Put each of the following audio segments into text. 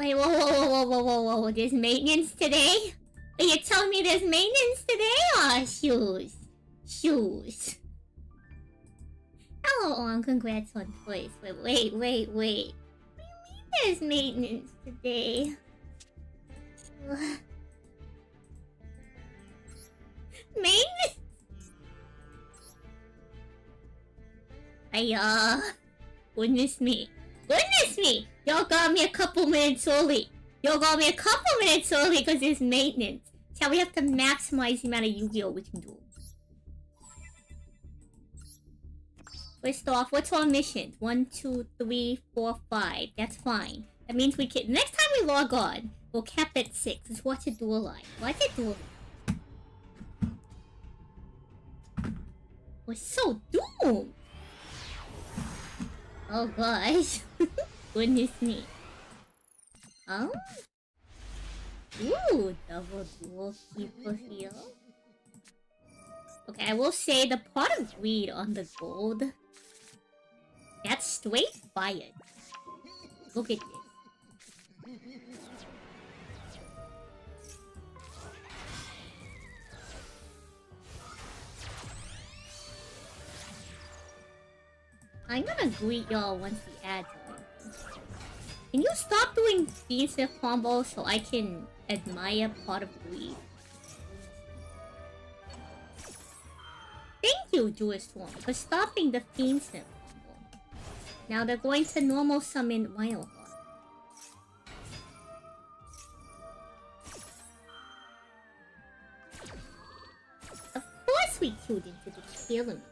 Wait, whoa. There's maintenance today? Are you telling me there's maintenance today? Aw, shoes. Shoes. Oh, and congrats on toys. Wait. What do you mean there's maintenance today? Maintenance? Goodness me. Y'all got me a couple minutes early. Because there's maintenance. So we have to maximize the amount of Yu-Gi-Oh! We can do. First off, what's our mission? 1, 2, 3, 4, 5. That's fine. That means we can. Next time we log on, we'll cap at 6. Let's watch it do a line. We're so doomed. Oh gosh. Goodness me. Oh? Ooh, double dual keeper here. Okay, I will say the pot of greed on the gold. That's straight fire. Look at this. I'm gonna greet y'all once the ads are open. Can you stop doing defensive combos so I can admire Pot of Greed? Thank you, Jewish Storm, for stopping the defensive combo. Now they're going to normal summon Wildheart. Of course we queued into the pyramid.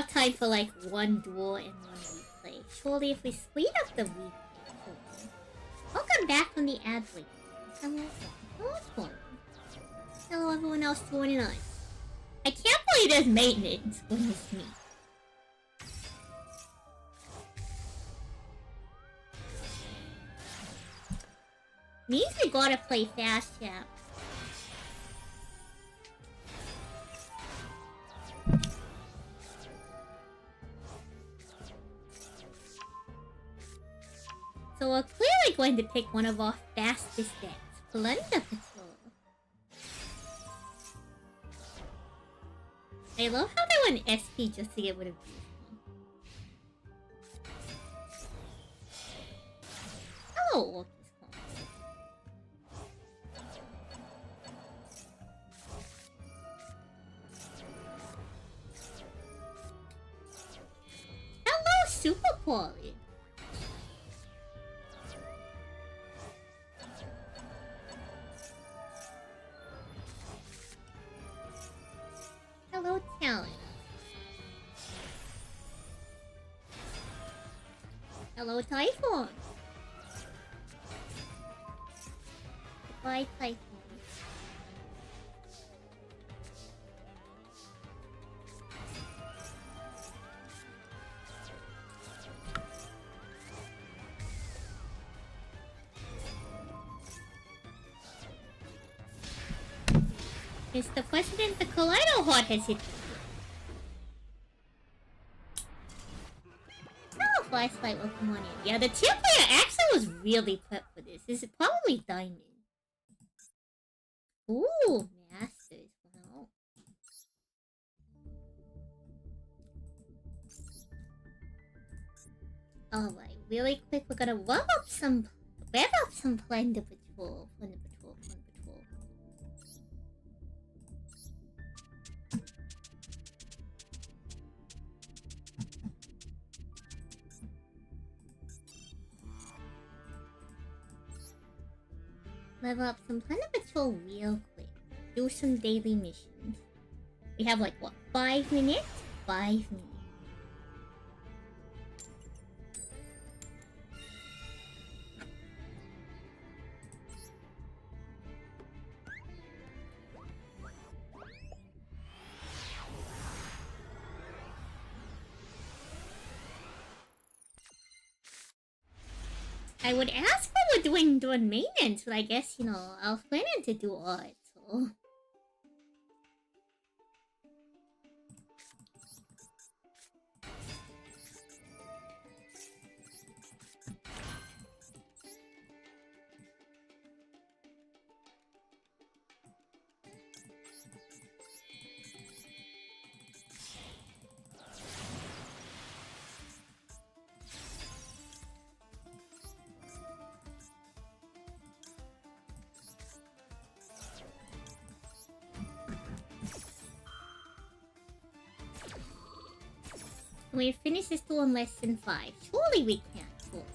Time for like one duel and one replay. Surely if we speed up the replay. Welcome back from the ad break. Hello everyone else joining us. I can't believe there's maintenance when it's me. Means we gotta play fast, chat. So we're clearly going to pick one of our fastest decks, Plunder Patrol. I love how they went SP just to get rid of this one. Hello, Orcus Combo. Hello, Super Quality. Hello, Talent. Hello, Typhoon. Goodbye, Typhoon. Mr. President, the Kaleido Heart has hit. Oh, flashlight will come on in. Yeah, the tier player actually was really prepped for this. This is probably Diamond. Ooh, Masters. Wow. Alright, really quick, we're gonna rev up some Plunder Patrol. Level up some Plunder Patrol real quick. Do some daily missions. We have like, what, 5 minutes? 5 minutes. I would ask what we're doing maintenance, but I guess, you know, I was planning to do art, so... Can we finish this tool in less than 5? Surely we can. Surely.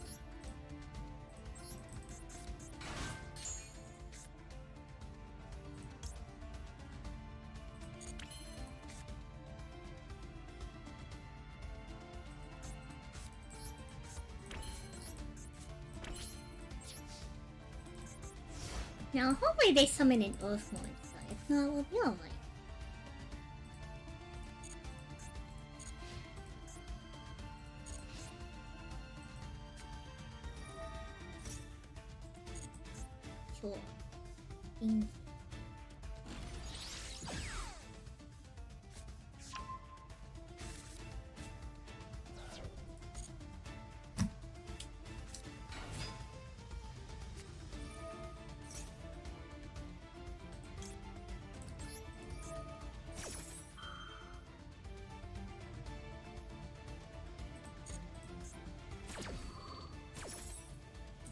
Now, hopefully they summon an Earth monster. If not, we'll be alright. Sure. Thank you.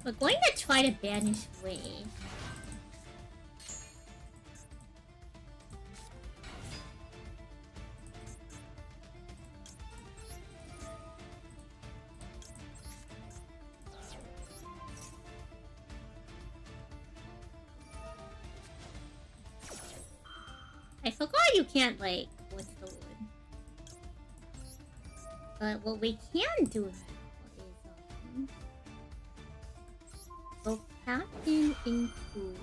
We're going to try to banish Wave. I forgot you can't, like, what's the word? But what we can do now is, go Captain into...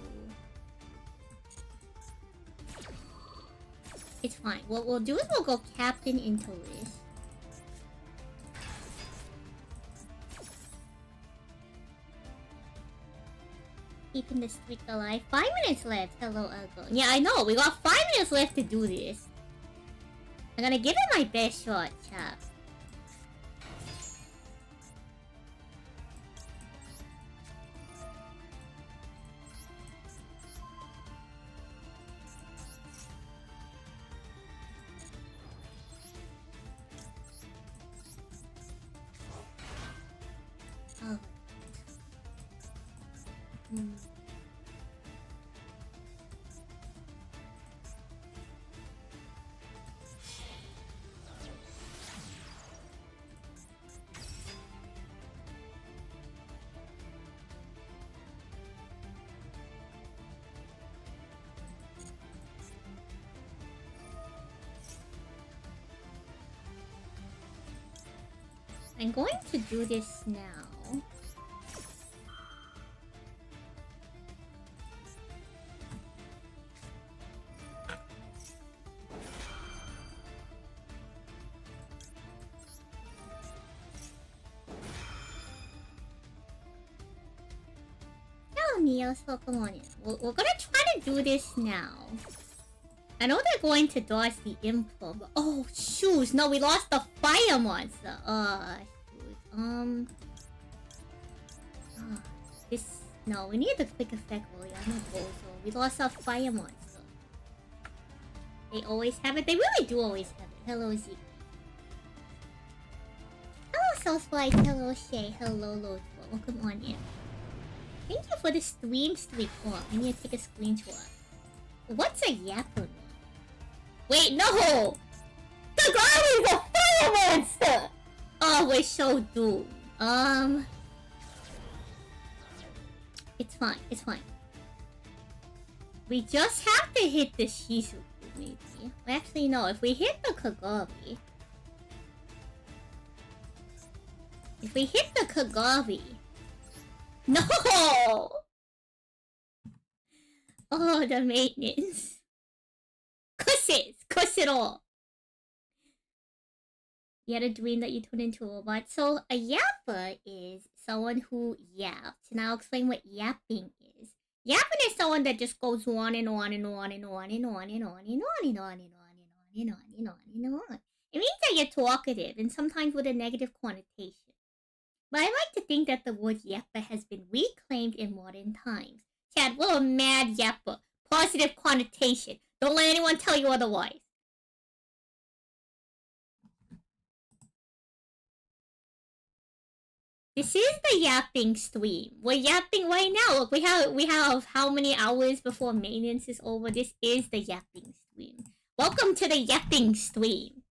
It's fine. What we'll do is we'll go Captain into Wish. Keeping the streak alive. 5 minutes left. Hello, Elgo. Yeah, I know. We got 5 minutes left to do this. I'm gonna give it my best shot, chap. Oh. I'm going to do this now. Hello, Neo. So come on in. We're gonna try to do this now. I know they're going to dodge the Implo, but... Oh, shoes! No, we lost the Fire Monster! Shoot. This... No, we need the Quick Effect Liliana Bozo. We lost our Fire Monster. They always have it. They really do always have it. Hello, Zeke. Hello, Soulsplice. Hello, Shay. Hello, Lotro. Welcome on in. Thank you for the stream streak. Oh, I need to take a screenshot. What's a Yapper? Wait, no! The guy is a fire monster! Oh, we're so doomed. It's fine, it's fine. We just have to hit the Shizuku, maybe. Actually, no, if we hit the Kagami... If we hit the Kagami... No! Oh, the maintenance. Cuss it all. You had a dream that you turned into a robot. So a Yapper is someone who yaps, and I'll explain what yapping is. Yapping is someone that just goes on and on and on and on and on and on and on and on and on and on and on and on and on. It means that you're talkative and sometimes with a negative connotation. But I like to think that the word yapper has been reclaimed in modern times. Chad, we're a mad yapper. Positive connotation. Don't let anyone tell you otherwise. This is the yapping stream. We're yapping right now. Look, we have how many hours before maintenance is over? This is the yapping stream. Welcome to the yapping stream.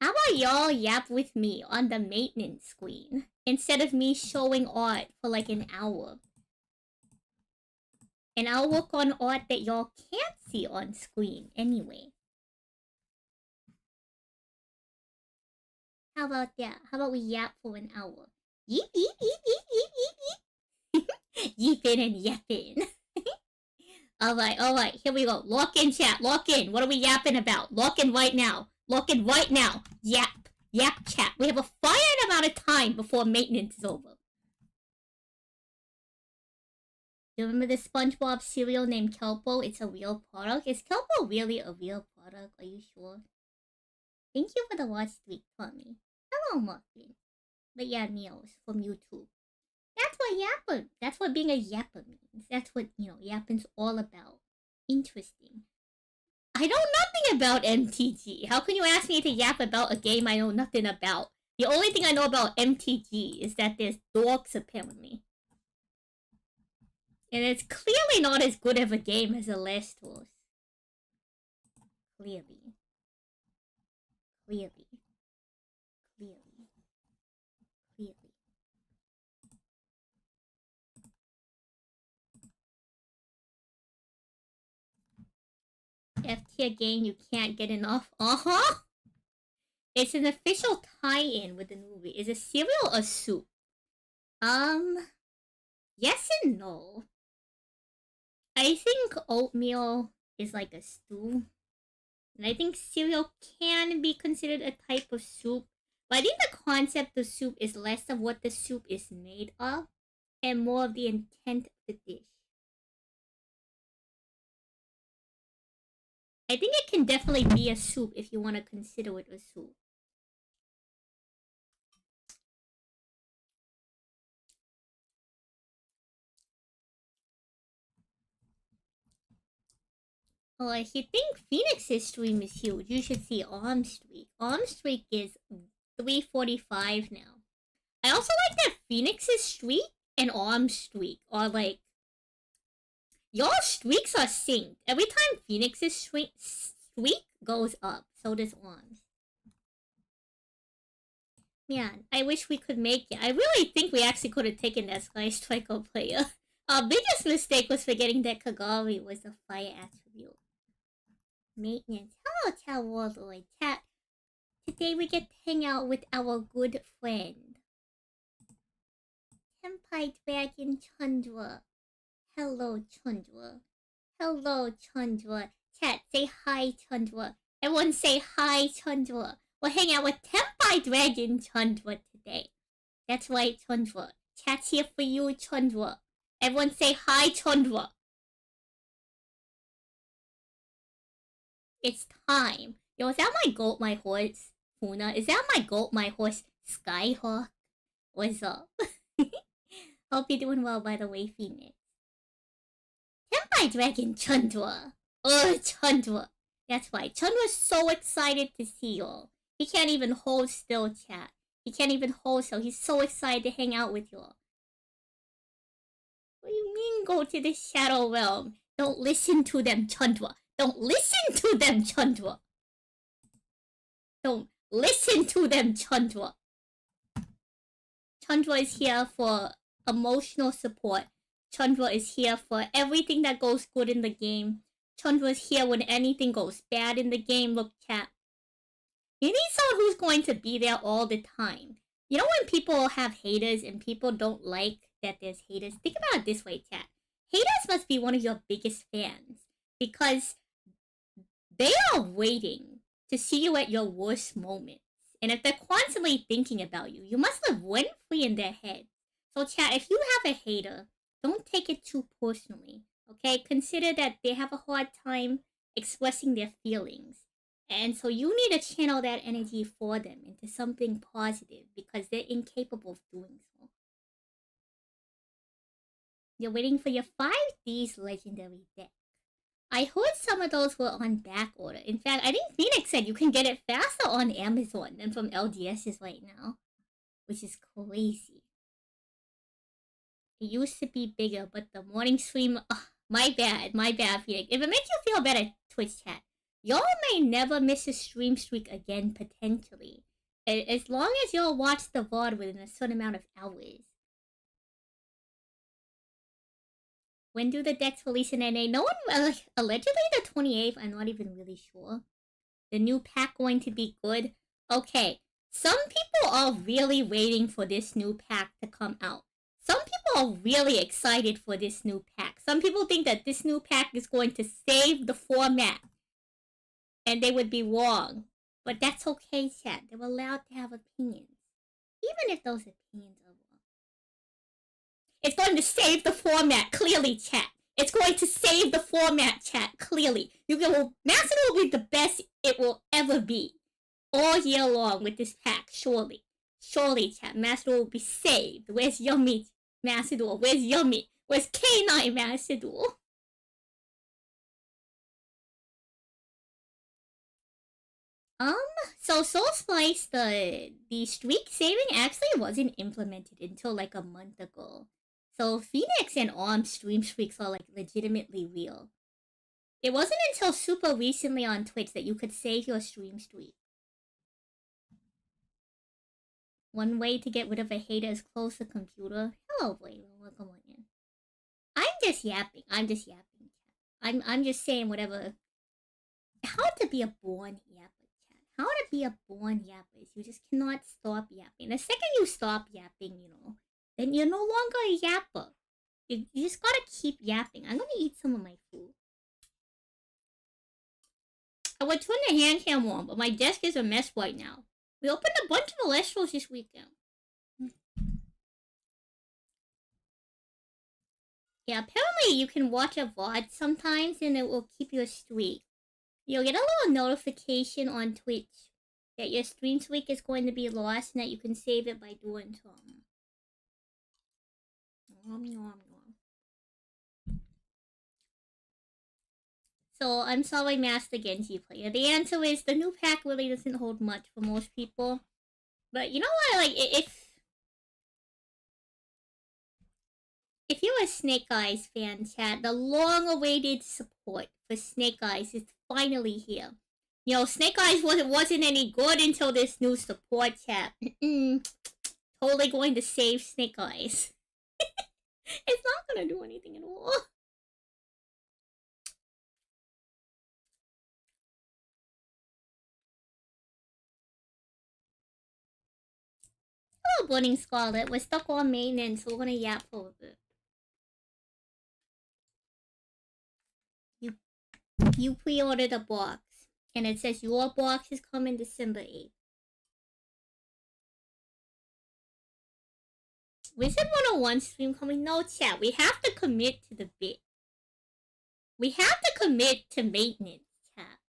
How about y'all yap with me on the maintenance screen instead of me showing art for like an hour? And I'll work on art that y'all can't see on screen anyway. How about that? How about we yap for an hour? Yeep, yeep, yeep, yeep, yeep, yeep, yeep. Yeepin' and yappin'. Alright, here we go. Lock in, chat, lock in. What are we yapping about? Lock in right now. Lock in right now. Yap. Yap chat. We have a finite amount of time before maintenance is over. Do you remember the SpongeBob cereal named Kelpo? It's a real product. Is Kelpo really a real product? Are you sure? Thank you for the watch tweet, Tommy. Hello, Muffin. But yeah, Neos from YouTube. That's what Yapper. That's what being a Yapper means. That's what, Yapping's all about. Interesting. I know nothing about MTG. How can you ask me to yap about a game I know nothing about? The only thing I know about MTG is that there's dogs, apparently. And it's clearly not as good of a game as the last Wars. Clearly. F-tier game you can't get enough. It's an official tie-in with the movie. Is a cereal a soup? Yes and no. I think oatmeal is like a stew. And I think cereal can be considered a type of soup. But I think the concept of soup is less of what the soup is made of and more of the intent of the dish. I think it can definitely be a soup if you want to consider it a soup. Oh, if you think Phoenix's stream is huge, you should see Arm Streak. Arm Streak is 345 now. I also like that Phoenix's streak and Arm Streak are like... Y'all streaks are synced. Every time Phoenix's streak goes up, so does Arm's. Man, I wish we could make it. I really think we actually could have taken that Sky Striker player. Our biggest mistake was forgetting that Kagari was a fire attribute. Maintenance. Hello, Chat Warlord. Chat. Today we get to hang out with our good friend. Tempai Dragon Chandra. Hello, Chandra. Hello, Chandra. Chat, say hi, Chandra. Everyone say hi, Chandra. We'll hang out with Tempai Dragon Chandra today. That's right, Chandra. Chat's here for you, Chandra. Everyone say hi, Chandra. It's time. Yo, is that my goat, my horse, Funa? Is that my goat, my horse, Skyhawk? What's up? Hope you're doing well, by the way, Phoenix. Tempai Dragon Chandra. Oh, Chandra. That's right. Chandra's so excited to see y'all. He can't even hold still, chat. He can't even hold still. He's so excited to hang out with y'all. What do you mean go to the Shadow Realm? Don't listen to them, Chandra. Don't listen to them, Chandra. Don't listen to them, Chandra. Chandra is here for emotional support. Chandra is here for everything that goes good in the game. Chandra is here when anything goes bad in the game. Look, chat. You need someone who's going to be there all the time. You know when people have haters and people don't like that there's haters? Think about it this way, chat. Haters must be one of your biggest fans. Because they are waiting to see you at your worst moments. And if they're constantly thinking about you, you must live rent-free in their head. So chat, if you have a hater, don't take it too personally. Okay? Consider that they have a hard time expressing their feelings. And so you need to channel that energy for them into something positive because they're incapable of doing so. You're waiting for your 5D's legendary deck. I heard some of those were on back order. In fact, I think Phoenix said you can get it faster on Amazon than from LGS's right now, which is crazy. It used to be bigger, but the morning stream... my bad, Phoenix. If it makes you feel better, Twitch chat, y'all may never miss a stream streak again, potentially. As long as y'all watch the VOD within a certain amount of hours. When do the decks release in NA? No one, allegedly the 28th, I'm not even really sure. The new pack going to be good? Okay, some people are really waiting for this new pack to come out. Some people are really excited for this new pack. Some people think that this new pack is going to save the format. And they would be wrong. But that's okay, chat. They're allowed to have opinions. Even if those opinions are wrong. It's going to save the format, clearly, chat. It's going to save the format, chat, clearly. Master will be the best it will ever be. All year long with this pack, surely. Surely, chat, Master will be saved. Where's Yummy, Master Duel? Where's Yummy? Where's K9, Master Duel? So Soul Splice, the streak saving actually wasn't implemented until like a month ago. So Phoenix and Arm stream streaks are like legitimately real. It wasn't until super recently on Twitch that you could save your stream streak. One way to get rid of a hater is close the computer. Hello, Blade. Welcome on in. I'm just yapping. I'm just saying whatever. How to be a born yapper, chat. How to be a born yapper is you just cannot stop yapping. The second you stop yapping, then you're no longer a yapper. You just gotta keep yapping. I'm gonna eat some of my food. I would turn the hand cam on, but my desk is a mess right now. We opened a bunch of Alestros this weekend. Yeah, apparently you can watch a VOD sometimes and it will keep your streak. You'll get a little notification on Twitch that your stream streak is going to be lost and that you can save it by doing so. So, I'm sorry, Master Genji player. The answer is the new pack really doesn't hold much for most people. But you know what? Like, if you're a Snake Eyes fan, chat, the long-awaited support for Snake Eyes is finally here. Snake Eyes wasn't any good until this new support, chat. Totally going to save Snake Eyes. It's not gonna do anything at all. Hello, Burning Scarlet. We're stuck on maintenance, so we're gonna yap for a bit. You pre-ordered a box, and it says your box is coming December 8th. Wizard 101 stream coming? No, chat. We have to commit to the bit. We have to commit to maintenance, chat.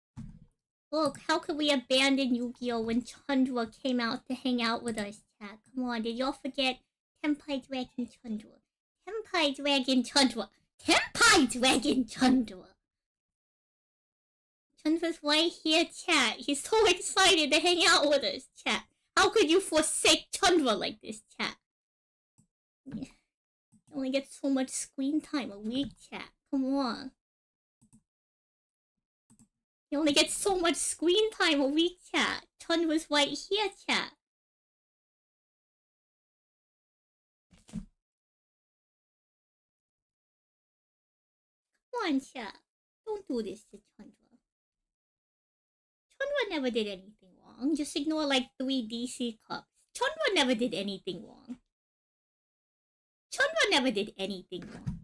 Look, how could we abandon Yu-Gi-Oh! When Chandra came out to hang out with us, chat? Come on, did y'all forget Tenpai Dragon Chandra? Tenpai Dragon Chandra! Tenpai Dragon Chandra! Chandra's right here, chat. He's so excited to hang out with us, chat. How could you forsake Chandra like this, chat? You only get so much screen time a week, chat. Come on. You only get so much screen time a week, chat. Chandra's right here, chat. Come on, chat. Don't do this to Chandra. Chandra never did anything wrong. Just ignore like 3 DC cups. Chandra never did anything wrong. Chandra never did anything wrong.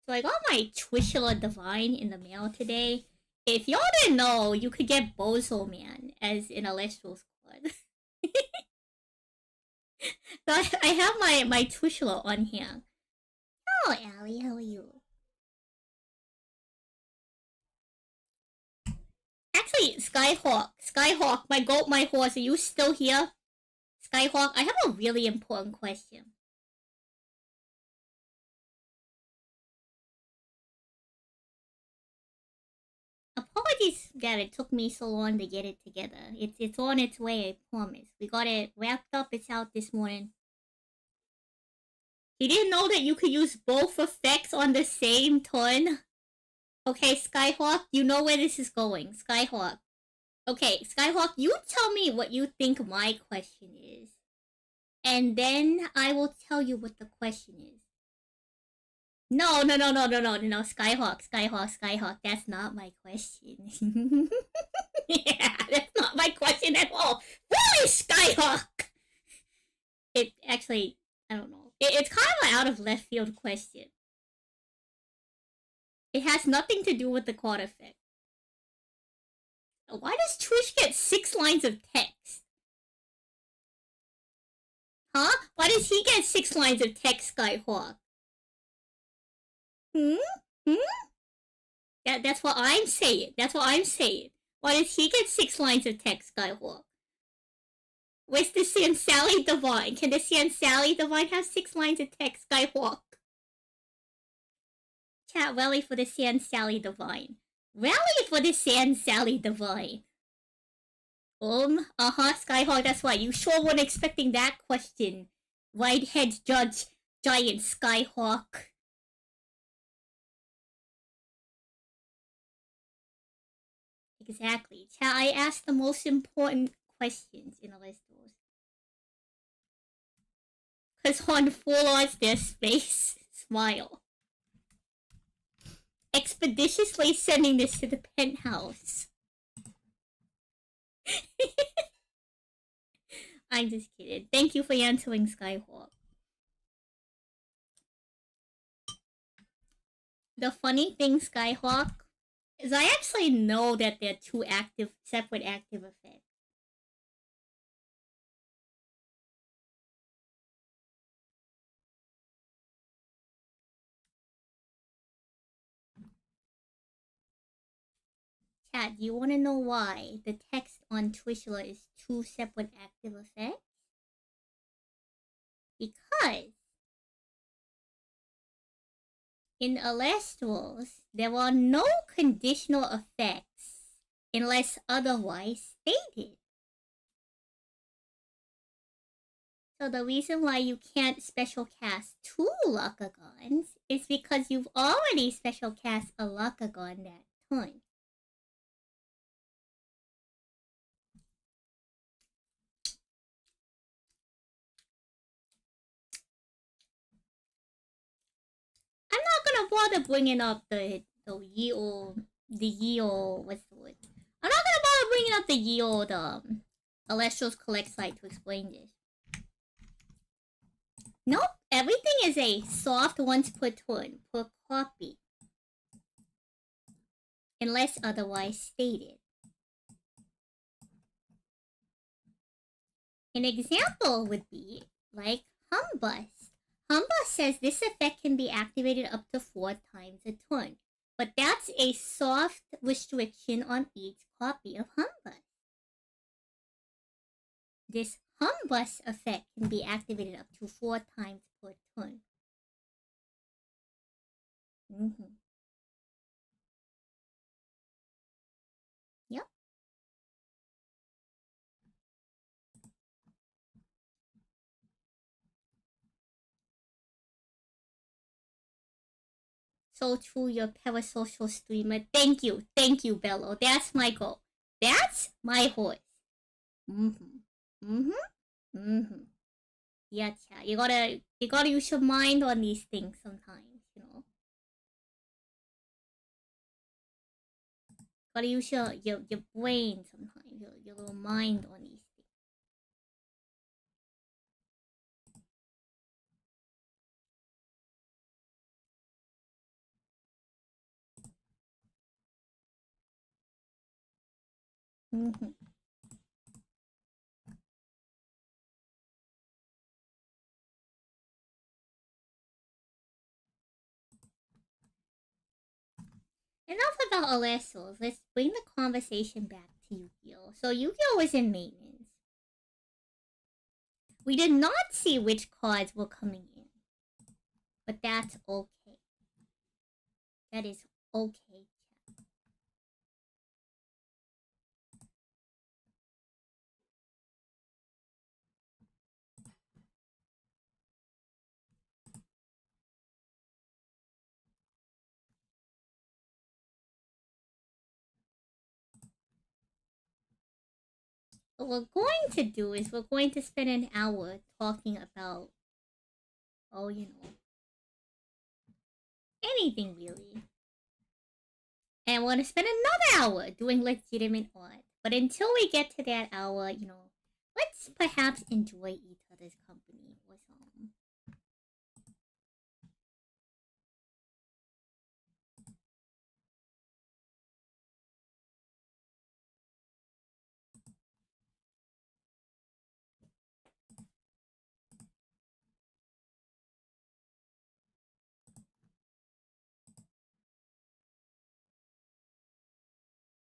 So I got my Twishula Divine in the mail today. If y'all didn't know, you could get Bozo Man as in Alestro squad. So I have my Tushlo on here. Oh, Allie, how are you? Actually, Skyhawk, my goat, my horse, are you still here? Skyhawk, I have a really important question. Apologies that it took me so long to get it together. It's on its way, I promise. We got it wrapped up, it's out this morning. You didn't know that you could use both effects on the same turn? Okay, Skyhawk, you know where this is going. Skyhawk. Okay, Skyhawk, you tell me what you think my question is. And then I will tell you what the question is. No, Skyhawk. That's not my question. Yeah, that's not my question at all. Really, Skyhawk? It actually, I don't know. It's kind of an out of left field question. It has nothing to do with the quad effect. Why does Twitch get 6 lines of text? Huh? Why does he get 6 lines of text, Skyhawk? Hmm? That's what I'm saying. Why does he get 6 lines of text, Skyhawk? Where's the San Sally Divine? Can the San Sally Divine have 6 lines of text, Skyhawk? Chat, rally for the San Sally Divine. Rally for the San Sally Divine. Skyhawk, that's why. You sure weren't expecting that question. Whitehead Judge, Giant Skyhawk. Exactly. Chat, I asked the most important questions in the list. Because on full odds, their space. Smile. Expeditiously sending this to the penthouse. I'm just kidding. Thank you for answering, Skyhawk. The funny thing, Skyhawk, is I actually know that they're two separate active effects. Chat, do you want to know why the text on Twishler is two separate active effects? Because in Alestrals, there are no conditional effects unless otherwise stated. So the reason why you can't special cast 2 Lucagons is because you've already special cast a Lucagon that turn. I'm not gonna bother bringing up the what's the word? I'm not gonna bother bringing up the ye old Alestrals Collect site to explain this. Nope, everything is a soft once per turn per copy, unless otherwise stated. An example would be like Humbus. Humbus says this effect can be activated up to 4 times a turn, but that's a soft restriction on each copy of Humbus. This Humbus effect can be activated up to 4 times per turn. Yep. So true, you're a parasocial streamer. Thank you, Bello. That's my goal. That's my horse. Yeah, you gotta use your mind on these things sometimes, you know. Gotta use your brain sometimes, your little mind on these things. Mm-hmm. Enough about Alessos. Let's bring the conversation back to Yu-Gi-Oh! So Yu-Gi-Oh! Was in maintenance. We did not see which cards were coming in. But that's okay. That is okay. What we're going to do is we're going to spend an hour talking about, oh, you know, anything really. And we're going to spend another hour doing legitimate art. But until we get to that hour, you know, let's perhaps enjoy each other's company or something.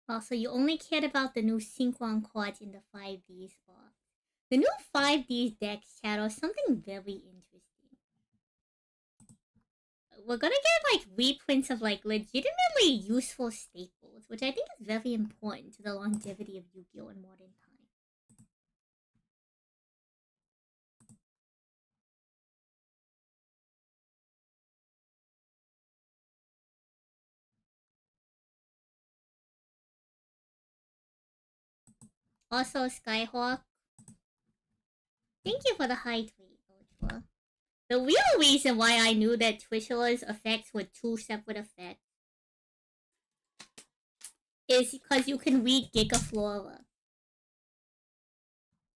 Also, you only cared about the new Synchron cards in the 5Ds box. The new 5Ds deck shadows something very interesting. We're gonna get like reprints of like legitimately useful staples, which I think is very important to the longevity of Yu-Gi-Oh! In modern times. Also, Skyhawk, thank you for the high tweet, Ultra. The real reason why I knew that Twishula's effects were two separate effects is because you can read Gigaflora.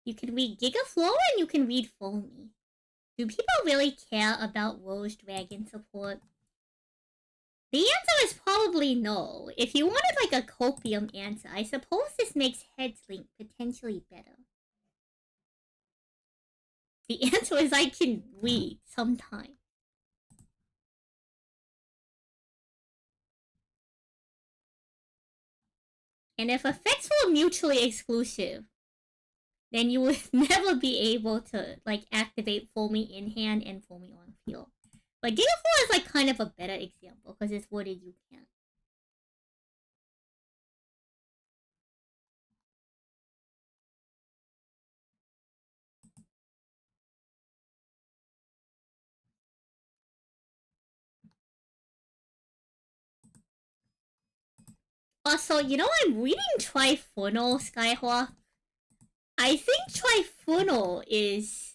You can read Gigaflora and you can read Foamy. Do people really care about Rose Dragon support? The answer is probably no. If you wanted like a copium answer, I suppose this makes Heads Link potentially better. The answer is I can read sometime. And if effects were mutually exclusive, then you would never be able to like activate Foamy in hand and Foamy on field. But Gigaflora is like kind of a better example because it's worded you can't. Also, you know, I'm reading Trifunnel, Skyhawk. I think Trifunnel is...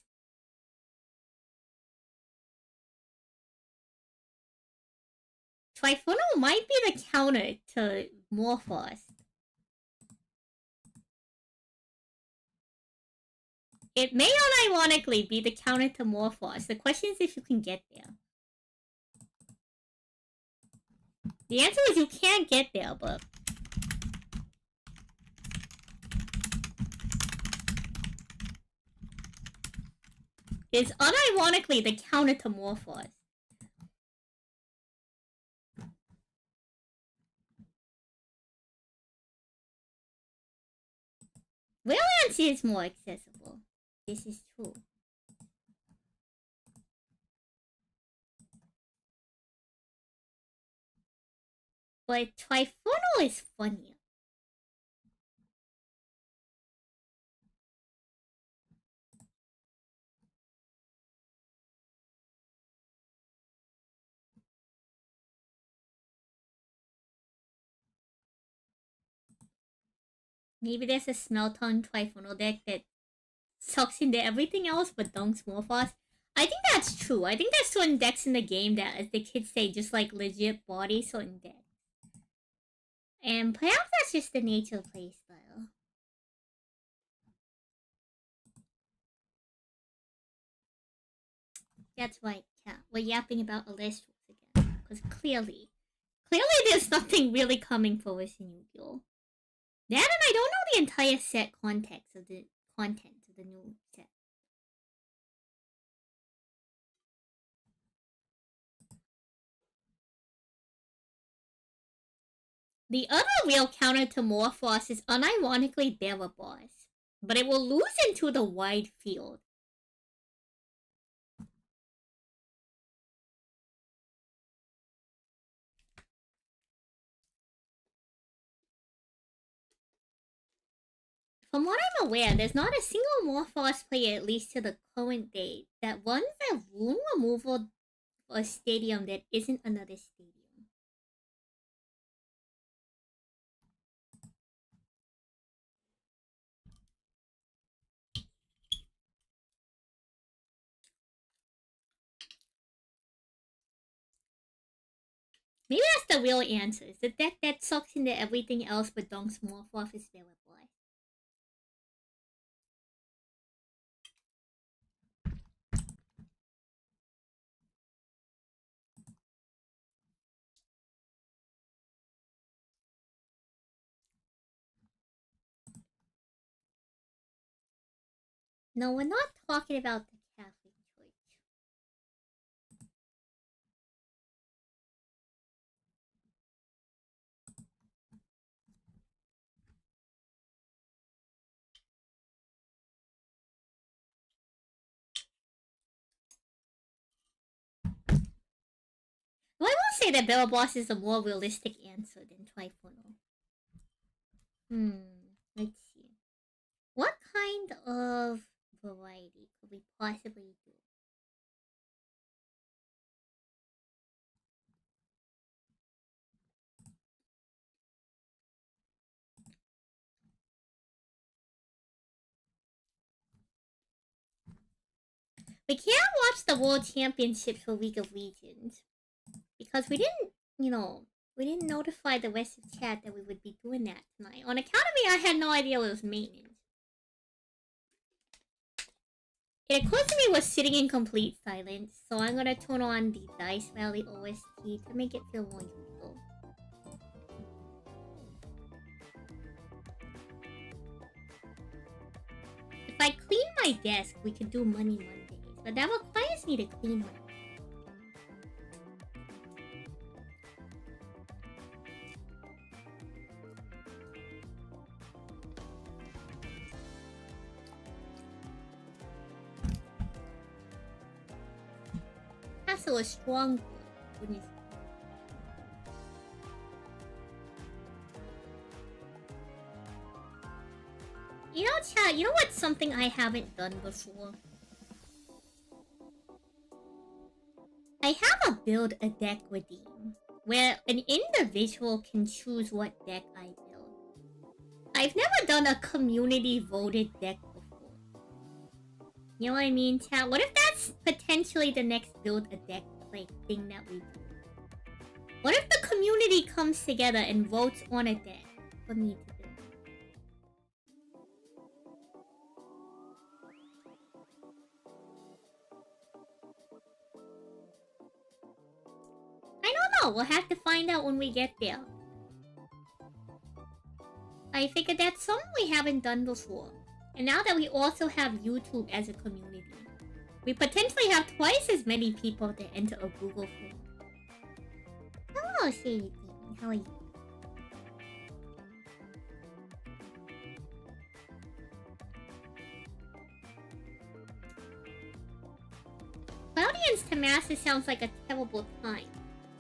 Trifunnel might be the counter to Morphos. It may unironically be the counter to Morphos. The question is if you can get there. The answer is you can't get there, but... It's unironically the counter to Morphos. Waylands is more accessible. This is true. But Trifunnel is funnier. Maybe there's a Smelton Trifunnel deck that sucks into everything else but dunks Morphos. I think that's true. I think there's certain decks in the game that, as the kids say, just like legit body certain decks. And perhaps that's just the nature of playstyle. That's right, Cat. We're yapping about Alestros again. Because clearly there's nothing really coming for us in Yu-Gi-Oh! That and I don't know the entire set context of the content of the new set. The other real counter to Morphos is unironically Bella Boss, but it will lose into the wide field. From what I'm aware, there's not a single Morphos player, at least to the current date, that runs a room removal for a stadium that isn't another stadium. Maybe that's the real answer. Is the deck that sucks into everything else but dunks Morph is Bella Boy. No, we're not talking about the Catholic Church. Well, I will say that Bella Boss is a more realistic answer than Trifono. Let's see. What kind of variety could we possibly do? We can't watch the World Championships for League of Legends because we didn't notify the rest of chat that we would be doing that tonight. On account of me, I had no idea it was maintenance. It occurred to me was sitting in complete silence, so I'm gonna turn on the Dice Valley OST to make it feel more useful. If I clean my desk, we could do Money Mondays, but that requires me to clean my desk. Castle is strong. Goodness. You know, chat, you know what's something I haven't done before? I have a build a deck redeem, where an individual can choose what deck I build. I've never done a community voted deck before. You know what I mean, chat? What if that's potentially the next build a deck like thing that we do? What if the community comes together and votes on a deck for me to build? I don't know. We'll have to find out when we get there. I figured that's something we haven't done before. And now that we also have YouTube as a community, we potentially have twice as many people to enter a Google form. Hello, Shady Demon. How are you? Cloudians to Masses sounds like a terrible time.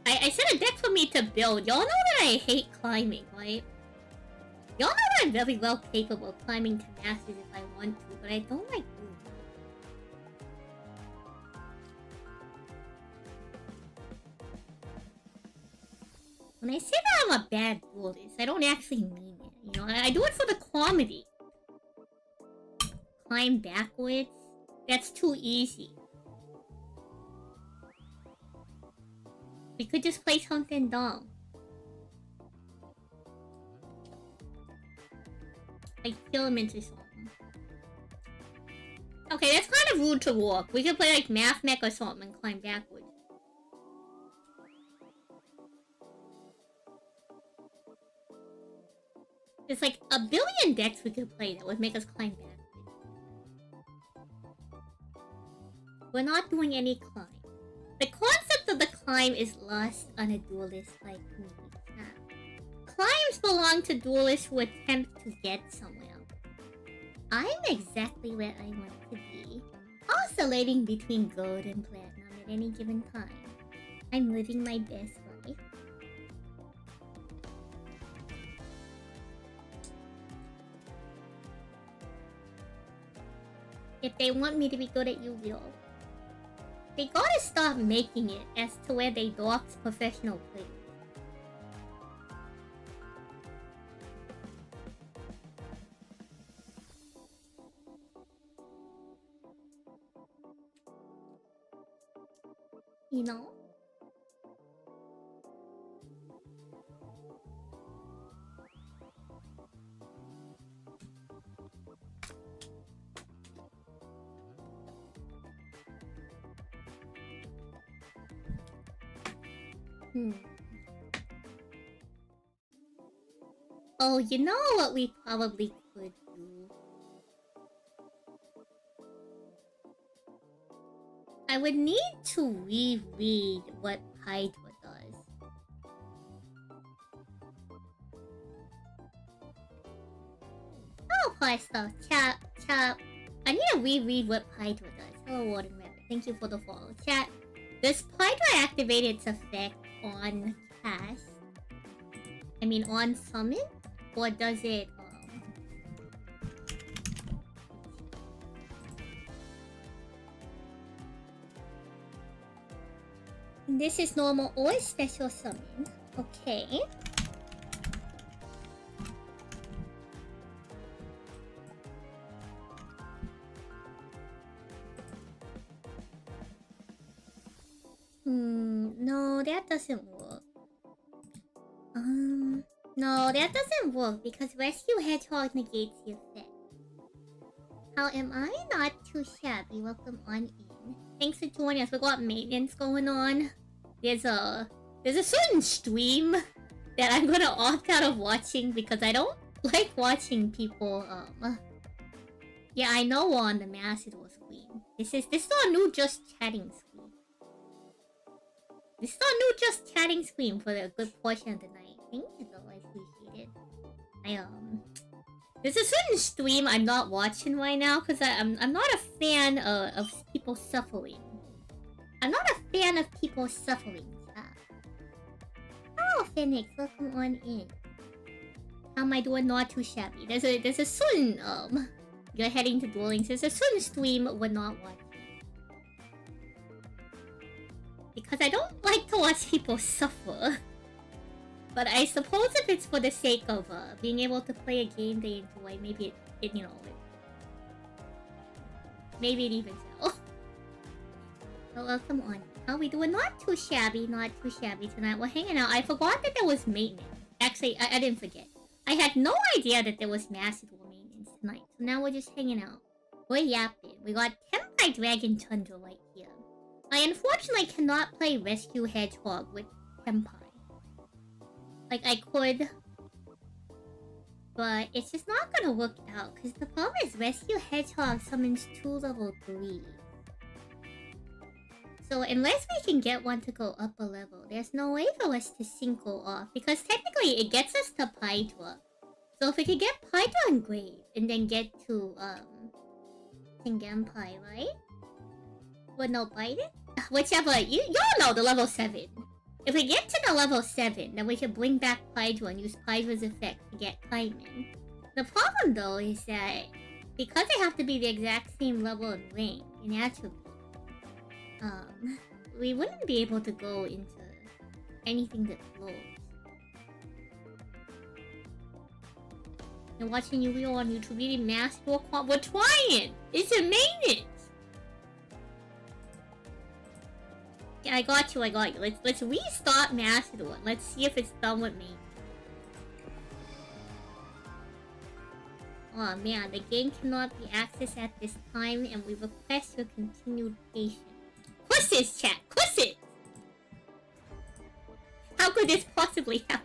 I said a deck for me to build. Y'all know that I hate climbing, right? Y'all know that I'm very well capable of climbing to Masses if I want to, but I don't like doing it. When I say that I'm a bad duelist, I don't actually mean it. You know, I do it for the comedy. Climb backwards? That's too easy. We could just play something dumb. Like filaments or something. Okay, that's kind of rude to walk. We could play like Math Mech or something and climb backwards. There's like a billion decks we could play that would make us climb back. We're not doing any climb. The concept of the climb is lost on a duelist like me. Climbs belong to duelists who attempt to get somewhere. I'm exactly where I want to be, oscillating between gold and platinum at any given time. I'm living my best life. If they want me to be good at Yu-Gi-Oh! They gotta stop making it as to where they dox professional players. You know? Oh, you know what we probably could do? I would need to reread what Hydra does. Oh, Pasta, chat. I need to reread what Hydra does. Hello, Warden Rabbit. Thank you for the follow. Chat, does Hydra activate its effect on cast? I mean, on summon? Or does it, This is normal or special summon. Okay. No, that doesn't work. No, that doesn't work because Rescue Hedgehog negates the effect. How am I not too shabby? Welcome on in. Thanks for joining us. We got maintenance going on. There's a certain stream that I'm gonna opt out of watching because I don't like watching people. Yeah, I know we're on the Macedor screen. This is our new just chatting screen. This is our new just chatting screen for a good portion of the night. Thank you though, I appreciate it. There's a certain stream I'm not watching right now because I'm not a fan of people suffering. I'm not a fan of people suffering. Oh, Phoenix, welcome on in. How am I doing? Not too shabby. There's a certain you're heading to dueling. There's a certain stream we're not watching because I don't like to watch people suffer. But I suppose if it's for the sake of being able to play a game they enjoy, maybe it maybe it evens out. Oh, welcome on. How we doing? Not too shabby tonight. We're hanging out. I forgot that there was maintenance. Actually, I didn't forget. I had no idea that there was Macedor maintenance tonight. So now we're just hanging out. We're yapping. We got Tempai Dragon Tundra right here. I unfortunately cannot play Rescue Hedgehog with Tempai. Like, I could, but it's just not gonna work out because the problem is Rescue Hedgehog summons 2 level 3. So unless we can get one to go up a level, there's no way for us to synchro off because technically it gets us to Pydra. So if we could get Pydra engraved and then get to Tengenpai, right? Well, no, bite it? Whichever, y'all know the level 7. If we get to the level 7, then we can bring back Pydra and use Pydra's effect to get Kaiman. The problem though is that because they have to be the exact same level and rank in attribute, we wouldn't be able to go into anything that flows. And watching Yu-Gi-Oh! On YouTube, reading Master Quant. We're trying! It's a maintenance! Yeah, I got you. Let's restart Macedon. Let's see if it's done with me. Oh man, the game cannot be accessed at this time and we request your continued patience. Quizzes, chat! Quizzes! How could this possibly happen?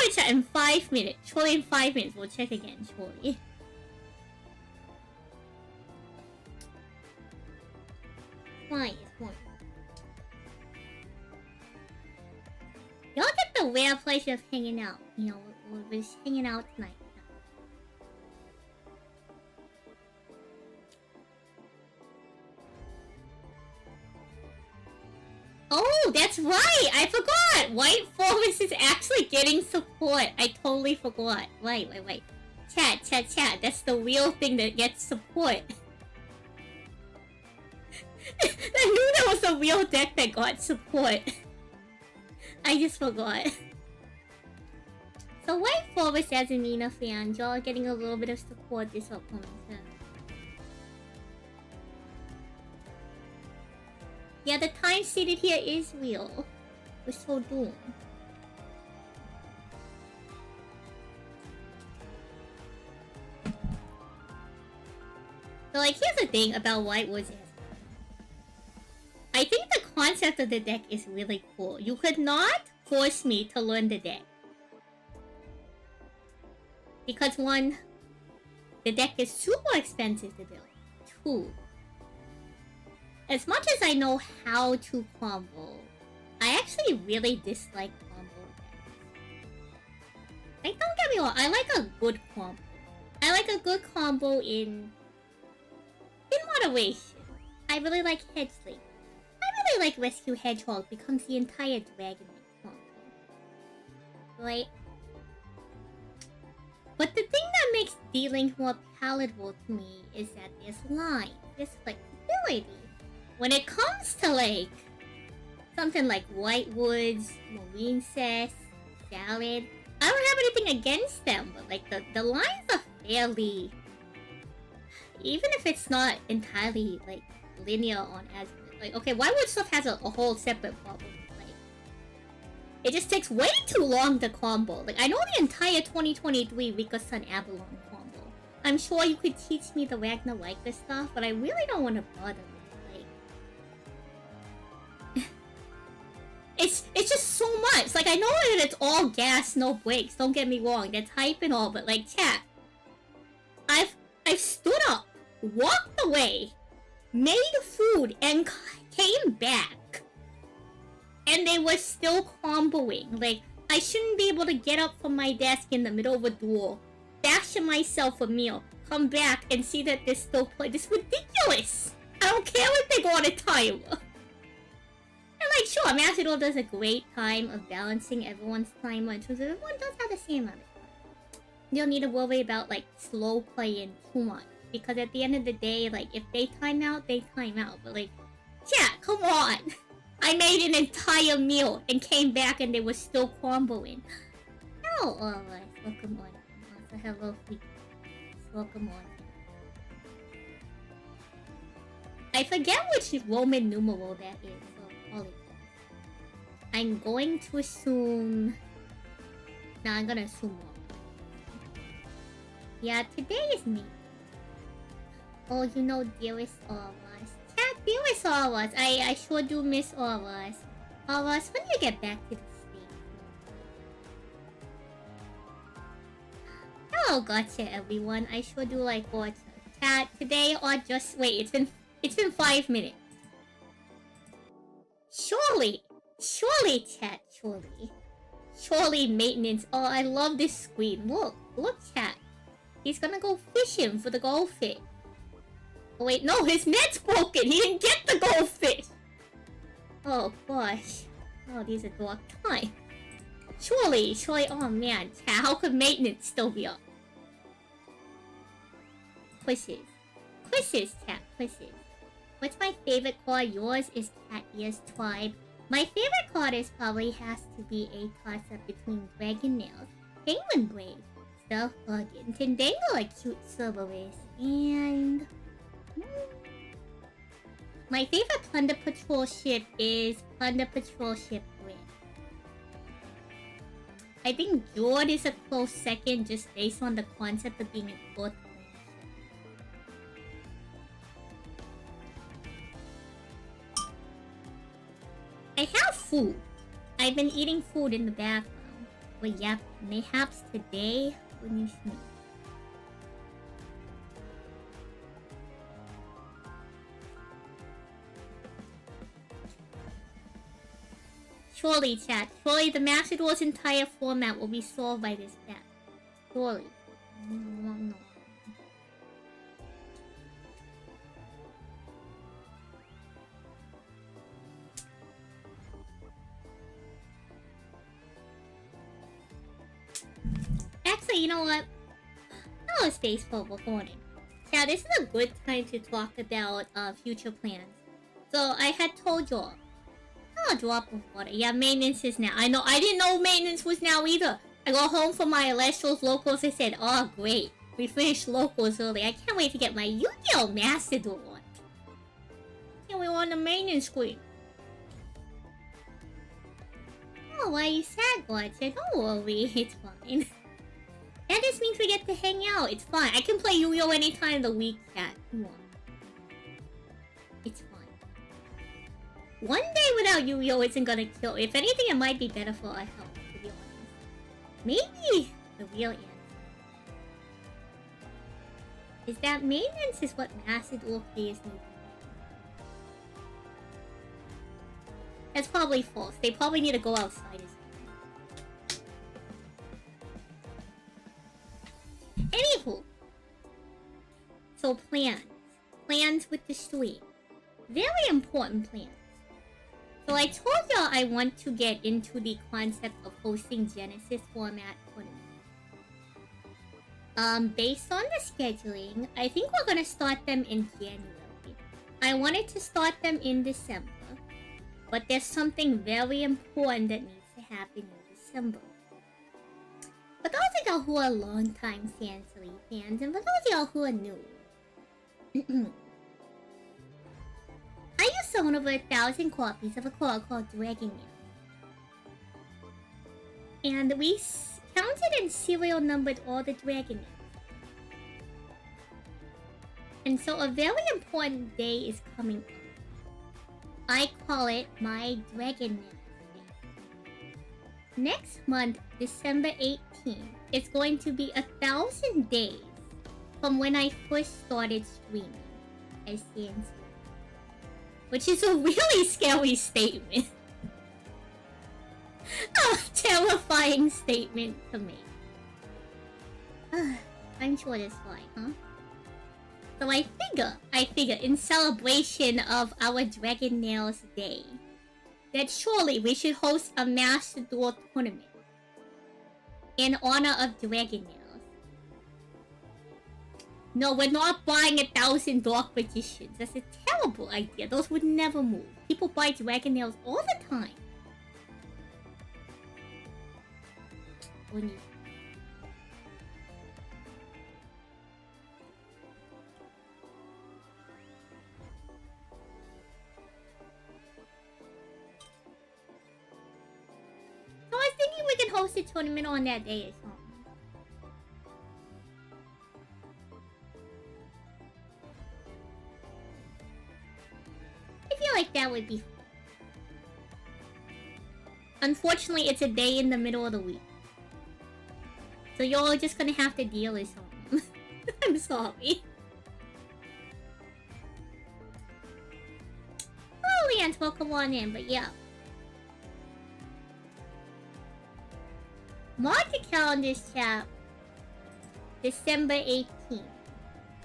Surely chat in 5 minutes. Surely in 5 minutes. We'll check again, surely. Why? Y'all get the rare pleasure of hanging out. You know, we're just hanging out tonight. Oh, that's right! I forgot! White Forest is actually getting support. I totally forgot. Wait. Chat. That's the real thing that gets support. I knew there was a real deck that got support. I just forgot. So White Forest as a Nina fan, y'all are getting a little bit of support this upcoming turn. Yeah, the time stated here is real. We're so doomed. So like, here's the thing about White Woods. I think the concept of the deck is really cool. You could not force me to learn the deck. Because 1, the deck is super expensive to build. 2, as much as I know how to combo, I actually really dislike combo decks. Like, don't get me wrong, I like a good combo. I like a good combo in moderation. I really like Head Sleep. I really like Rescue Hedgehog becomes the entire Dragon Link combo. Right? But the thing that makes D-Link more palatable to me is that there's line, there's flexibility. When it comes to like something like White Woods, Marine Cess, Salad, I don't have anything against them, but like the lines are fairly, even if it's not entirely like linear on Azimuth. Like, okay, White Wood stuff has a whole separate problem. Like, it just takes way too long to combo. Like, I know the entire 2023 Rika Sun Avalon combo. I'm sure you could teach me the Ragnar Riker stuff, but I really don't want to bother. It's just so much. Like, I know that it's all gas, no brakes. Don't get me wrong. That's hype and all, but like, chat. I've stood up, walked away, made food, and came back. And they were still comboing. Like, I shouldn't be able to get up from my desk in the middle of a duel, fashion myself a meal, come back and see that they're still playing. This is ridiculous. I don't care if they go on a timer. And like, sure, Macedon does a great time of balancing everyone's timer in terms of everyone does have the same amount of time. You don't need to worry about like slow playing too much. Because at the end of the day, like, if they time out, they time out. But like, chat, come on! I made an entire meal and came back and they were still comboing. Hello, alright. Welcome on. Also, hello, Fleet. Welcome on. I forget which Roman numeral that is. I'm going to assume... Nah, I'm gonna assume wrong. Yeah, today is me. Oh, you know, dearest all of us. Chat, dearest all of us. I sure do miss all of us. All of us, when do you get back to the state? Hello, gotcha, everyone. I sure do like watch chat today or just... Wait, it's been 5 minutes. Surely, chat, surely maintenance. Oh, I love this screen. Look, chat. He's gonna go fishing for the goldfish. Oh wait, no, his net's broken. He didn't get the goldfish. Oh gosh. Oh, these are dark times. Surely, oh man, chat, how could maintenance still be up? Quizzes, chat, quizzes. What's my favorite card? Yours is Cat Ears Tribe. My favorite card is probably has to be a toss-up between Dragon Nails, Penguin Blade, Stealth Plugin, Tendangle like cute Cerberus, and... My favorite Plunder Patrol ship is Plunder Patrol Ship Red. I think Jord is a close second just based on the concept of being a fourth. I have food. I've been eating food in the background. But yep, mayhaps today when you see. Surely, chat. Surely the Master Duel's entire format will be solved by this patch. Surely. No. Actually, you know what? Hello, Space Football. Good morning. Yeah, this is a good time to talk about future plans. So I had told y'all. Oh, drop of water. Yeah, maintenance is now. I know. I didn't know maintenance was now either. I go home for my Celestials locals. I said, oh, great. We finished locals early. I can't wait to get my Yu-Gi-Oh! Master Duel on. Can't wait on the maintenance screen. Oh, why are you sad, Gotcha? Don't worry. It's fine. That just means we get to hang out. It's fine. I can play Yu-Gi-Oh! Anytime of the week, chat. Come on. It's fine. One day without Yu-Gi-Oh! Isn't gonna kill. If anything, it might be better for our health, to be honest. Maybe the real answer is that maintenance is what Master Duel players need. That's probably false. They probably need to go outside as well. Anywho. So plans. Plans with the stream. Very important plans. So I told y'all I want to get into the concept of hosting Genesis format tournaments. Based on the scheduling, I think we're gonna start them in January. I wanted to start them in December, but there's something very important that needs to happen in December. For those of y'all who are long-time Sansui fans, and for those of y'all who are new, I used to own over 1,000 copies of a card called Dragon Nail. And we counted and serial numbered all the Dragon Nails. And so a very important day is coming up. I call it my Dragon Nail Day. Next month, December 18th, it's going to be 1,000 days from when I first started streaming as Sansui. Which is a really scary statement. A terrifying statement to make. I'm sure that's fine, huh? So I figure in celebration of our Dragon Nails Day, that surely we should host a Master Duel tournament in honor of Dragon Nails. No, we're not buying 1,000 Dark Magicians. That's a terrible idea. Those would never move. People buy Dragon Nails all the time. So I was thinking we can host a tournament on that day or something. I feel like that would be fun. Unfortunately, it's a day in the middle of the week. So y'all are just gonna have to deal with something. I'm sorry. Oh, Leanne, welcome on in, but yeah. Mark the calendars, chat. December 18th.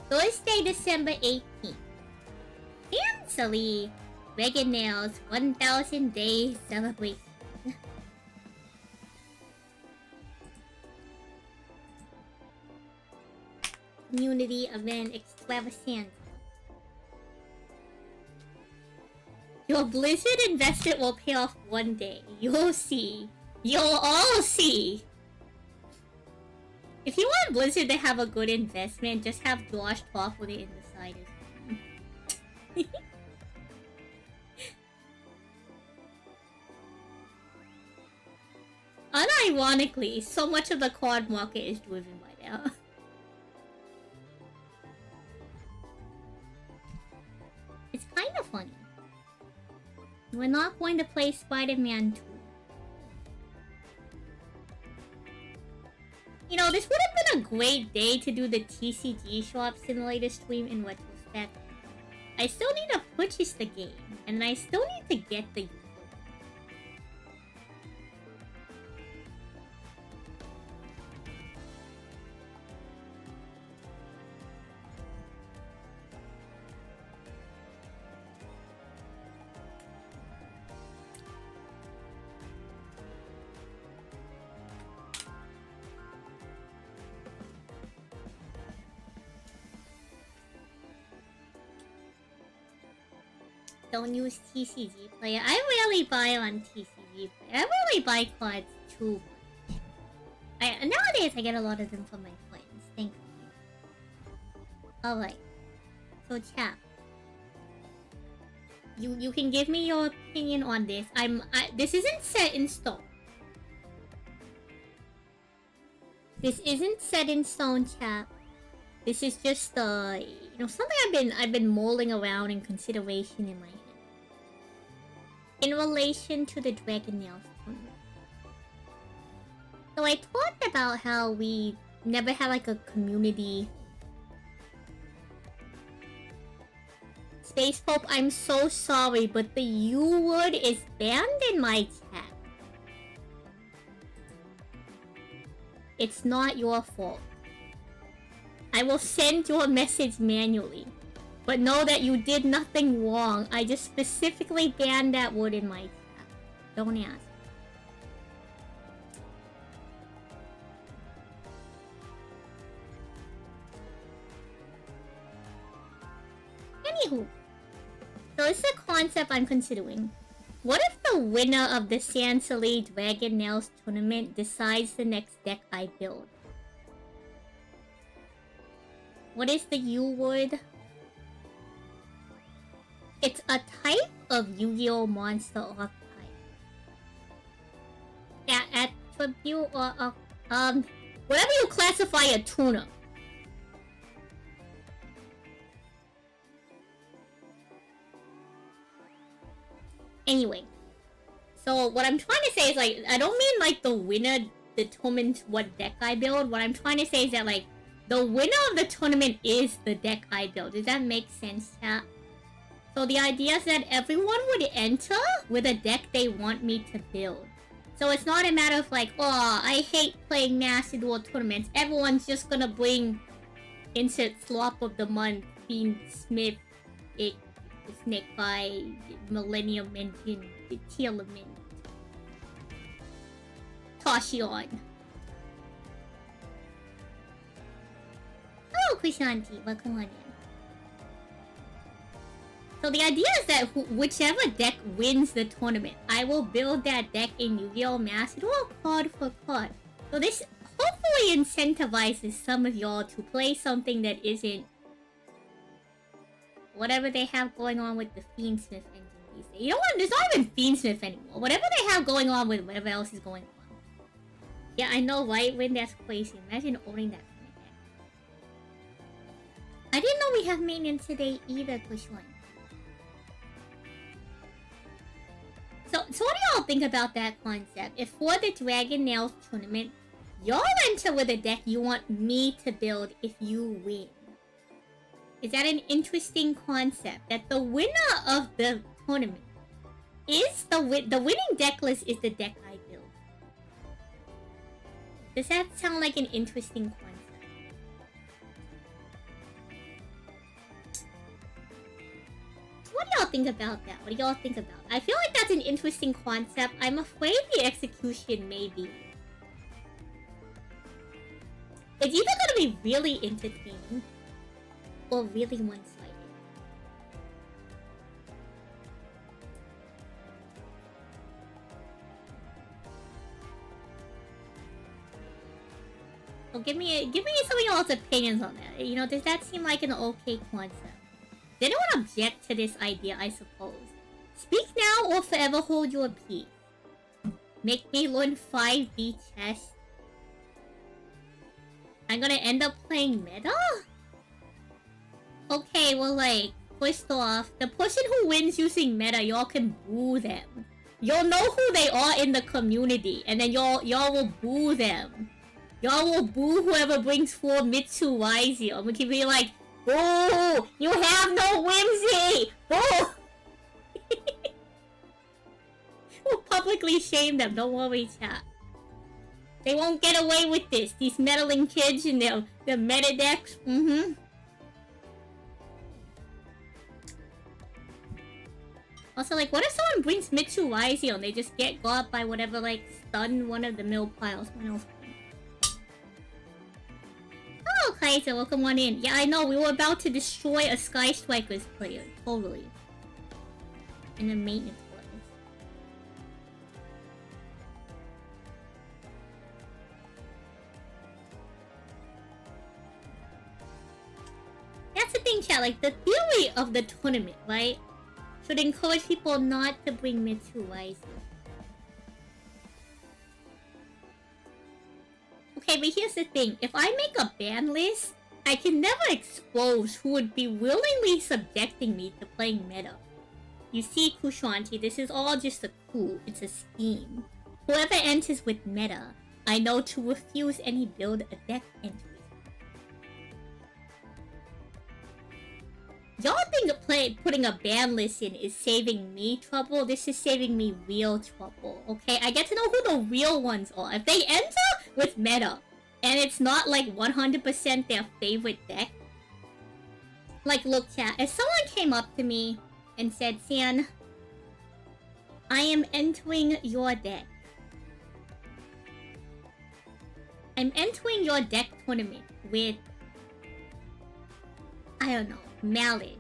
Thursday, December 18th. Fancily, Dragon Nails 1,000 Days Celebration. Community event extravaganza. Your Blizzard investment will pay off one day. You'll see. You'll all see. If you want Blizzard to have a good investment, just have Josh talk with it in the side as well. Unironically, so much of the card market is driven by that. It's kind of funny. We're not going to play Spider-Man 2. great day to do the TCG Shop Simulator stream in retrospect. I still need to purchase the game, and I still need to get the... Don't use TCG Player. I rarely buy on TCG Player. I rarely buy cards too much. Nowadays, I get a lot of them from my friends. Thankfully. Alright. So, chat. You can give me your opinion on this. This isn't set in stone. This isn't set in stone, chat. This is just something I've been mulling around in consideration in my head. In relation to the Dragon Nails tournament. So I talked about how we never had like a community. Space Pope, I'm so sorry, but the U word is banned in my chat. It's not your fault. I will send you a message manually. But know that you did nothing wrong. I just specifically banned that word in my chat. Don't ask. Anywho. So this is a concept I'm considering. What if the winner of the Santon Dragon Nails tournament decides the next deck I build? What is the U word? It's a type of Yu-Gi-Oh! Monster archetype. Attribute or whatever you classify a tuna. Anyway, so what I'm trying to say is like I don't mean like the winner determines what deck I build. What I'm trying to say is that like the winner of the tournament is the deck I build. Does that make sense, chat? So the idea is that everyone would enter with a deck they want me to build. So it's not a matter of like, oh, I hate playing Master Duel tournaments. Everyone's just gonna bring insert slop of the month, Fiend Smith, Snake by Millennium Engine, Telemint, Toshion. Hello, Krishanti. Welcome on in. So the idea is that whichever deck wins the tournament, I will build that deck in Yu-Gi-Oh! Master Duel card for card. So this hopefully incentivizes some of y'all to play something that isn't whatever they have going on with the Fiendsmith engine these days. You know what? There's not even Fiendsmith anymore. Whatever they have going on with whatever else is going on. Yeah, I know, right? When that's crazy. Imagine owning that kind of deck. I didn't know we have maintenance today either, Kushwan. So what do y'all think about that concept? If for the Dragon Nails tournament, y'all enter with a deck you want me to build if you win. Is that an interesting concept? That the winner of the tournament is the winning deck list is the deck I build. Does that sound like an interesting concept? What do y'all think about that? What do y'all think about it? I feel like that's an interesting concept. I'm afraid the execution may be. It's either gonna be really entertaining or really one-sided. So give me some of y'all's opinions on that. You know, does that seem like an okay concept? Does anyone object to this idea, I suppose? Speak now or forever hold your peace. Make me learn 5B chess. I'm gonna end up playing meta? Okay, well like, first off, the person who wins using meta, y'all can boo them. You'll know who they are in the community, and then y'all will boo them. Y'all will boo whoever brings 4 Mitsu Wisey. I'm gonna keep being like, boo! You have no whimsy! Boo! We'll publicly shame them, don't worry, chat. They won't get away with this. These meddling kids and their meta decks. Also, like, what if someone brings Mitsu Wisey and they just get got by whatever, like, stun one of the mill piles? Oh, Kaiser, welcome on in. Yeah, I know, we were about to destroy a Sky Strikers player. Totally. In the maintenance place. That's the thing, chat. Like, the theory of the tournament, right? Should encourage people not to bring Mitsu Wisey. Okay, but here's the thing. If I make a ban list, I can never expose who would be willingly subjecting me to playing meta. You see, Kushanti, this is all just a coup. It's a scheme. Whoever enters with meta, I know to refuse any build a deck entry. Y'all think putting a ban list in is saving me trouble? This is saving me real trouble, okay? I get to know who the real ones are. If they enter with meta, and it's not like 100% their favorite deck. Like, look, chat, if someone came up to me and said, San, I am entering your deck. I'm entering your deck tournament with, I don't know, Malice.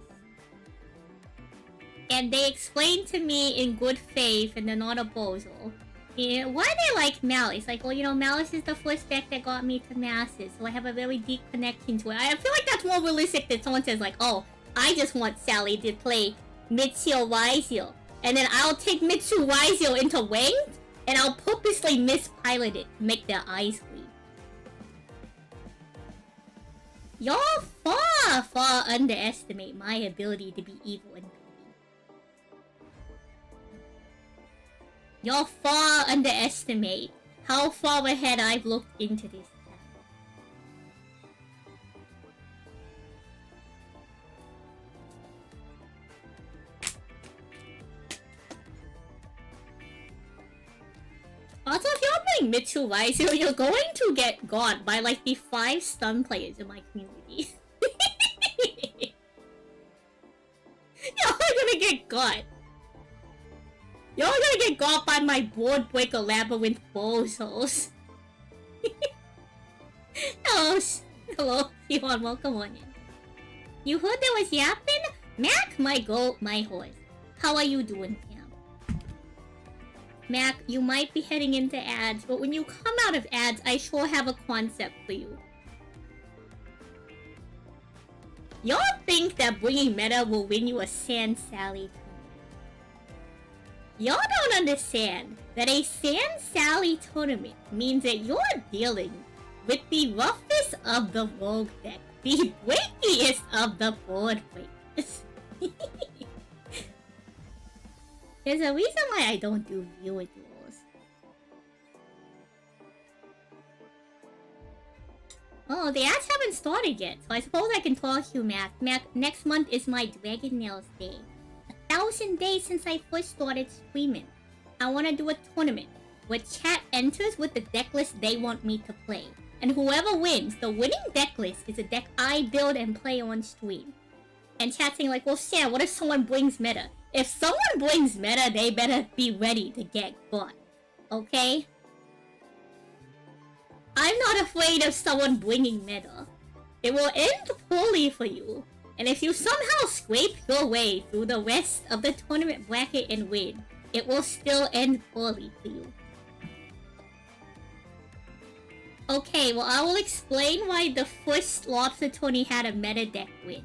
And they explained to me in good faith and they're not a bozo, why they like Malice. Like, well, you know, Malice is the first deck that got me to Masses, so I have a very deep connection to it. I feel like that's more realistic than someone says like, oh, I just want Sally to play Mitsu Wisey, and then I'll take Mitsu Wisey into Wanged, and I'll purposely mispilot it to make their eyes bleed. Y'all far underestimate my ability to be evil and greedy. Y'all far underestimate how far ahead I've looked into this town. Also, if you're playing Mitsu Wisey, you're going to get got by like the 5 stun players in my community. Y'all are gonna get got. Y'all are gonna get got by my board breaker labyrinth bozos. Hello, Siwan, welcome on in. You heard there was Yapping? Mac, my goat, my horse. How are you doing, Cam? Mac, you might be heading into ads, but when you come out of ads, I sure have a concept for you. Y'all think that bringing meta will win you a Sand Sally tournament. Y'all don't understand that a Sand Sally tournament means that you're dealing with the roughest of the rogue deck, the breakiest of the board breakers. There's a reason why I don't do viewer duels. Oh, the ads haven't started yet, so I suppose I can talk to you, Mac. Mac, next month is my Dragon Nails Day. 1,000 days since I first started streaming. I want to do a tournament where chat enters with the deck list they want me to play. And whoever wins, the winning deck list is a deck I build and play on stream. And chat's saying like, well, Sam, what if someone brings meta? If someone brings meta, they better be ready to get got. Okay? I'm not afraid of someone bringing meta. It will end poorly for you. And if you somehow scrape your way through the rest of the tournament bracket and win, it will still end poorly for you. Okay, well, I will explain why the first Lobster Tourney had a meta deck win.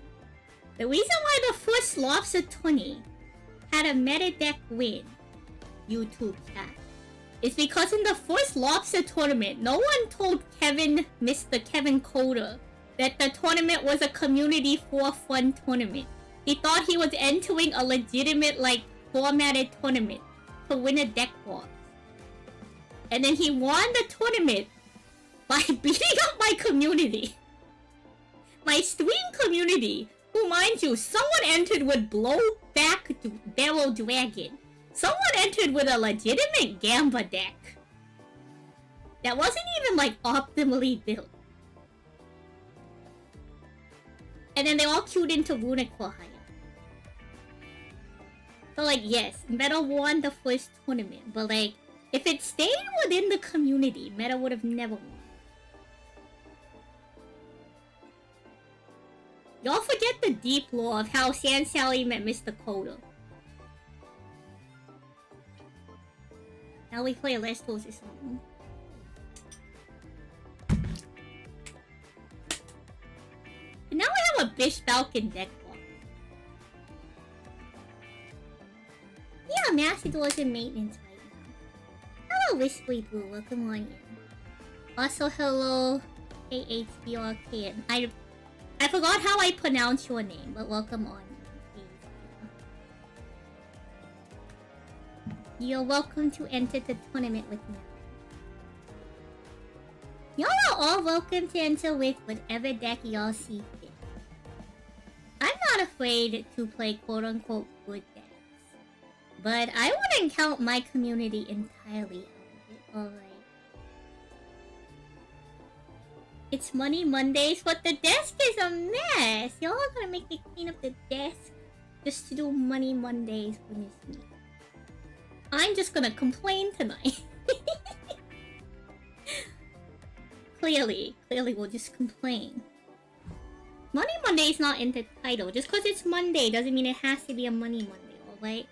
The reason why the first Lobster Tourney had a meta deck win, YouTube chat, is because in the first Lobster Tournament, no one told Kevin, Mr. Kevin Coder, that the tournament was a community for fun tournament. He thought he was entering a legitimate, like, formatted tournament to win a deck box. And then he won the tournament by beating up my community. My stream community, who, mind you, someone entered with blowback barrel dragon. Someone entered with a legitimate Gamba deck. That wasn't even like optimally built. And then they all queued into Runic for hire. So like, yes, Meta won the first tournament, but like, if it stayed within the community, Meta would have never won. Y'all forget the deep lore of how San Sally met Mr. Coda. Now we play Lestos or something. And now we have a Bish Falcon deck block. Yeah, Macedor's in maintenance right now. Hello, Whispery Blue. Welcome on in. Also, hello, AHBRK. I forgot how I pronounce your name, but welcome on in, please. You're welcome to enter the tournament with me. Y'all are all welcome to enter with whatever deck y'all see fit. I'm not afraid to play quote-unquote good decks. But I wouldn't count my community entirely out of it, alright? It's Money Mondays, but the desk is a mess! Y'all are gonna make me clean up the desk just to do Money Mondays when it's me. I'm just gonna complain tonight. Clearly we'll just complain. Money Monday is not in the title. Just because it's Monday doesn't mean it has to be a Money Monday, alright?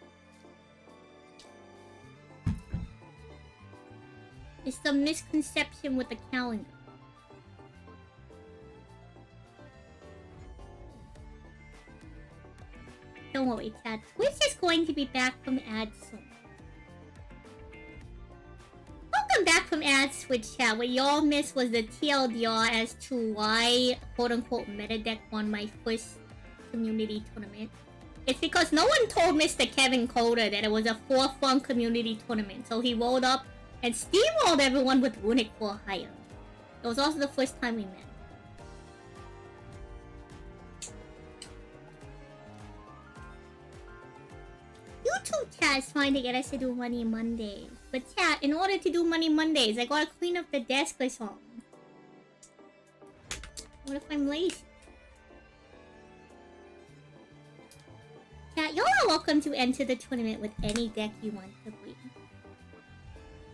It's the misconception with the calendar. Don't worry, chat. Twitch is going to be back from ads soon. Welcome back from ads, Twitch chat. What y'all missed was the TLDR as to why quote-unquote meta deck won my first community tournament. It's because no one told Mr. Kevin Coder that it was a 4-fun community tournament, so he rolled up and steamrolled everyone with Runic for hire. It was also the first time we met. YouTube chat is trying to get us to do Money Mondays. But chat, in order to do Money Mondays, I gotta clean up the desk or something. What if I'm lazy? Chat, y'all are welcome to enter the tournament with any deck you want to play.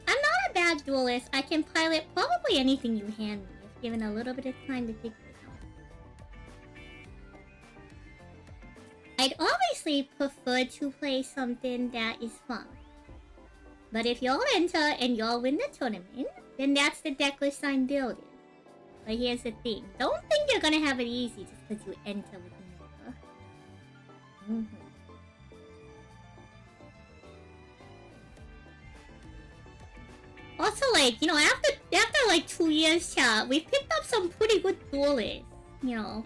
I'm not a bad duelist. I can pilot probably anything you hand me if given a little bit of time to figure it out. I'd obviously prefer to play something that is fun. But if y'all enter and y'all win the tournament, then that's the deck list I'm building. But here's the thing. Don't think you're gonna have it easy just because you enter with me. Also, like, you know, after like 2 years, chat, we picked up some pretty good duelists, you know.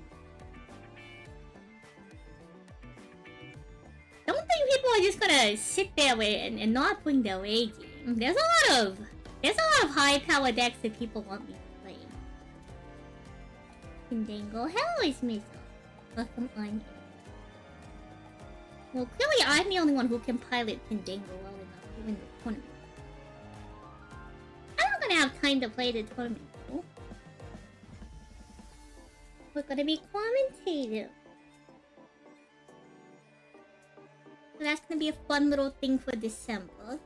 Don't think people are just gonna sit there and not bring their A game. There's a lot of high power decks that people want me to play. Kindango, hello, is Miso. Welcome on in. Well, clearly I'm the only one who can pilot Kindango well enough to win the tournament. I'm not gonna have time to play the tournament though. We're gonna be commentating. So that's gonna be a fun little thing for December.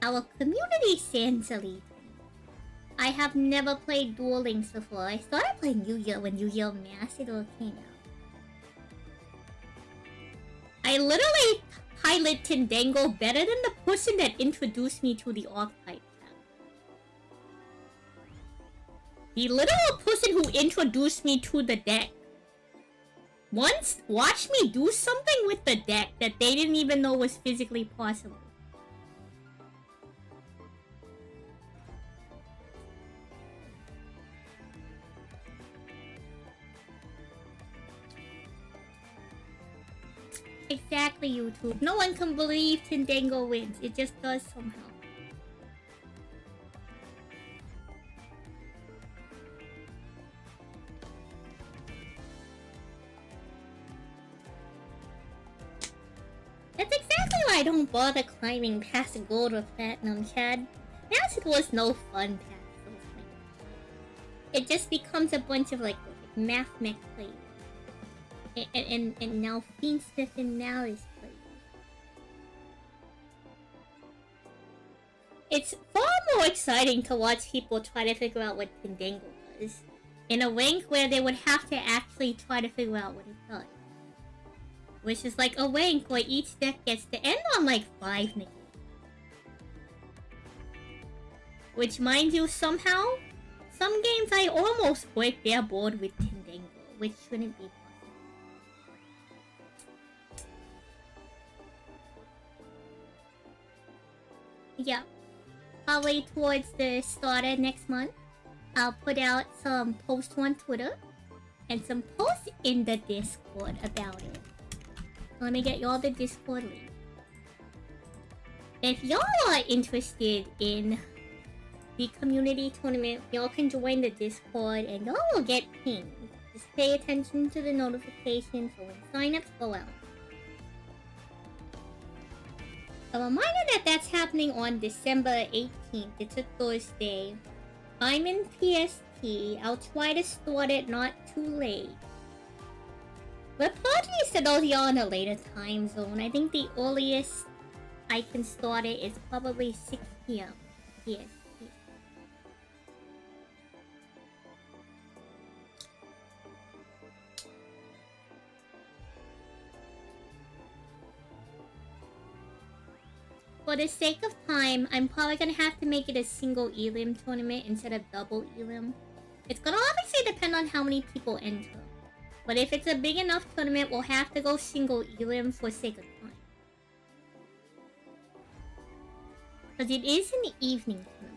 Our community Sansali. I have never played Duel Links before. I started playing Yu-Gi-Oh! When Yu-Gi-Oh! Macedor came out. I literally pilot Tindango better than the person that introduced me to the archetype. The literal person who introduced me to the deck once watched me do something with the deck that they didn't even know was physically possible. Exactly, YouTube. No one can believe Tindango wins. It just does somehow. why I don't bother climbing past gold or platinum, Chad. Acid was no fun past those things. It just becomes a bunch of like math mech players. And now Fiendsmith and now is playing. It's far more exciting to watch people try to figure out what Pendangle does, in a rank where they would have to actually try to figure out what it does. Which is like a rank where each deck gets to end on like 5 negates. Which, mind you, somehow, some games I almost break their board with Pendangle, which shouldn't be possible. Yeah. Probably towards the start of next month, I'll put out some posts on Twitter and some posts in the Discord about it. Let me get y'all the Discord link. If y'all are interested in the community tournament, y'all can join the Discord and y'all will get pinged. Just pay attention to the notifications for when signups go out. A reminder that that's happening on December 18th. It's a Thursday. I'm in PST. I'll try to start it not too late. But apologies to those of y'all in a later time zone. I think the earliest I can start it is probably 6 PM PST. For the sake of time, I'm probably gonna have to make it a single elim tournament instead of double elim. It's gonna obviously depend on how many people enter. But if it's a big enough tournament, we'll have to go single elim for sake of time. Because it is in the evening tournament.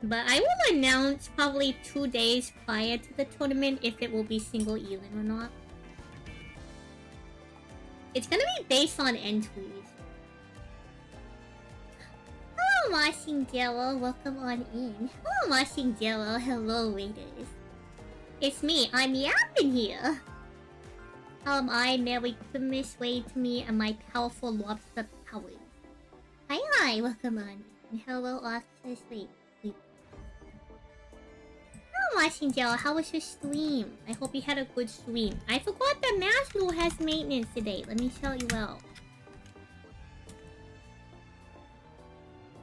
But I will announce probably 2 days prior to the tournament if it will be single elim or not. It's gonna be based on entries. Hello, Mashinjero. Welcome on in. Hello, Mashinjero. Hello, Raiders. It's me. I'm Yapping here. I married Miss Way to me and my powerful lobster powers. Hi, welcome on in. Hello, Officer Wait. Watching Joe, how was your stream? I hope you had a good stream. I forgot that Maslow has maintenance today. Let me shout you out.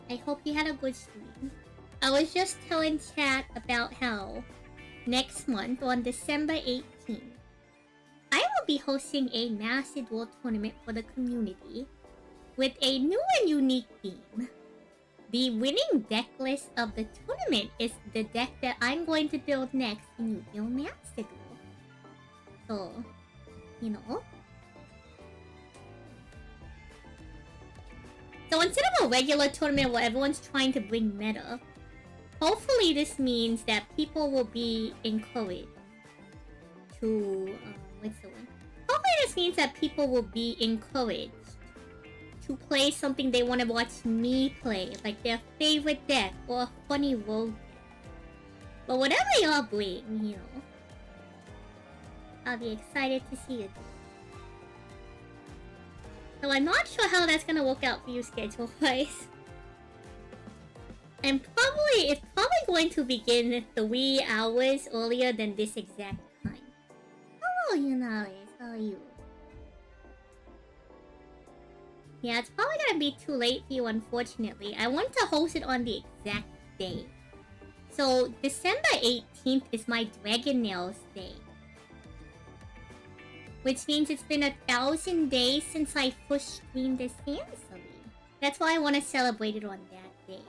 I hope you had a good stream. I was just telling chat about how next month on December 18th, I will be hosting a massive duel tournament for the community with a new and unique theme. The winning deck list of the tournament is the deck that I'm going to build next in Yu-Gi-Oh! Master Duel. So, you know. So instead of a regular tournament where everyone's trying to bring meta, hopefully this means that people will be encouraged to... what's the one? Hopefully this means that people will be encouraged to play something they want to watch me play, like their favorite deck or a funny rogue deck. But whatever y'all bring, you know, I'll be excited to see it. So I'm not sure how that's gonna work out for you schedule-wise. It's probably going to begin 3 hours earlier than this exact time. Hello, Yunaris. How are you? Yeah, it's probably gonna be too late for you, unfortunately. I want to host it on the exact day. So, December 18th is my Dragon Nails Day. Which means it's been 1,000 days since I first streamed this handsomely. That's why I want to celebrate it on that day.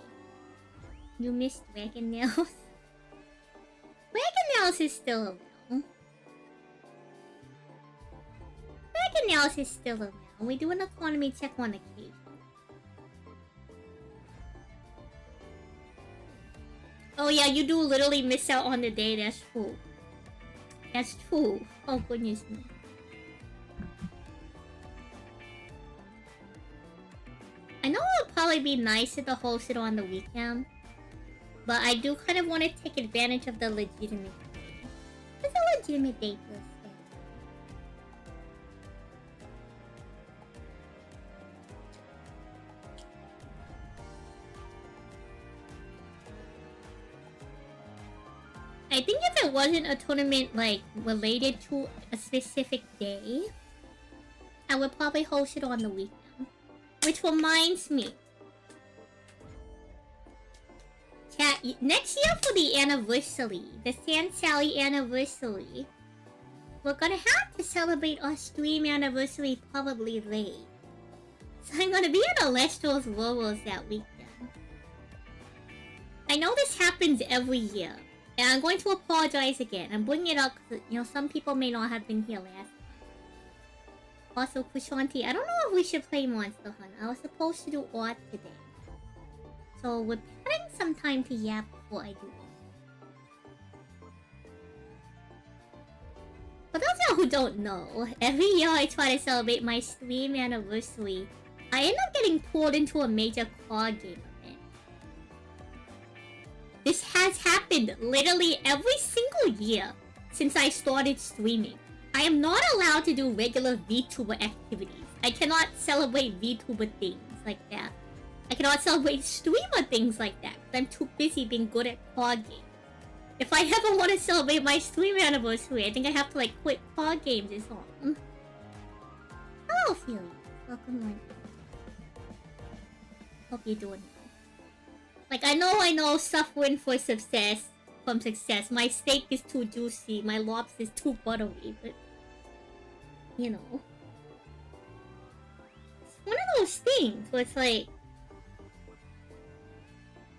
You missed Dragon Nails? Dragon Nails is still around. Dragon Nails is still around. We do an economy check on occasion. Oh yeah, you do literally miss out on the day, that's true. That's true. Oh goodness me. I know it would probably be nicer to host it on the weekend, but I do kind of want to take advantage of the legitimate day. It's a legitimate day for us. I think if it wasn't a tournament like related to a specific day, I would probably host it on the weekend. Which reminds me, chat, next year for the anniversary, the San Sally anniversary, we're gonna have to celebrate our stream anniversary probably late. So I'm gonna be at Alestro's Roros that weekend. I know this happens every year, and I'm going to apologize again. I'm bringing it up because, you know, some people may not have been here last time. Also, Kushanti, I don't know if we should play Monster Hunt. I was supposed to do art today. So we're adding some time to yap before I do it. For those of you who don't know, every year I try to celebrate my stream anniversary, I end up getting pulled into a major card game event. This has happened literally every single year since I started streaming. I am not allowed to do regular VTuber activities. I cannot celebrate VTuber things like that. I cannot celebrate streamer things like that because I'm too busy being good at card games. If I ever want to celebrate my stream anniversary, I think I have to like quit card games or something. Hello, Fury. Welcome on. Hope you're doing well. Like, I know, suffering for success. From success. My steak is too juicy, my lobster is too buttery, but you know. It's one of those things where it's like,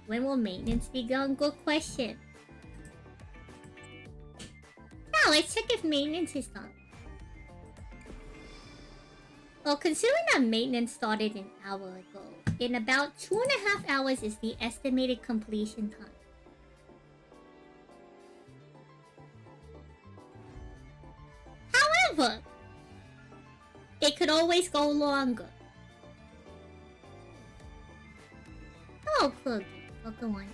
when will maintenance be done? Good question. Now let's check if maintenance is done. Well, considering that maintenance started an hour ago, in about 2.5 hours is the estimated completion time. However, it could always go longer. Oh, Cookie. Welcome on.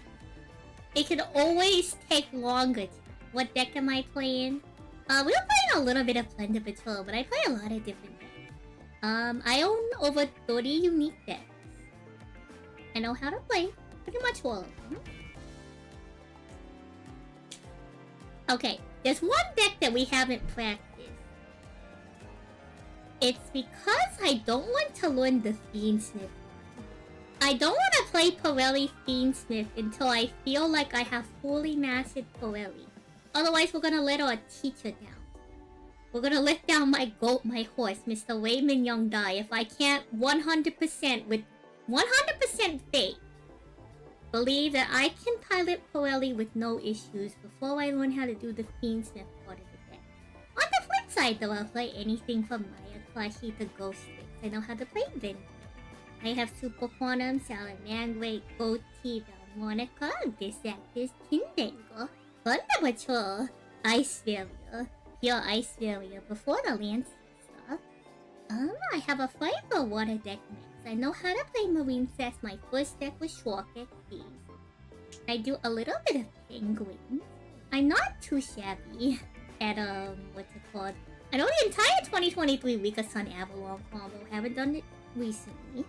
It could always take longer. What deck am I playing? We're playing a little bit of Plunder Patrol, but I play a lot of different decks. I own over 30 unique decks. I know how to play pretty much all of them. Okay, there's one deck that we haven't practiced. It's because I don't want to learn the Fiendsmith. I don't want to play Pirelli Fiendsmith until I feel like I have fully mastered Pirelli. Otherwise, we're gonna let our teacher down. We're gonna let down my goat, my horse, Mr. Raymond Young die if I can't 100% with 100% faith believe that I can pilot Pirelli with no issues before I learn how to do the Fiendsmith part of the deck. On the flip side though, I'll play anything from Maya Clashi to Ghost Sticks. I know how to play Vin. I have Super Quantum, Salamangre, Goatee, Valmonica, Disactus, Kindango, Thunder Patrol, Ice Barrier, Pure Ice Barrier before the Lance stuff. I have a flavor water deck mix. I know how to play Marine Cess. My first deck was Shark XPs. I do a little bit of Penguins. I'm not too shabby at, what's it called? I know the entire 2023 Rika Sun Avalon combo. Haven't done it recently.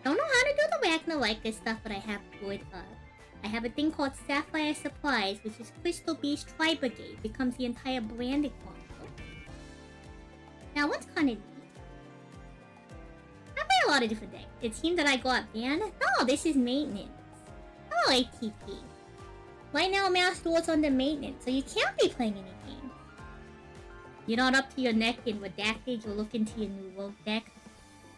Don't know how to do the Ragnarika stuff, but I have good up. I have a thing called Sapphire Supplies, which is Crystal Beast Tri-Brigade. Becomes the entire branded combo. Now, what's kind of neat? I play a lot of different decks. It seemed that I got banned. No, this is maintenance. Oh, ATP. Right now, Master Duel's under maintenance, so you can't be playing any games. You're not up to your neck in Redacted, you'll look into your new rogue deck.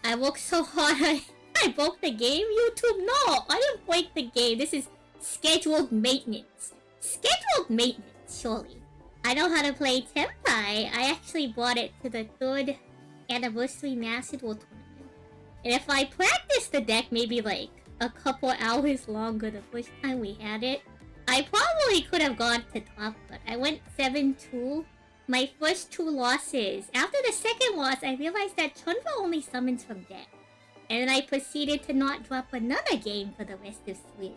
I worked so hard, I broke the game, YouTube? No, I didn't break the game. This is scheduled maintenance. Scheduled maintenance, surely. I know how to play Tenpai. I actually brought it to the 3rd anniversary Master Duel tournament. And if I practice the deck maybe like a couple hours longer the first time we had it, I I probably could have gone to top, but I went 7-2. My first 2 losses. After the second loss, I realized that Chandra only summons from deck. And then I proceeded to not drop another game for the rest of Swiss.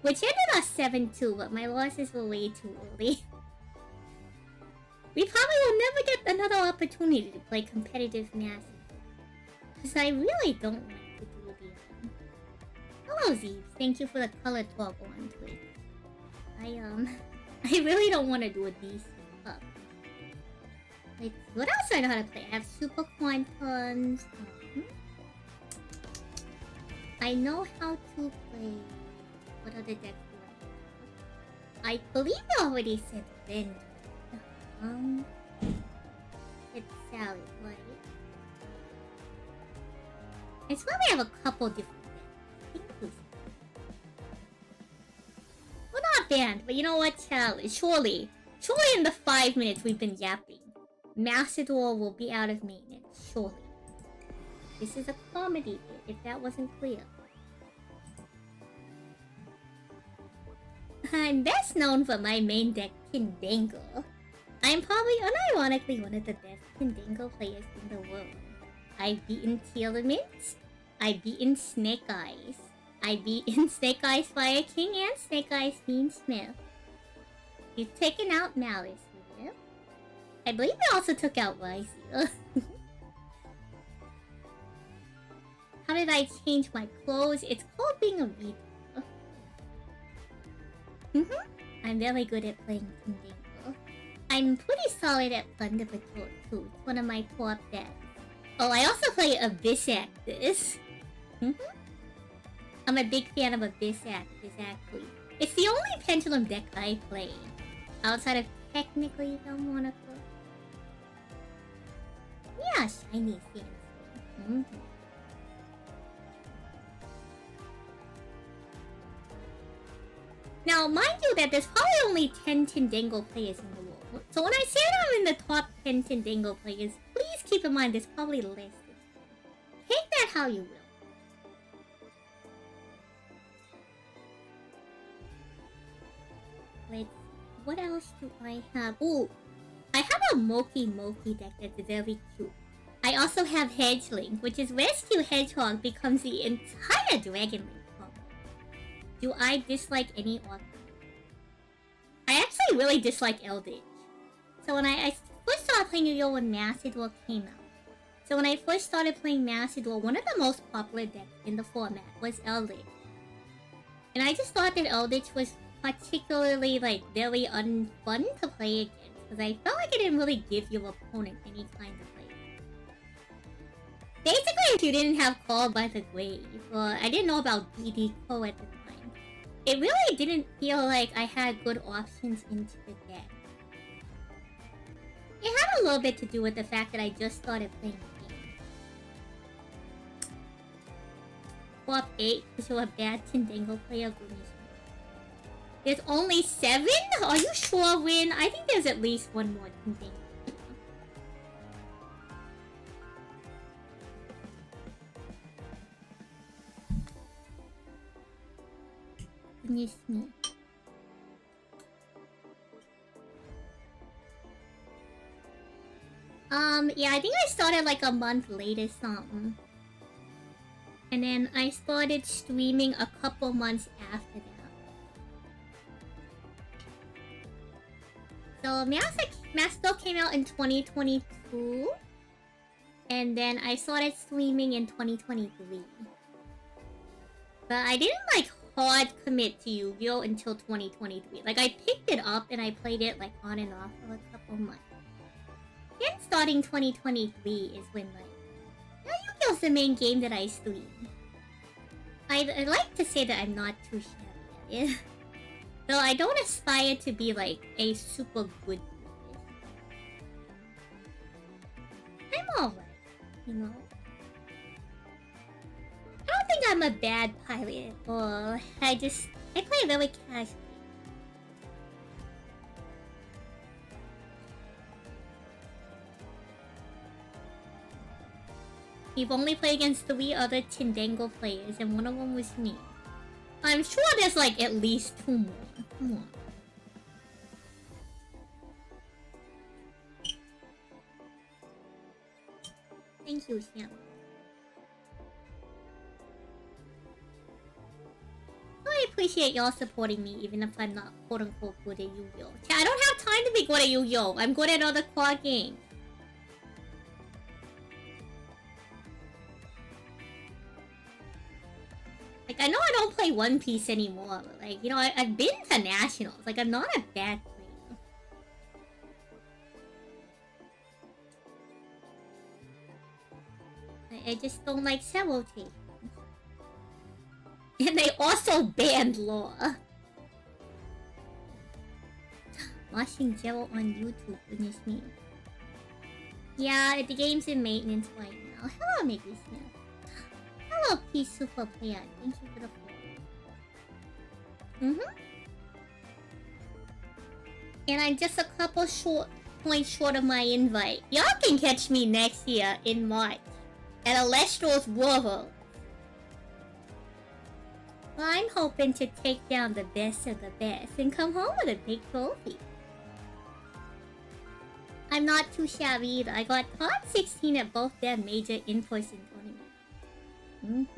Which ended us 7-2, but my losses were way too early. We probably will never get another opportunity to play competitive Massive. Because I really don't like to do the... Hello, Zeebs. Thank you for the color toggle on Twitch. I really don't want to do a DC up. Wait, what else do I know how to play? I have Super Quantums. I know how to play... What other decks do I have? I believe I already said Vend. It's Sally, right? I swear we have a couple different decks. We're not banned, but you know what, Sally? Surely in the 5 minutes we've been yapping, Macedor will be out of maintenance, surely. This is a comedy bit, if that wasn't clear. I'm best known for my main deck, Kindango. I'm probably unironically one of the best Kindango players in the world. I've beaten Telemint, I've beaten Snake Eyes, I've beaten Snake Eyes Fire King and Snake Eyes Fiend Smith. You've taken out Malice with you. I believe we also took out Ryzia. How did I change my clothes? It's called being a retailer. I'm very good at playing Kindango. I'm pretty solid at Thunder Patrol too. It's one of my top decks. Oh, I also play Abyss Actus. I'm a big fan of Abyss Actus, actually. It's the only Pendulum deck I play. Outside of technically Monaco. Yeah, shiny fancy. Now, mind you that there's probably only 10 Tindango players in the world. So when I say that I'm in the top 10 Tindango players, please keep in mind there's probably less. Take that how you will. Let's see. What else do I have? Ooh, I have a Moki deck that's very cute. I also have Hedgeling, which is Rescue Hedgehog becomes the entire Dragon Link combo. Do I dislike any of them? I actually really dislike Eldritch. So when I first started playing Yu-Gi-Oh! When Macedor came out. So when I first started playing Macedor, one of the most popular decks in the format was Eldritch. And I just thought that Eldritch was particularly very unfun to play against, because I felt like it didn't really give your opponent any kind of basically, if you didn't have Call by the Grave, or I didn't know about DD Co at the time, it really didn't feel like I had good options into the deck. It had a little bit to do with the fact that I just started playing the game. Swap 8 because you're a bad Tindango player. There's only 7? Are you sure, Win? I think there's at least one more Tindango. Goodness me. Yeah, I think I started like a month late or something. And then I started streaming a couple months after that. So Master came out in 2022. And then I started streaming in 2023. But I didn't hard commit to Yu-Gi-Oh! Until 2023. Like, I picked it up and I played it on and off for a couple months. Then starting 2023 is when Yu-Gi-Oh's the main game that I stream. I like to say that I'm not too shabby at it. Though I don't aspire to be a super good player. I'm alright, you know. I don't think I'm a bad pilot, or I play very casually. We've only played against 3 other Tindango players, and one of them was me. I'm sure there's like at least 2 more. Come on. Thank you, Sam. I appreciate y'all supporting me even if I'm not quote-unquote good at Yu-Gi-Oh! I don't have time to be good at Yu-Gi-Oh! I'm good at other card games. Like, I know I don't play One Piece anymore, but like, you know, I've been to Nationals. Like, I'm not a bad player. I just don't like rotations. And they also banned Law. Watching Jello on YouTube, goodness me. Yeah, the game's in maintenance right now. Hello, Mickey Smith. Hello, Peace Super Player. Thank you for the follow. And I'm just a couple points short of my invite. Y'all can catch me next year in March at Alestral's World. Well, I'm hoping to take down the best of the best and come home with a big trophy. I'm not too shabby either. I got top 16 at both their major in-person tournaments.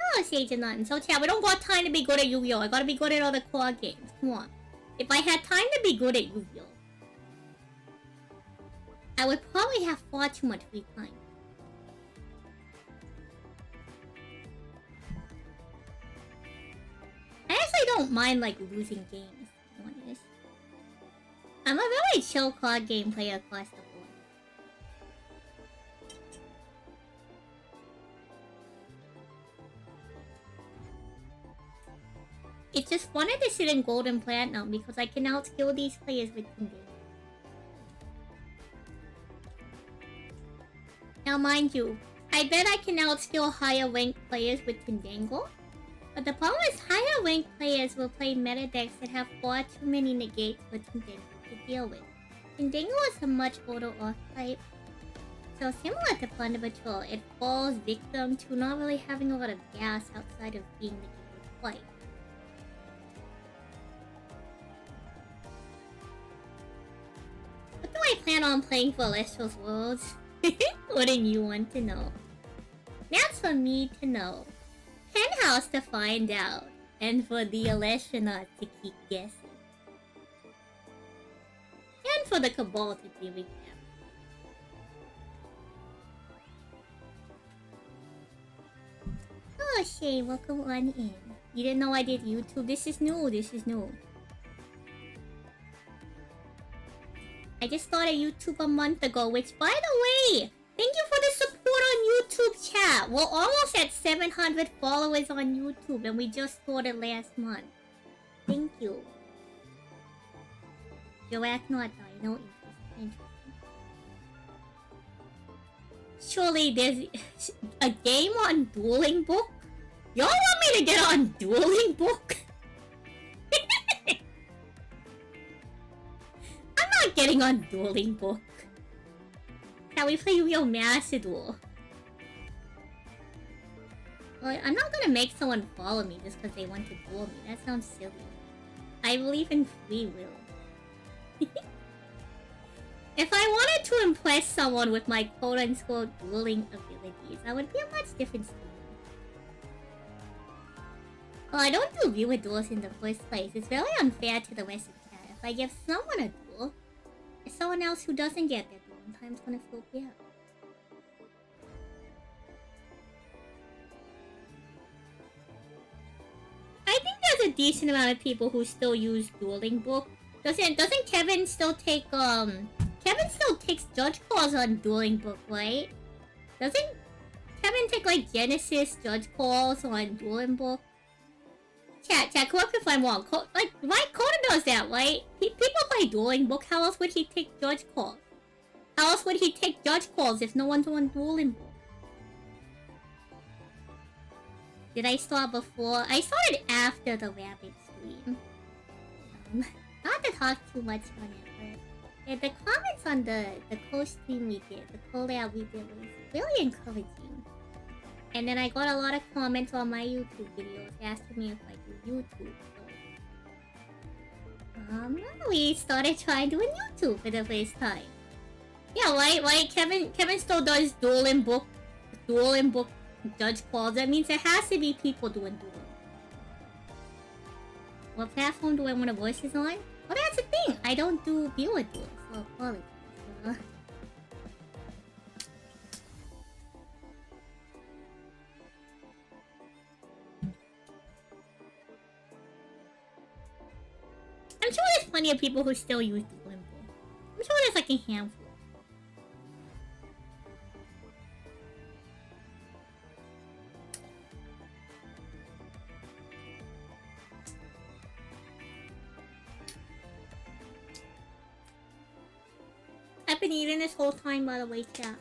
Oh, Sage and Nutton. So, chat, we don't got time to be good at Yu-Gi-Oh! I gotta be good at other card games. Come on. If I had time to be good at Yu-Gi-Oh! I would probably have far too much free time. I actually don't mind, like, losing games, to be honest. I'm a very chill card game player across the board. It's just funny to sit in Gold and Platinum because I can outskill these players with Tindango. Now, mind you, I bet I can outskill higher ranked players with Tindango. But the problem is higher ranked players will play meta decks that have far too many negates for Tindango to deal with. Tindango is a much older archetype. So similar to Plunder Patrol, it falls victim to not really having a lot of gas outside of being the game of play. What do I plan on playing for Alestral's Worlds? Wouldn't you want to know? That's for me to know. Penthouse to find out. And for the Alestronauts to keep guessing. And for the Cabal to be with them. Hello Shay, welcome on in. You didn't know I did YouTube? This is new, I just started YouTube a month ago, which, by the way, thank you for the support on YouTube, chat. We're almost at 700 followers on YouTube, and we just started last month. Thank you. Joac not die, no interest. Surely there's a game on Dueling Book? Y'all want me to get on Dueling Book? I'm not getting on Dueling Book. Can we play Yu-Gi-Oh! Master Duel? Well, I'm not gonna make someone follow me just because they want to duel me. That sounds silly. I believe in free will. If I wanted to impress someone with my quote-unquote dueling abilities, I would be a much different streamer. Well, I don't do viewer duels in the first place. It's very unfair to the rest of the chat. If I give someone a duel, someone else who doesn't get that duel in time is gonna feel bad. I think there's a decent amount of people who still use Dueling Book. Doesn't Kevin still take Kevin still takes judge calls on Dueling Book, right? Doesn't Kevin take like Genesis judge calls on Dueling Book? Chat, correct me if I'm wrong. Right, Coda does that, right? People play Dueling Book. How else would he take judge calls? How else would he take judge calls if no one's on Dueling Book? Did I start before? I started after the rabbit stream. Not to talk too much on it, but yeah, the comments on the co-stream we did, the collab we did, was really encouraging. And then I got a lot of comments on my YouTube videos asking me if I do YouTube. So, we started trying doing YouTube for the first time. Yeah, right. Kevin still does duel and book judge calls. That means there has to be people doing duel. What platform do I want to voices on? Well, that's the thing. I don't do viewer duels, so apologies. I'm sure there's plenty of people who still use Duolingo. I'm sure there's like a handful. I've been eating this whole time, by the way, chat.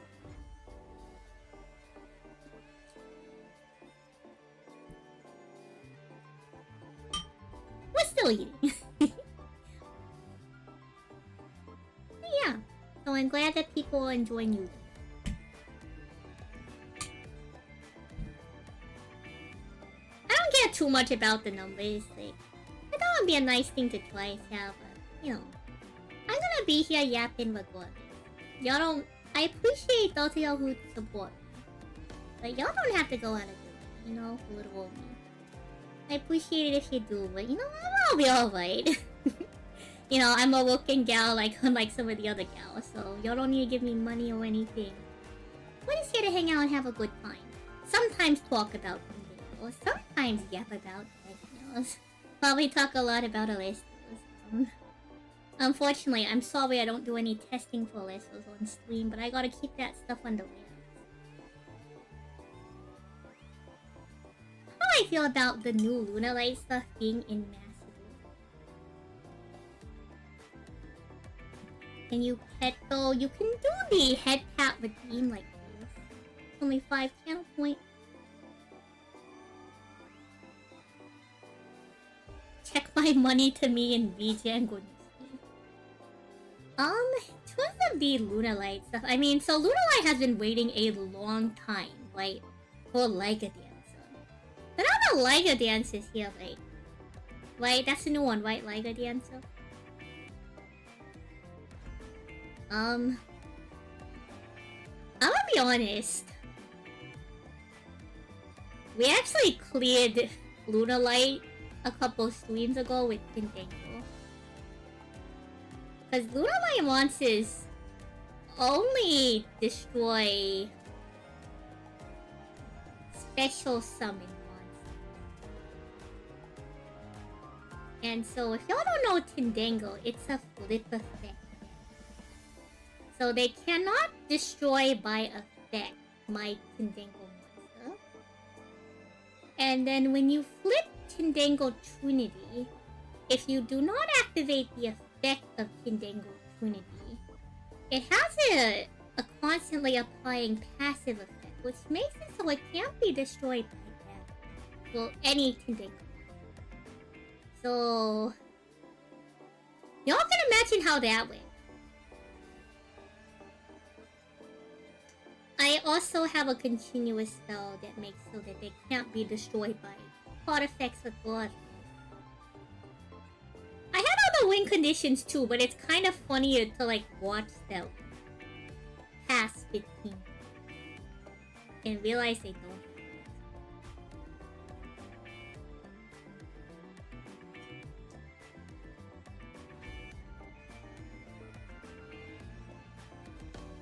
We're still eating. Yeah. So I'm glad that people are enjoying you. I don't care too much about the numbers. Like, I thought it would be a nice thing to try, yeah, but, you know. I'm gonna be here yapping regardless. Y'all don't... I appreciate those of y'all who support me. But y'all don't have to go out of it, you know, for little old me. I appreciate it if you do, but you know, I'll be alright. You know, I'm a working gal like unlike some of the other gals, so y'all don't need to give me money or anything. We're just here to hang out and have a good time. Sometimes talk about videos, sometimes yap about videos. Probably talk a lot about Alestos. Unfortunately, I'm sorry I don't do any testing for Alestos on stream, but I gotta keep that stuff under wraps. How do I feel about the new Lunar Light stuff being in Macedon? Can you pet though? You can do the head pat redeem like this. Only 5 channel point. Check my money to me and VJ and goodness. In terms of the Lunar Light stuff, I mean, so Lunar Light has been waiting a long time, right? For Liga Dancer. But now the Liga Dance is here, like... Right? That's the new one, right? Liga Dancer? I'm gonna be honest. We actually cleared Lunar Light a couple streams ago with Tintango. Because Lunar Light monsters only destroy special summon monsters. And so if y'all don't know Tindango, it's a flip effect. So they cannot destroy by effect my Tindango monster. And then when you flip Tindango Trinity, if you do not activate the effect of Tindango Trinity, it has a constantly applying passive effect, which makes it so it can't be destroyed by that. Well, any Tindango. So y'all can imagine how that went. I also have a continuous spell that makes so that they can't be destroyed by card effects with blood. I had other win conditions too, but it's kind of funnier to like watch them past 15 and realize they don't.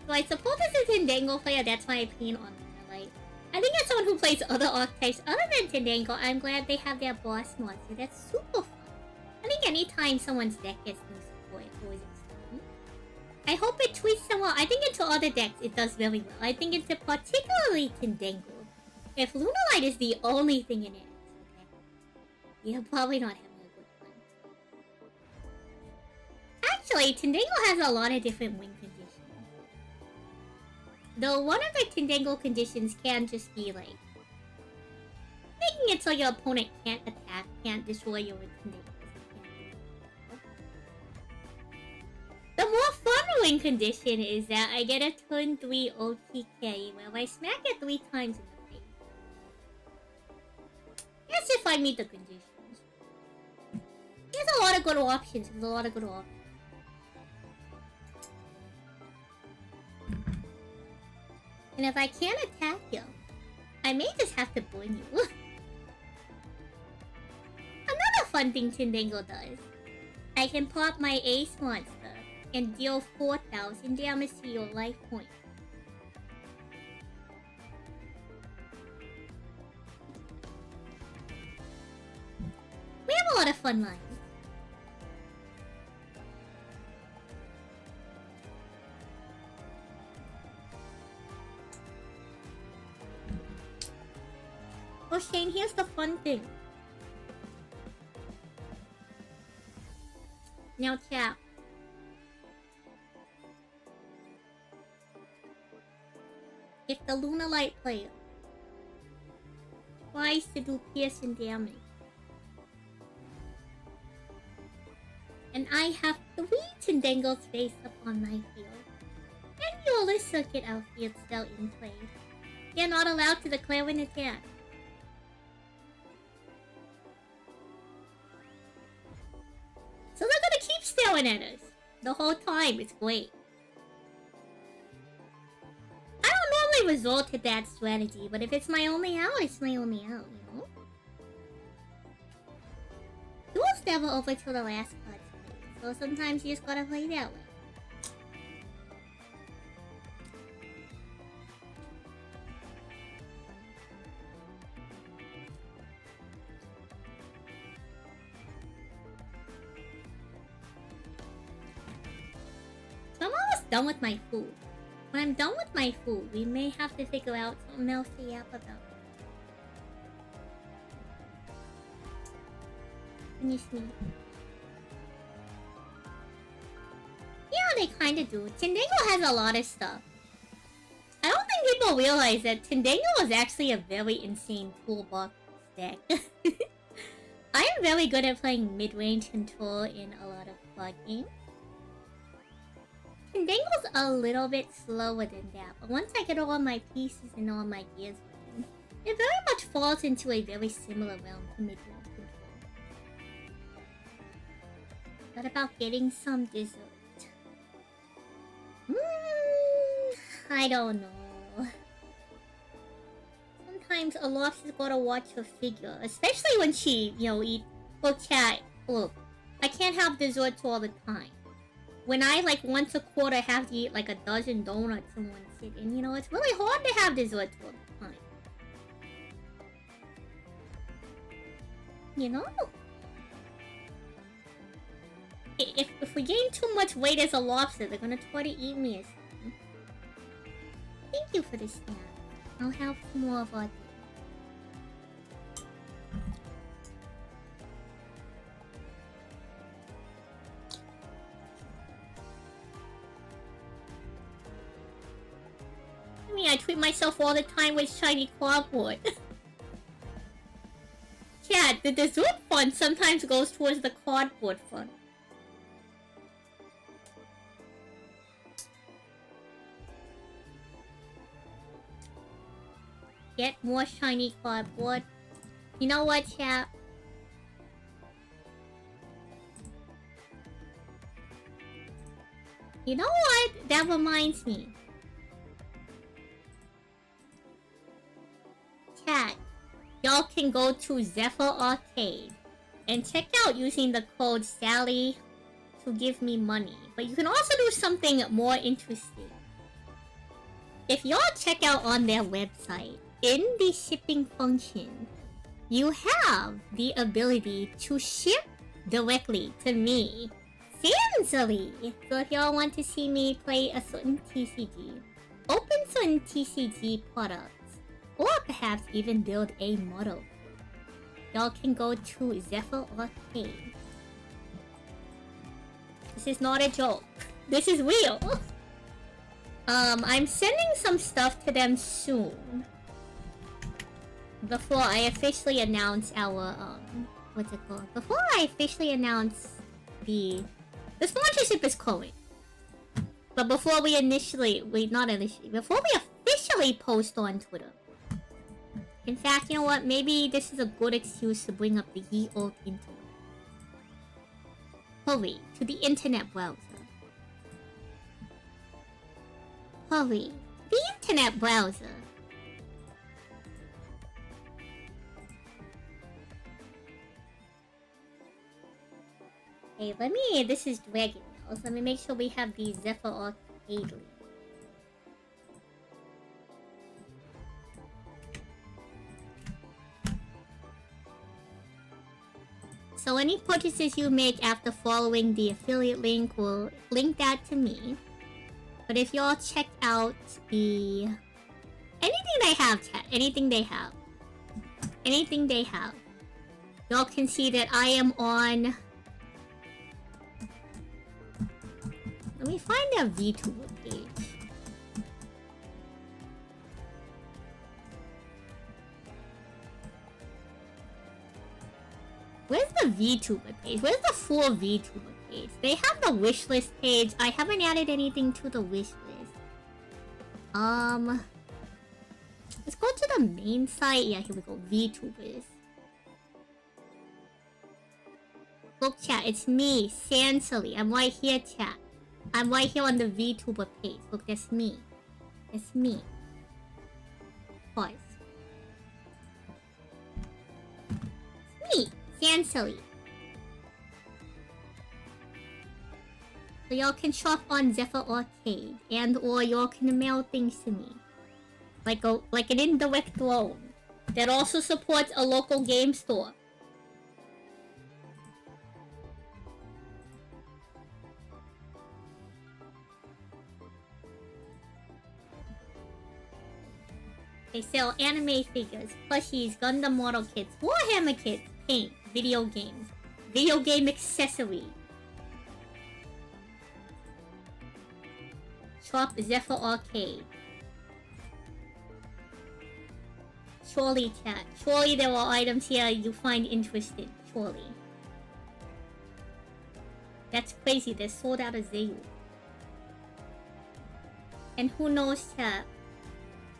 So I suppose this is Tindango player, that's my opinion on Lunar Light. I think as someone who plays other archetypes other than Tindango, I'm glad they have their boss monster. That's super fun. I think anytime someone's deck gets new support, it's always exciting. I hope it tweets somewhere. I think into other decks it does really well. I think into particularly Tindango. If Lunar Light is the only thing in it, okay, you're probably not having a good one. Actually, Tindango has a lot of different win conditions. Though one of the Tindango conditions can just be like making it so your opponent can't attack, can't destroy your Tindango. The more fun win condition is that I get a turn 3 OTK where I smack it 3 times in the face. I meet the conditions. There's a lot of good options. There's a lot of good options. And if I can't attack you, I may just have to burn you. Another fun thing Tindango does. I can pop my ace monster and deal 4,000 damage to your life point. We have a lot of fun lines. Oh, Shane, here's the fun thing. Now, chat. If the Luna Light player tries to do piercing damage, and I have 3 Tindangles face up on my field, and your circuit outfield still in play, they're not allowed to declare an attack. So they're gonna keep staring at us the whole time. It's great. I don't normally resort to that strategy, but if it's my only out, it's my only out, you know? Duel's never over till the last card's played, so sometimes you just gotta play that way. So I'm almost done with my food. When I'm done with my food, we may have to figure out something else to yap about. Finish me. Yeah, they kinda do. Tindango has a lot of stuff. I don't think people realize that Tindango is actually a very insane toolbox deck. I am very good at playing mid-range control in a lot of card games. Tindango's a little bit slower than that, but once I get all my pieces and all my gears running, it very much falls into a very similar realm to mid-range control. What about getting some dessert? I don't know. Sometimes a lobster's gotta watch her figure, especially when she, eat. Well, chat, look, I can't have dessert all the time. When I, once a quarter have to eat, a dozen donuts in one sitting, it's really hard to have dessert all the time. You know? If we gain too much weight as a lobster, they're gonna try to eat me as something. Thank you for the snack. I'll have some more of our dinner. I treat myself all the time with shiny cardboard. Yeah, the dessert fund sometimes goes towards the cardboard fund. Get more shiny cardboard. You know what, chat? You know what? That reminds me. Chat, y'all can go to Zephyr Arcade and check out using the code Sally to give me money. But you can also do something more interesting. If y'all check out on their website, in the shipping function, you have the ability to ship directly to me, Sanzily. So if y'all want to see me play a certain TCG, open certain TCG products, or perhaps even build a model, y'all can go to Zephyr Arcade. This is not a joke. This is real. I'm sending some stuff to them soon. Before I officially announce our, what's it called? Before I officially announce the sponsorship is coming. But before we before we officially post on Twitter, In fact, you know what? Maybe this is a good excuse to bring up the ye old internet. Hurry to the internet browser. Hurry. The internet browser. Hey, let me... This is Dragon now. So let me make sure we have the Zephyr Arcade link. So any purchases you make after following the affiliate link will link that to me. But if y'all check out the... Anything they have, chat. Anything they have. Anything they have. Y'all can see that I am on... Let me find their VTuber page. Where's the VTuber page? Where's the full VTuber page? They have the wishlist page. I haven't added anything to the wishlist. Let's go to the main site. Yeah, here we go. VTubers. Look, chat. It's me, Sansily. I'm right here, chat. I'm right here on the VTuber page. Look, that's me. It's me. Pause. It's me, Sansily. So y'all can shop on Zephyr Arcade, and or y'all can mail things to me. Like an indirect loan that also supports a local game store. They sell anime figures, plushies, Gundam model kits, Warhammer kits, paint, video games, video game accessories. Shop Zephyr Arcade. Surely, chat. Surely there are items here you find interesting. Surely. That's crazy. They're sold out of Zayu. And who knows, chat.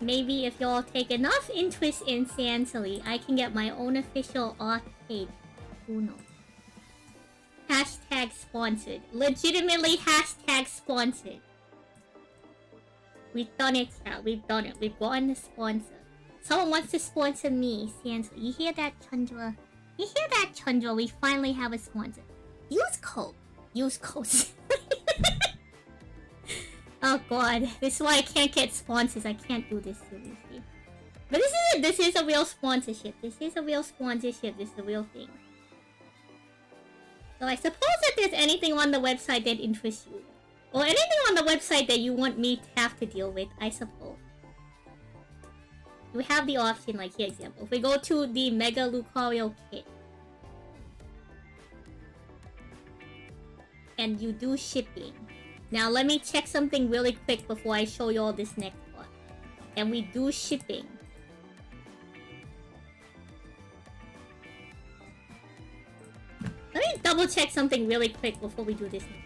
Maybe if y'all take enough interest in Sansily, I can get my own official arcade. Who knows? Hashtag sponsored. Legitimately hashtag sponsored. We've done it, chat. We've done it. We've gotten a sponsor. Someone wants to sponsor me, Sansily. You hear that, Chandra? You hear that, Chandra? We finally have a sponsor. Use code. Use codes. Oh god, this is why I can't get sponsors. I can't do this seriously. But this is a real sponsorship. This is a real sponsorship. This is a real thing. So I suppose that there's anything on the website that interests you. Or anything on the website that you want me to have to deal with, I suppose. You have the option, like here example. If we go to the Mega Lucario kit. And you do shipping. Now let me check something really quick before I show you all this next one. And we do shipping. Let me double check something really quick before we do this next one.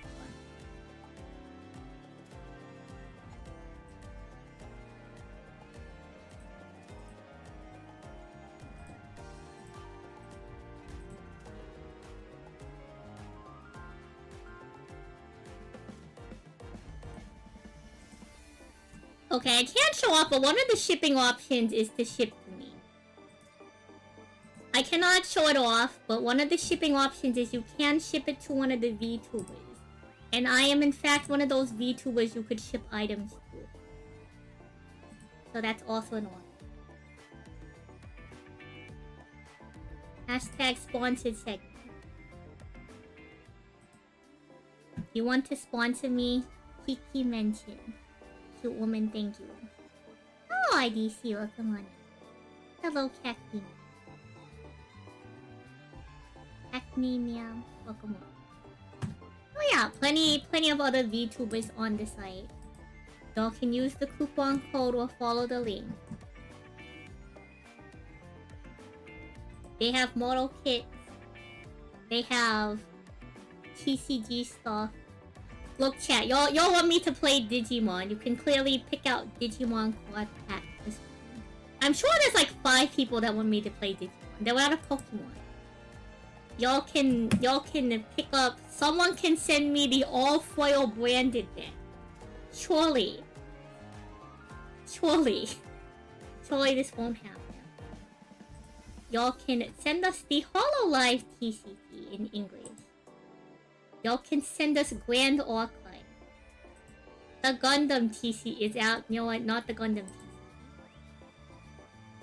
Okay, I can't show off, but one of the shipping options is to ship to me. I cannot show it off, but one of the shipping options is you can ship it to one of the VTubers. And I am in fact one of those VTubers you could ship items to. So that's also an option. Hashtag sponsored segment. You want to sponsor me? Kiki mention. Woman, thank you. Oh, IDC, welcome on. Hello, Cacti. Cacti, meow, welcome on. Oh yeah, plenty of other VTubers on the site. Y'all can use the coupon code or follow the link. They have model kits. They have TCG stuff. Look, chat, y'all want me to play Digimon. You can clearly pick out Digimon card pack. I'm sure there's like 5 people that want me to play Digimon. They're out of Pokemon. Y'all can pick up. Someone can send me the all foil branded deck. Surely this won't happen. Y'all can send us the Hololive TCG in English. Y'all can send us Grand Archive. The Gundam TC is out. You know what? Not the Gundam TC.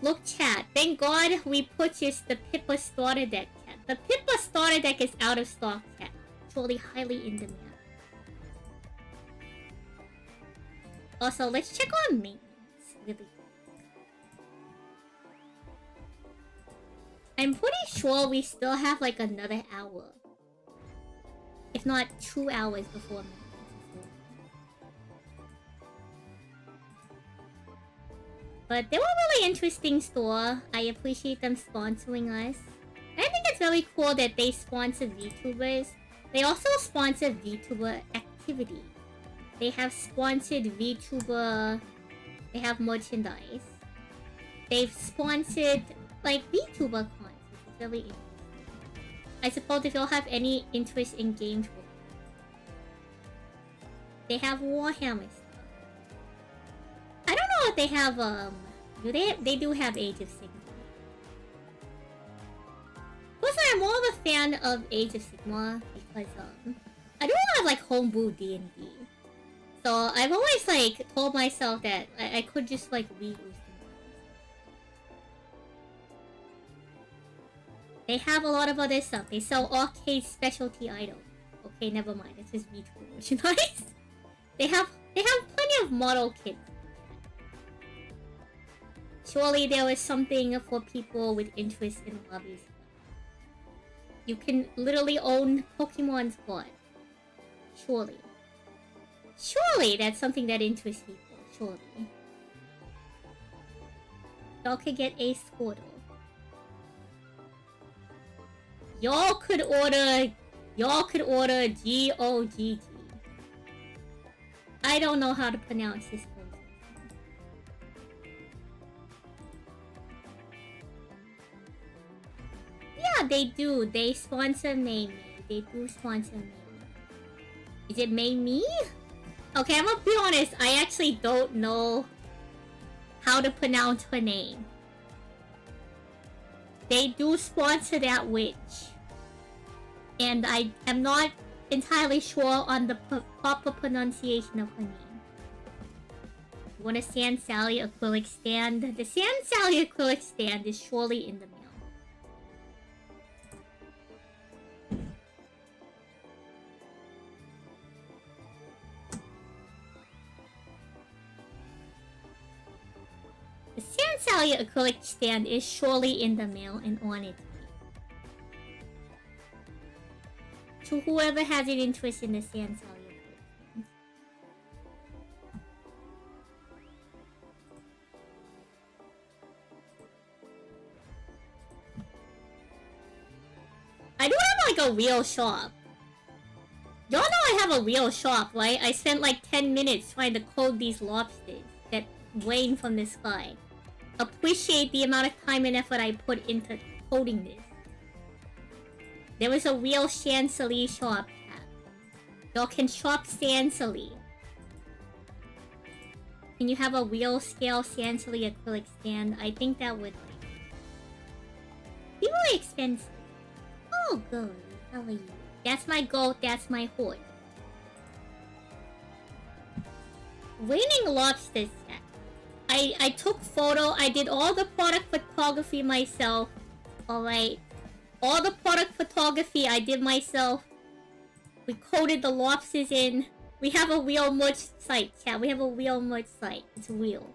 Look, chat. Thank God we purchased the Pippa starter deck, chat. The Pippa starter deck is out of stock, chat. Truly highly in demand. Also, let's check on maintenance really quick. I'm pretty sure we still have like another hour. If not 2 hours before maintenance. But they were a really interesting store. I appreciate them sponsoring us. I think it's really cool that they sponsor VTubers. They also sponsor VTuber activity. They have sponsored VTuber... They have merchandise. They've sponsored, like, VTuber cons, which is really interesting. I suppose if you'll have any interest in games, they have Warhammer stuff. I don't know if they have, they do have Age of Sigmar. Plus, I'm more of a fan of Age of Sigmar because, I don't have, like, homebrew D&D. So, I've always, like, told myself that I could just, like, reuse them. They have a lot of other stuff. They sell arcade specialty items. Okay, never mind. It's just VTuber merchandise. They have plenty of model kits. Surely there is something for people with interest in hobbies. You can literally own Pokemon's blood. Surely. Surely that's something that interests people. Surely. Y'all could get a Squirtle. Y'all could order GOGG. I don't know how to pronounce this word. Yeah, they do. They sponsor May. They do sponsor May. Is it May? Okay, I'm gonna be honest. I actually don't know how to pronounce her name. They do sponsor that witch. And I am not entirely sure on the proper pronunciation of her name. You want a Sand Sally acrylic stand? The Sand Sally acrylic stand is surely in the mail. The Sand Sally acrylic stand is surely in the mail and on its way. To whoever has an interest in the Sand Sally acrylic stand. I do have like a real shop. Y'all know I have a real shop, right? I spent like 10 minutes trying to code these lobsters that rain from the sky. Appreciate the amount of time and effort I put into coding this. There was a real Chancery shop. Y'all can shop Chancery. Can you have a real scale Chancery acrylic stand? I think that would like be really expensive. Oh, good. How are you? That's my goat. That's my horse. Raining lobsters. I took photo. I did all the product photography myself. Alright. All the product photography I did myself. We coded the lobsters in. We have a real merch site, chat. We have a real merch site. It's real.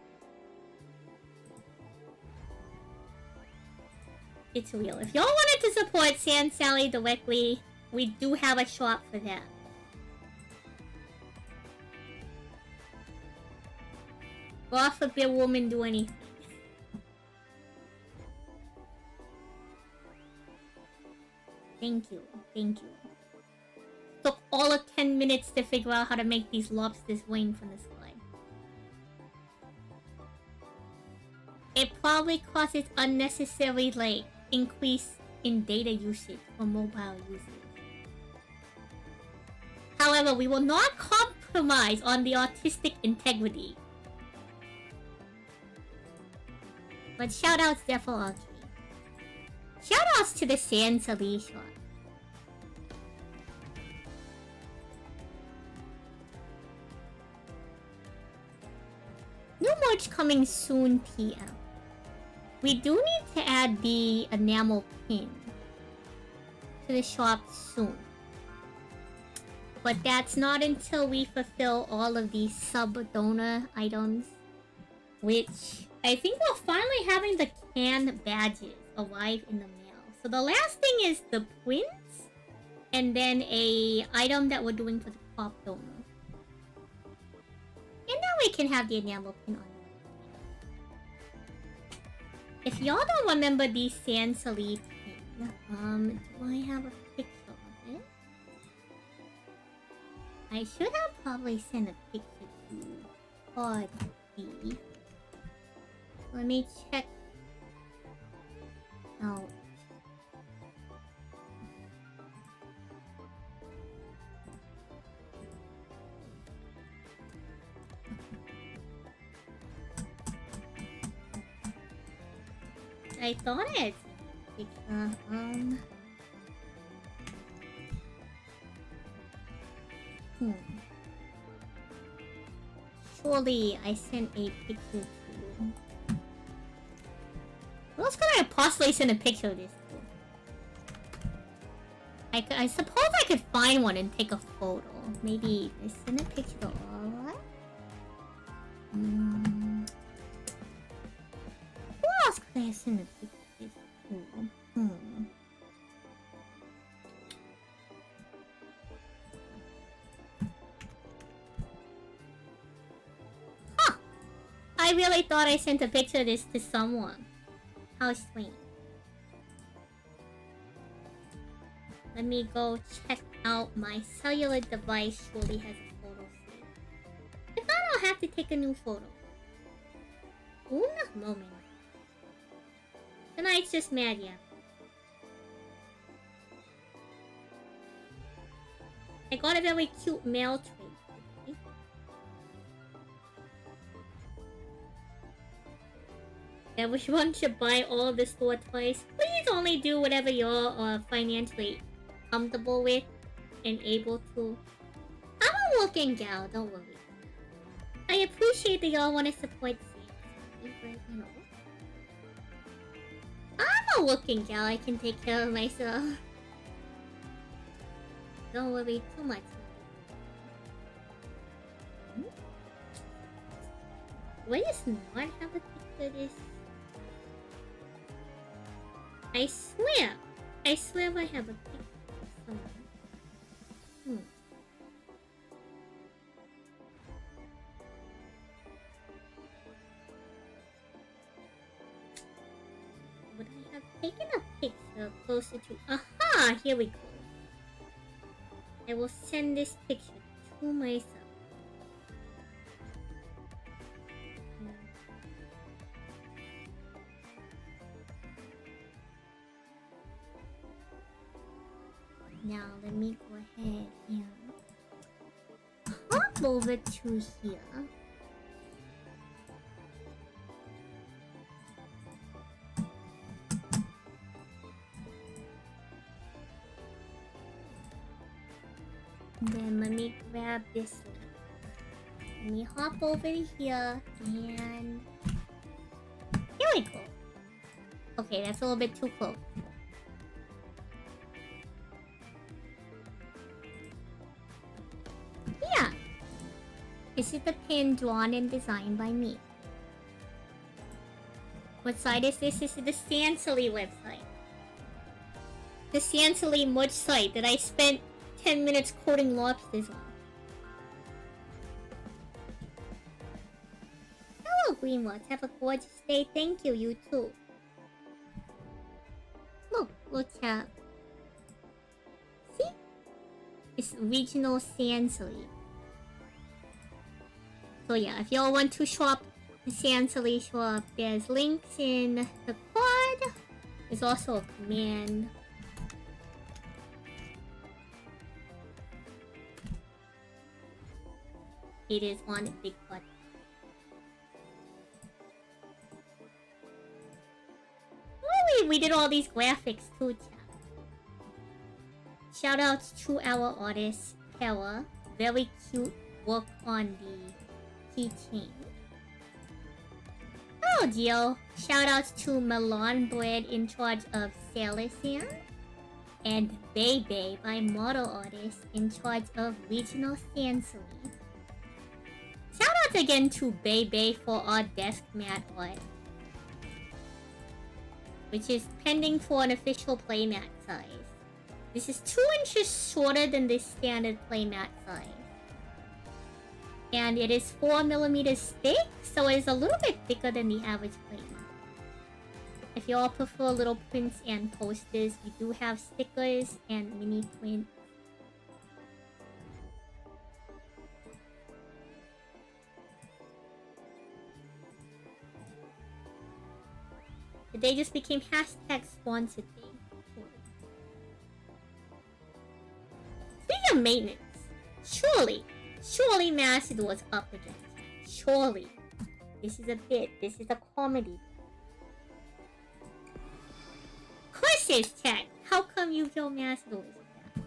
It's real. If y'all wanted to support Sand Sally directly, we do have a shop for that. God forbid women do anything. Thank you. Thank you. Took all of 10 minutes to figure out how to make these lobsters rain from the sky. It probably causes unnecessary like increase in data usage for mobile users. However, we will not compromise on the artistic integrity. But shoutouts there for Audrey. Shoutouts to the Sansali shop. New merch coming soon, TL. We do need to add the enamel pin to the shop soon. But that's not until we fulfill all of these sub-donor items. Which, I think we're finally having the canned badges arrive in the mail. So the last thing is the prints. And then a item that we're doing for the pop donor. And now we can have the enamel pin on it. If y'all don't remember the Sansali pin, do I have a picture of it? I should have probably sent a picture to Audrey. Let me check out. I thought it. Surely I sent a picture to. Who else could I possibly send a picture of this to? I suppose I could find one and take a photo. Maybe I send a picture to Aura? Who else could I send a picture of this to? Huh! I really thought I sent a picture of this to someone. How sweet. Let me go check out my cellular device. Surely has a photo saved. If not, I'll have to take a new photo. Un moment. Tonight's just mad, yeah. I got a very cute mail tray today. Everyone should buy all the store toys. Please only do whatever you're financially comfortable with and able to. I'm a working gal, don't worry. I appreciate that y'all want to support Sam, but you know. I'm a working gal, I can take care of myself. Don't worry too much. Why does not have a picture of this? I swear I have a picture somewhere. Would I have taken a picture closer to... Aha! Here we go. I will send this picture to myself. Now let me go ahead and hop over to here. Then let me grab this link. Let me hop over here and here we go. Okay, that's a little bit too close. Yeah. This is the pin drawn and designed by me. What site is this? This is the Sansali website. The Sansali merch site that I spent 10 minutes coating lobsters on. Hello, Greenwatch. Have a gorgeous day. Thank you, you too. Look at. See? It's regional Sansali. So yeah, if y'all want to shop Sansely swap. There's links in the quad. There's also a command. It is on a big quad. Oh, we did all these graphics too, chat. Shout outs to our artist, Kara. Very cute work on the keychain. Oh, deal. Shout outs to Melon Bread in charge of Sailor Sand. And Bebe, my model artist, in charge of Regional Sansely. Shout outs again to Bebe for our desk mat art, which is pending for an official playmat size. This is 2 inches shorter than the standard playmat size. And it is 4mm thick, so it is a little bit thicker than the average playmat. If you all prefer little prints and posters, we do have stickers and mini prints. They just became hashtag sponsored thing. Speaking of maintenance, surely Macedor's up again. Surely. This is a bit. This is a comedy. Of course it's chat. How come you kill Macedor is back?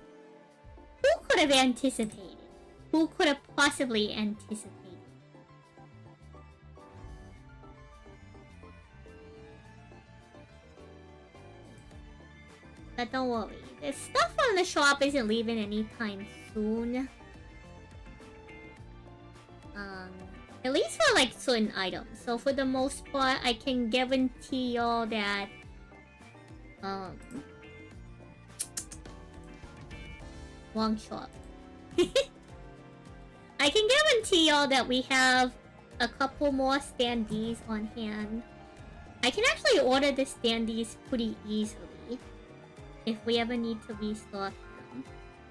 Who could have anticipated? Who could have possibly anticipated? But don't worry, the stuff on the shop isn't leaving anytime soon. At least for like certain items. So for the most part, I can guarantee y'all that wrong shop. I can guarantee y'all that we have a couple more standees on hand. I can actually order the standees pretty easily if we ever need to restock them.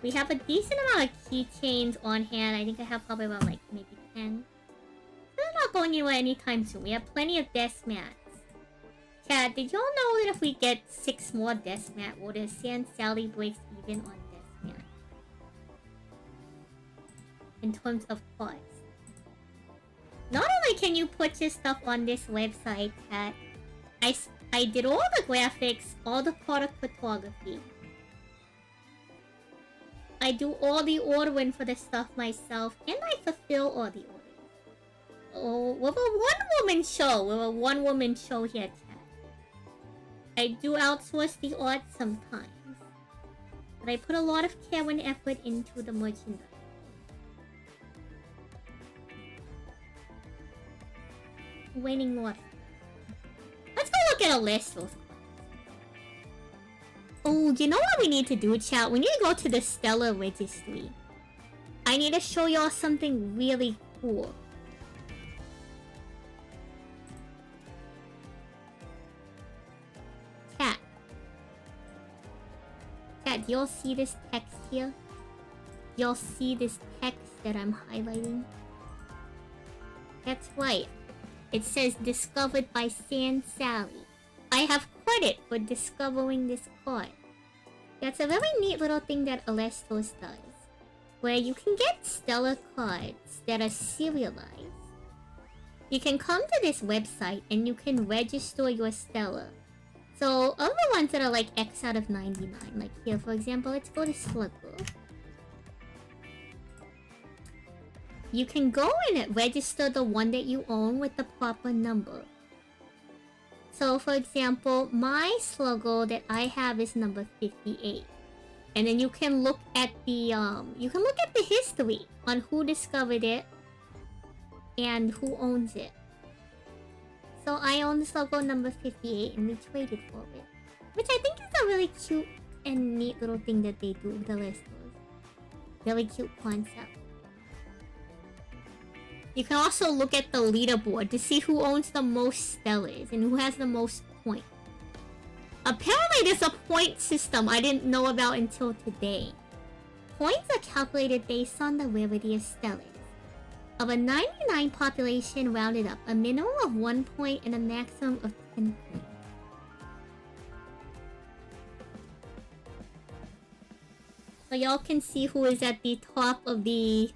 We have a decent amount of keychains on hand. I think I have probably about like maybe 10. They're not going anywhere anytime soon. We have plenty of desk mats. Chat, did y'all know that if we get 6 more desk mat orders, San Sally breaks even on desk mat? In terms of cost. Not only can you purchase stuff on this website, Chat, I did all the graphics, all the product photography. I do all the ordering for the stuff myself, and I fulfill all the orders. Oh, we're a one-woman show. We're a one-woman show here, chat. I do outsource the art sometimes, but I put a lot of care and effort into the merchandise. Waning water. Let's go look at a list. Oh, you know what we need to do, chat? We need to go to the Stellar Registry. I need to show y'all something really cool. Chat. Chat, do y'all see this text here? Y'all see this text that I'm highlighting? That's right. It says discovered by San Sally. I have credit for discovering this card. That's a very neat little thing that Alestos does, where you can get stellar cards that are serialized. You can come to this website and you can register your stellar. So other ones that are like X out of 99, like here for example, let's go to Slugger. You can go and register the one that you own with the proper number. So for example, my Slugger that I have is number 58. And then you can look at the history on who discovered it and who owns it. So I own Slugger number 58 and we traded for it. Which I think is a really cute and neat little thing that they do with the listers. Really cute concept. You can also look at the leaderboard to see who owns the most stellars and who has the most points. Apparently there's a point system I didn't know about until today. Points are calculated based on the rarity of stellars. of a 99 population rounded up, a minimum of 1 point and a maximum of 10 points. So y'all can see who is at the top of the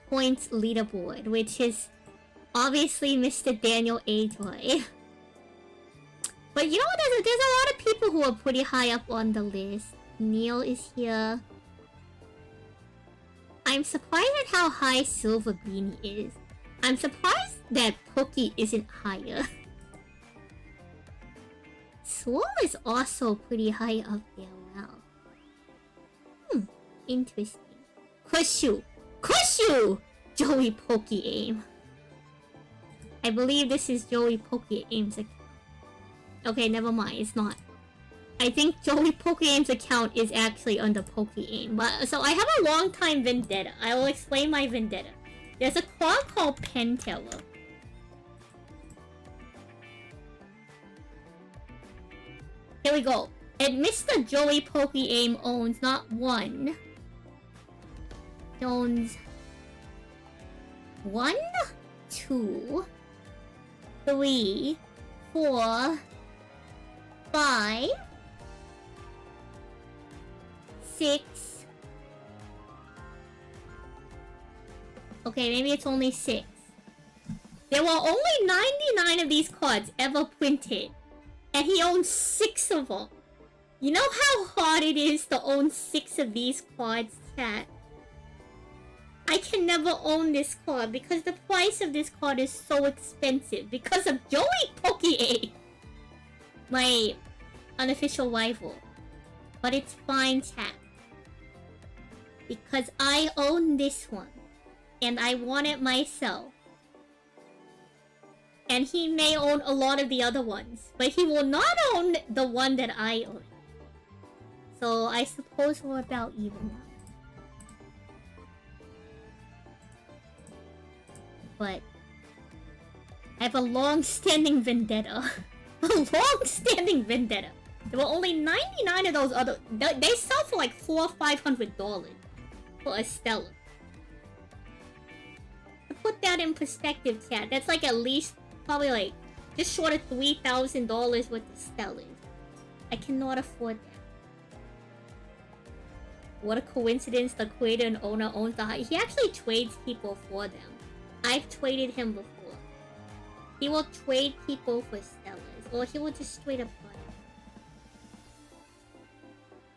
points leaderboard, which is obviously Mr. Daniel A-Joy. But you know what? There's a lot of people who are pretty high up on the list. Neil is here. I'm surprised at how high Silver Beanie is. I'm surprised that Pookie isn't higher. Swole is also pretty high up there. Wow. Interesting. Kushu! Kushu! Joey Pokey Aim. I believe this is Joey Pokey Aim's account. Okay, never mind. It's not. I think Joey Pokey Aim's account is actually under Pokey Aim. But so I have a long time vendetta. I will explain my vendetta. There's a card called Pen Teller. Here we go. And Mr. Joey Pokey Aim owns not one. He owns 1, 2, 3, 4, 5, 6. Okay, maybe it's only 6. There were only 99 of these cards ever printed, and he owns 6 of them. You know how hard it is to own 6 of these cards, chat? I can never own this card because the price of this card is so expensive because of Joey Pokey, my unofficial rival. But it's fine, chat. Because I own this one. And I want it myself. And he may own a lot of the other ones. But he will not own the one that I own. So I suppose we're about even now. But I have a long-standing vendetta. A long-standing vendetta. There were only 99 of those other... They sell for like $400 or $500 for a Stellar. To put that in perspective, chat, that's like at least probably like just short of $3,000 worth of Stellars. I cannot afford that. What a coincidence, the creator and owner owns the high... He actually trades people for them. I've traded him before. He will trade people for Stellars, or he will just straight up buy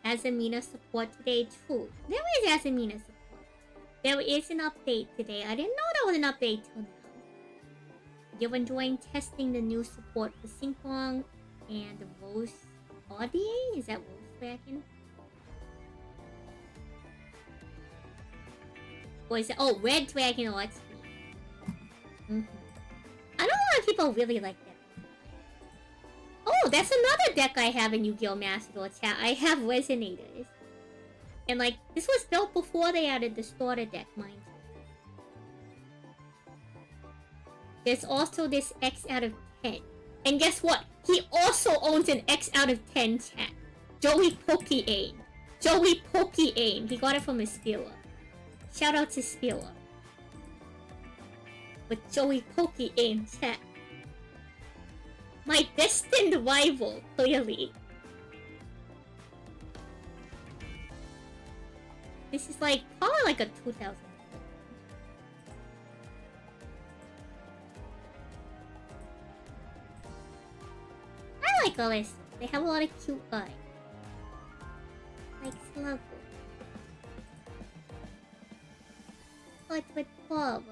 them. Azamina support today too. There is Azamina support. There is an update today. I didn't know there was an update till now. You're enjoying testing the new support for Santon and Rose Audier? Is that Volkswagen? Or is it... Oh, Red Dragon Arts. I know a lot of people really like that. Oh, that's another deck I have in Yu-Gi-Oh! Master chat. I have Resonators. And like, this was built before they added the starter deck, mind you. There's also this X out of 10. And guess what? He also owns an X out of 10 chat. Joey Pokey Aim. Joey Pokey Aim. He got it from his Spira. Shout out to Spira. With Joey Pokey Aim chat. My destined rival, clearly. This is like, probably like a 2000. I like all this. They have a lot of cute eyes. Like Sluggo. But with Bob.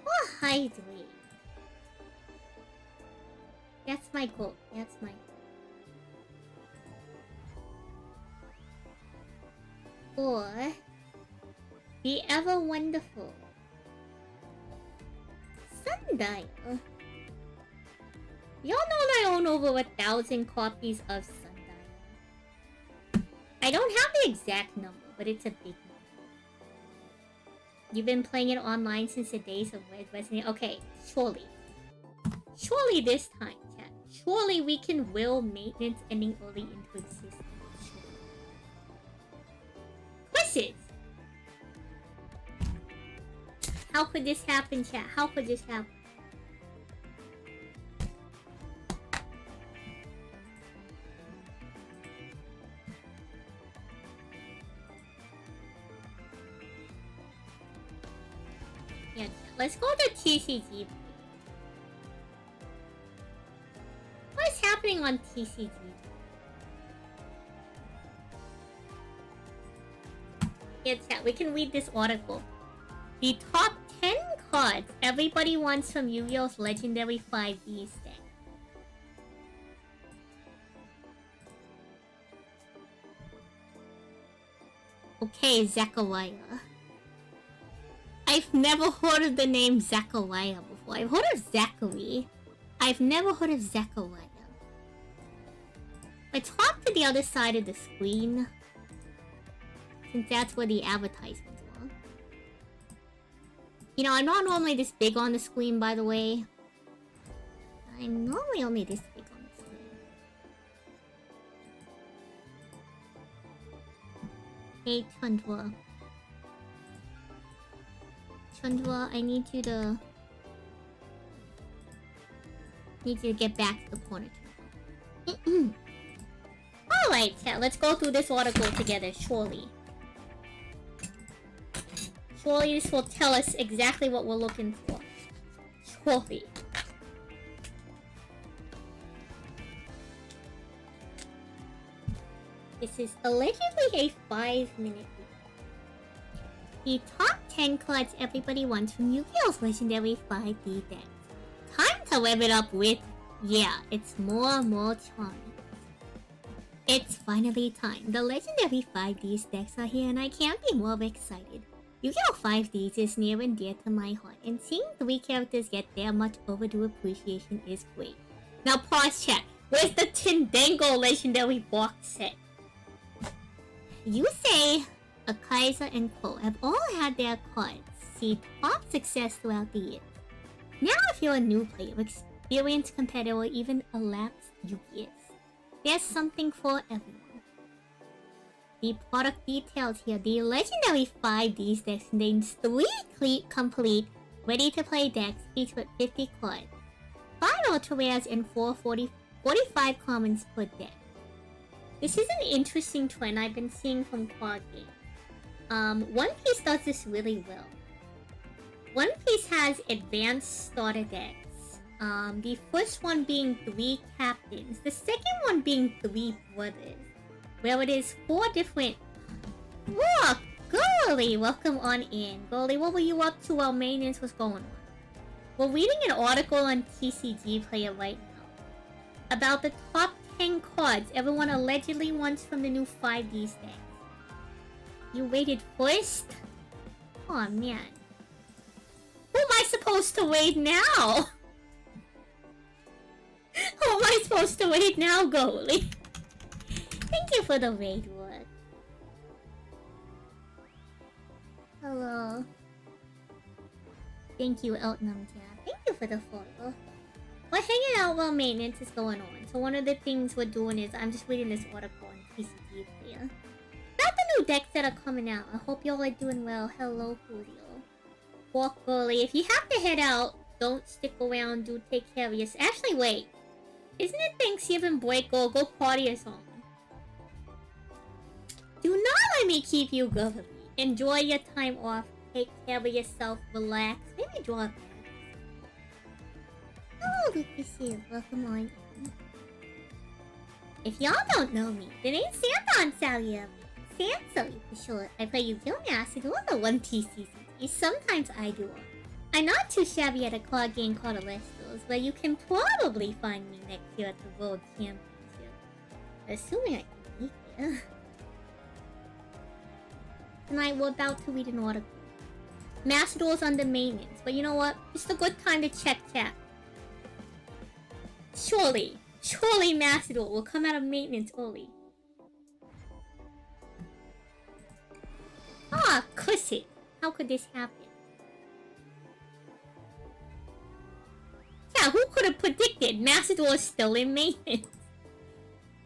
Oh, Hydrate. That's my goal. That's my goal. Or the ever wonderful Sundial. Y'all know I own over 1,000 copies of Sundial. I don't have the exact number, but it's a big number. You've been playing it online since the days of Red Resident. Okay, surely. Surely this time, chat. Surely we can will maintenance ending early into existence. Quizzes! How could this happen, chat? How could this happen? Yeah, chat. Let's go to TCG. What is happening on TCG? Yeah, chat. We can read this article. The top 10 cards everybody wants from Yu-Gi-Oh's Legendary 5D deck. Okay, Zachariah. I've never heard of the name Zachariah before. I've heard of Zachary. I've never heard of Zachariah. Let's hop to the other side of the screen, since that's where the advertisements were. You know, I'm not normally this big on the screen, by the way. I'm normally only this big on the screen. Hey, Chandra. Chandra, I need you to get back to the corner. Alright, chat, let's go through this article together, surely. Surely this will tell us exactly what we're looking for. Surely. This is allegedly a 5-minute video. The top 10 cards everybody wants from Yu-Gi-Oh's Legendary 5D deck. Time to rev it up with, yeah, it's more charming. It's finally time. The Legendary 5D decks are here and I can't be more excited. Yu-Gi-Oh! 5Ds is near and dear to my heart, and seeing 3 characters get their much overdue appreciation is great. Now pause chat. Where's the Tindango Legendary box set? You say Akaiza and Ko have all had their cards see top success throughout the year. Now if you're a new player, experienced competitor, or even a lapsed Yu-Gi-Oh! There's something for everyone. The product details here. The Legendary 5D decks contains 3 complete, ready-to-play decks, each with 50 cards. 5 ultra rares and 45 commons per deck. This is an interesting trend I've been seeing from card games. One Piece does this really well. One Piece has advanced starter decks. The first one being 3 captains. The second one being 3 brothers. Where it is 4 different... Look! Goalie! Welcome on in. Goalie, what were you up to while maintenance was going on? We're reading an article on TCG Player right now about the top 10 cards everyone allegedly wants from the new 5D decks. You waited first? Aw, man. Who am I supposed to wait now? Who am I supposed to wait now, Goalie? Thank you for the raid word. Hello. Thank you, Elton. Thank you for the follow. We're hanging out while maintenance is going on. So one of the things we're doing is I'm just reading this article on TCG Player about the new decks that are coming out. I hope y'all are doing well. Hello, Julio. Walk early. If you have to head out, don't stick around. Do take care of yourself. Actually, wait. Isn't it Thanksgiving break? Go party or something. Do not let me keep you going. Enjoy your time off. Take care of yourself. Relax. Maybe draw a pack. Hello, Lucas. Welcome on in. If y'all don't know me, the name's Santon Salia. Sanson for short. I play Yu-Gi-Oh! Master Duel the One Piece CCG. Sometimes I do. I'm not too shabby at a card game called Alestos, where you can probably find me next year at the World Championship. Assuming I can make it. Tonight we're about to read an article. Master Duel's under maintenance, but you know what? It's a good time to check chat. Surely Master Duel will come out of maintenance early. Ah, curse it. How could this happen? Yeah, who could have predicted Master Duel is still in maintenance?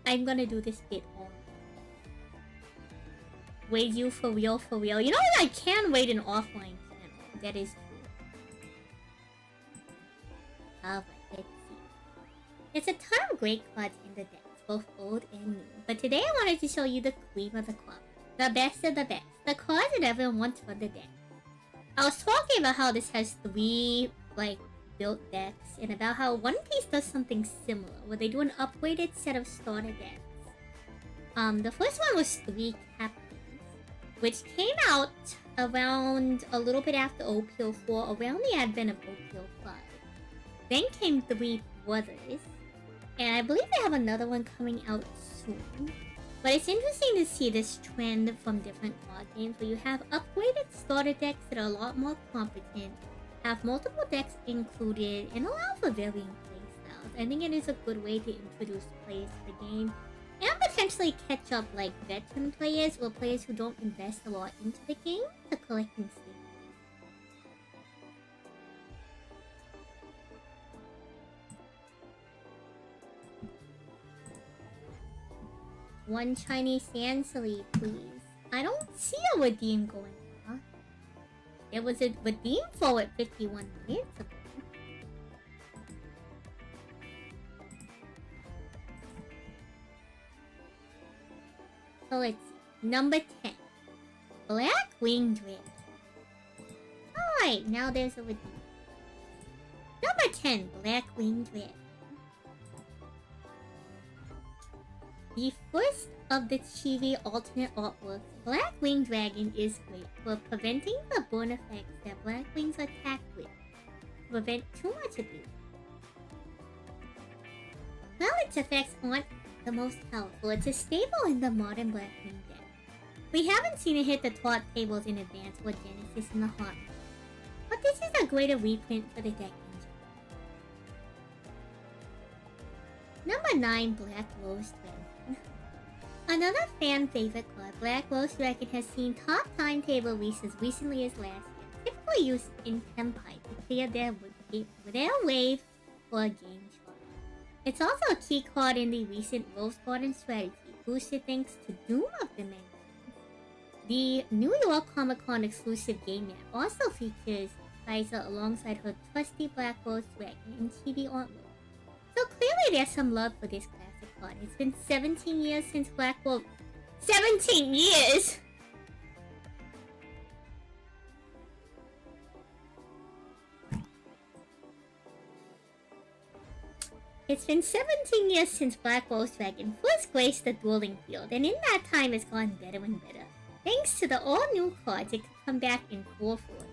I'm gonna do this bit on. Wait you for real? You know what? I can wait an offline channel. That is true. great cards in the decks, both old and new. But today I wanted to show you the cream of the crop. The best of the best. The cards that everyone wants for the deck. I was talking about how this has 3, like, built decks, and about how One Piece does something similar, where they do an upgraded set of starter decks. The first one was 3 captains, which came out around a little bit after OPO 4, around the advent of OPO 5. Then came 3 brothers, and I believe they have another one coming out soon. But it's interesting to see this trend from different card games, where you have upgraded starter decks that are a lot more competent, have multiple decks included, and allow for varying playstyles. I think it is a good way to introduce players to the game, and potentially catch up like veteran players or players who don't invest a lot into the game to collecting staples. One Chinese Sansely, please. I don't see a redeem going on. There was a redeem forward 51 minutes ago. So let's see. Number 10. Black Winged Dragon. Alright, now there's a redeem. Number 10. Black Winged Dragon. The first of the Chibi alternate artworks, Black Winged Dragon is great for preventing the burn effects that Black Wings are attacked with, to prevent too much abuse. While its effects aren't the most powerful, it's a staple in the modern Black Wing deck. We haven't seen it hit the top tables in Advance or Genesis in the Heart, but this is a greater reprint for the deck engine. Number 9, Black Rose Dragon. Another fan favorite card, Black Rose Dragon has seen top timetable release as recently as last year, typically used in Tenpai to clear their wave for a game shot. It's also a key card in the recent Rose Garden strategy, boosted thanks to Doom of Dimensions. The New York Comic Con exclusive game map also features Liza alongside her trusty Black Rose Dragon in chibi artwork. So clearly there's some love for this classic card. It's been 17 years since Black Wolf. 17 years?! It's been 17 years since Black Rose Dragon first graced the dueling field, and in that time it's gone better and better. Thanks to the all-new cards, it could come back in full force.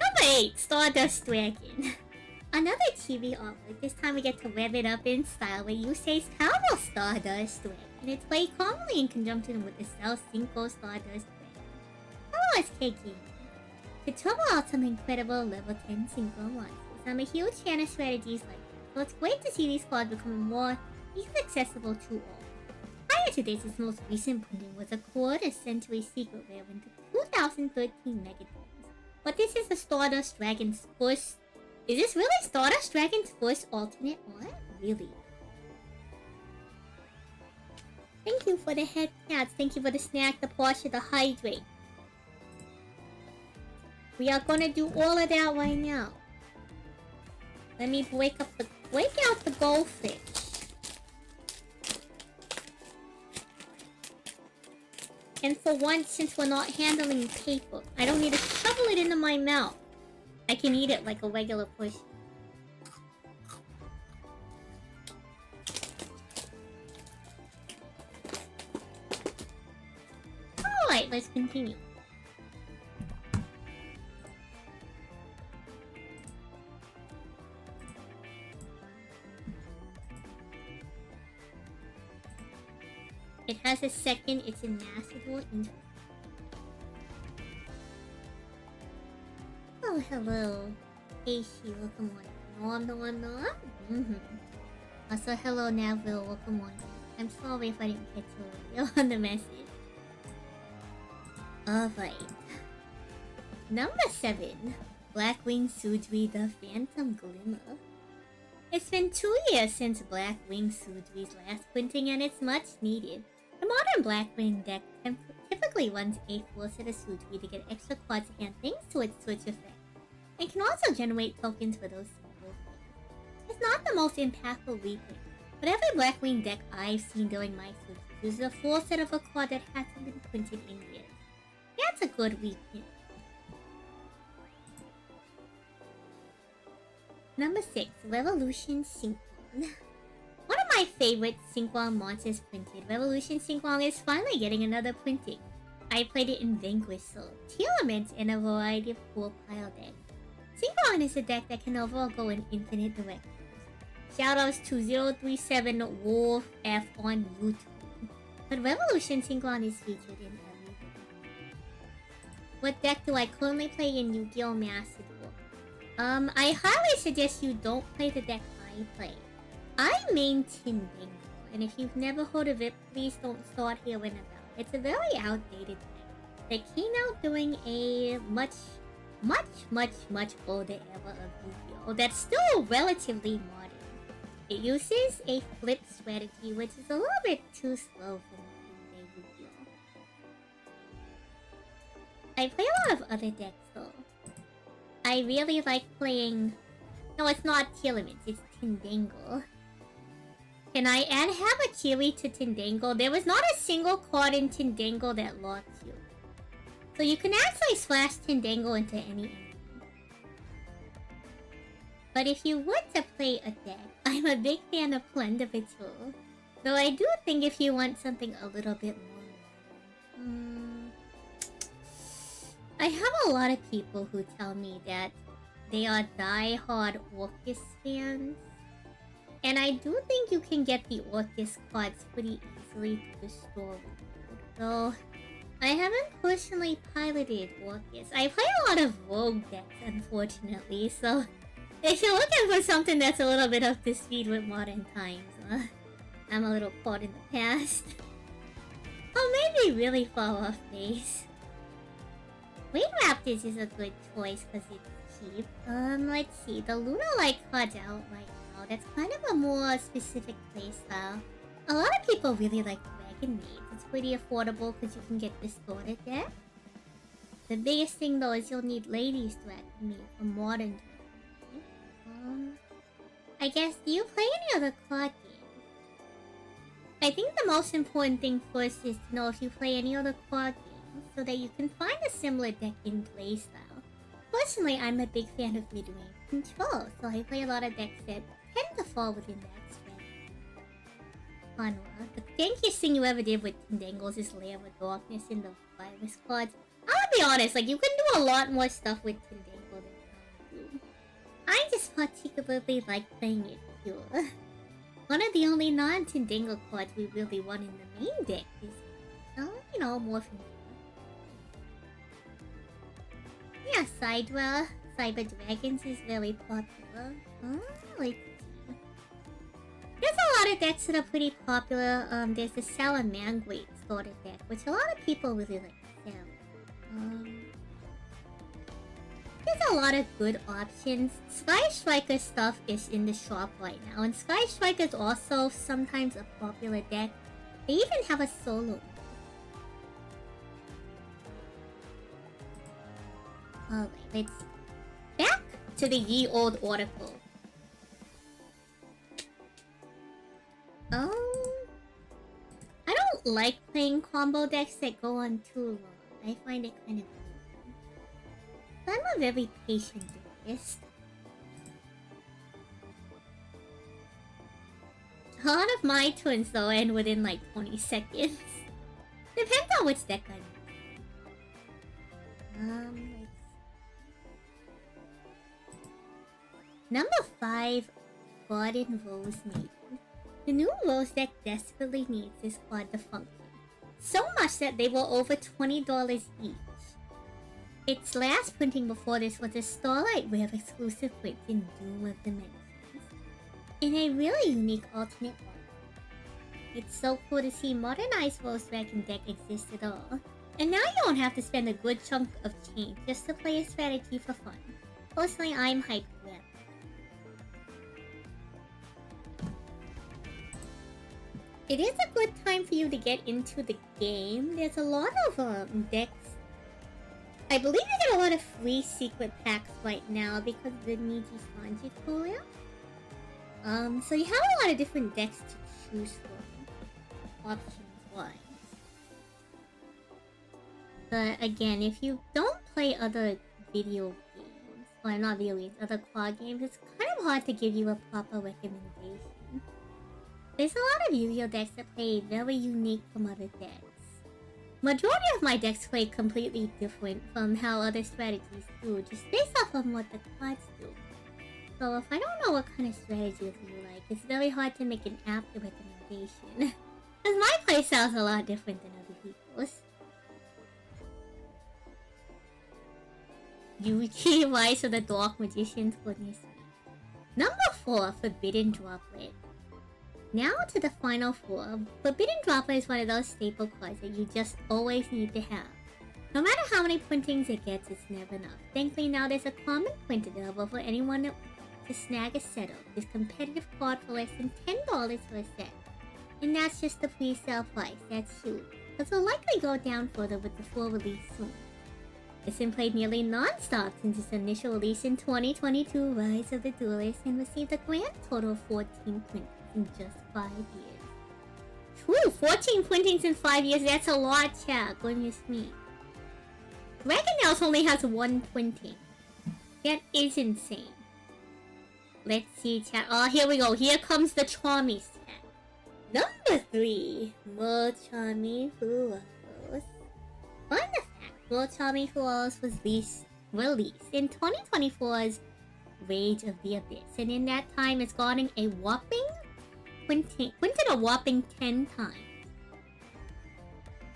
Number 8, Stardust Dragon. Another chibi artwork. This time we get to rev it up in style where Yusei's Cowboy Stardust Dragon. And it's played commonly in conjunction with the Cell Cinco Stardust Dragon. Hello SK Gaming. To trouble out some incredible level 10 synchro monsters. I'm a huge fan of strategies like that, so it's great to see these cards becoming more easily accessible to all. Prior to this, its most recent printing was a quarter century secret rare in the 2013 Megatons. But this is the Stardust Dragon's first. Is this really Stardust Dragon's first alternate art? Really? Thank you for the head cats. Thank you for the snack, the Porsche, the hydrate. We are gonna do all of that right now. Let me break out the goldfish. And for once, since we're not handling paper, I don't need to shovel it into my mouth. I can eat it like a regular person. Alright, let's continue. It has a second, it's in Macedon. Oh, hello. Hey, Sheila, welcome on. No. Also, hello, Naville, welcome on. I'm sorry if I didn't catch you on the message. Alright. Number 7. Blackwing Sujui, the Phantom Glimmer. It's been 2 years since Blackwing Sujuri's last printing and it's much needed. The modern Blackwing deck typically runs a full set of Sujuri to get extra cards hand thanks to its switch effect, and can also generate tokens for those single things. It's not the most impactful reprint, but every Blackwing deck I've seen during my Sujuri uses a full set of a card that hasn't been printed in years. That's a good reprint. Number 6, Revolution Synchron. One of my favorite Synchron monsters printed, Revolution Synchron, is finally getting another printing. I played it in Vanquish, so Telements, and a variety of cool pile decks. Synchron is a deck that can overall go in infinite directions. Shoutouts to 037 Wolf F on YouTube. But Revolution Synchron is featured in everything. What deck do I currently play in Yu-Gi-Oh! Master Duel? I highly suggest you don't play the deck I play. I main Tindango, and if you've never heard of it, please don't start hearing about it. It's a very outdated deck that came out during a much older era of Yu-Gi-Oh! That's still relatively modern. It uses a flip strategy, which is a little bit too slow for modern-day Yu-Gi-Oh! I play a lot of other decks though. I really like playing... No, it's not Telements, it's Tindango. Can I add Habakiri to Tindango? There was not a single card in Tindango that locks you. So you can actually slash Tindango into any enemy. But if you were to play a deck, I'm a big fan of Plendivitul. Though I do think if you want something a little bit more modern... I have a lot of people who tell me that they are die-hard Orcus fans. And I do think you can get the Orcus cards pretty easily through the story mode. Though, I haven't personally piloted Orcus. I play a lot of Rogue decks, unfortunately, so... If you're looking for something that's a little bit up to speed with modern times, I'm a little caught in the past. Or maybe really far off base. Wave Raptors is a good choice because it's cheap. Let's see. The Luna Light card's out right now. That's kind of a more specific playstyle. A lot of people really like Dragon Maids. It's pretty affordable because you can get distorted there. The biggest thing though is you'll need ladies to activate for modern Dragon Maid. I guess, do you play any other card games? I think the most important thing first is to know if you play any other card games so that you can find a similar deck in playstyle. Personally, I'm a big fan of mid-range control, so I play a lot of decks that tend to fall within that strategy. Hanwha, the dankiest thing you ever did with Tindangles is Lair of Darkness in the virus cards. I'll be honest, like, you can do a lot more stuff with Tindango than I do. I just particularly like playing it pure. One of the only non-Tindango cards we really want in the main deck is, you know, Morphin. Yeah, Sidra, Cyber Dragons is very popular. Let's see. There's a lot of decks that are pretty popular. There's the Salamangreat starter deck, which a lot of people really like. There's a lot of good options. Sky Striker stuff is in the shop right now, and Sky Striker is also sometimes a popular deck. They even have a solo. Alright, let's see. Back to the ye old article. I don't like playing combo decks that go on too long. I find it kind of I'm a very patient artist. A lot of my turns though end within like 20 seconds. Depends on which deck I'm using. Number 5, Garden Rose Maiden. The new Rose deck desperately needs this card to function. So much that they were over $20 each. Its last printing before this was a Starlight Wave exclusive print in Doom of Dimensions, in a really unique alternate art. It's so cool to see modernized Rose Dragon deck exist at all, and now you don't have to spend a good chunk of change just to play a strategy for fun. Personally, I'm hyped for it. It is a good time for you to get into the game. There's a lot of decks. I believe you get a lot of free secret packs right now because of the Niji Sanji collab. So you have a lot of different decks to choose from, options-wise. But again, if you don't play other video games, or not video games, other quad games, it's kind of hard to give you a proper recommendation. There's a lot of Yu-Gi-Oh decks that play very unique from other decks. Majority of my decks play completely different from how other strategies do, just based off of what the cards do. So if I don't know what kind of strategies you like, it's very hard to make an apt recommendation. Because my playstyle is a lot different than other people's. Yuki, Rise of the Dark Magician's goodness me. Number 4, Forbidden Droplet. Now to the final 4. Forbidden Droplet is one of those staple cards that you just always need to have. No matter how many printings it gets, it's never enough. Thankfully now there's a common print available for anyone to snag a set of this competitive card for less than $10 for a set. And that's just the pre-sale price, that's huge. But will likely go down further with the full release soon. It's been played nearly non-stop since its initial release in 2022, Rise of the Duelist, and received a grand total of 14 printings in just 5 years. Whew, 14 printings in 5 years, that's a lot, chat, goodness me. Dragon Nails only has 1 printing. That is insane. Let's see, chat. Oh, here we go. Here comes the Charmies, chat. Number 3, more Charmy Furos. Fun fact, more Charmy Furos was released in 2024's Rage of the Abyss, and in that time it's gotten a whopping printed a whopping 10 times.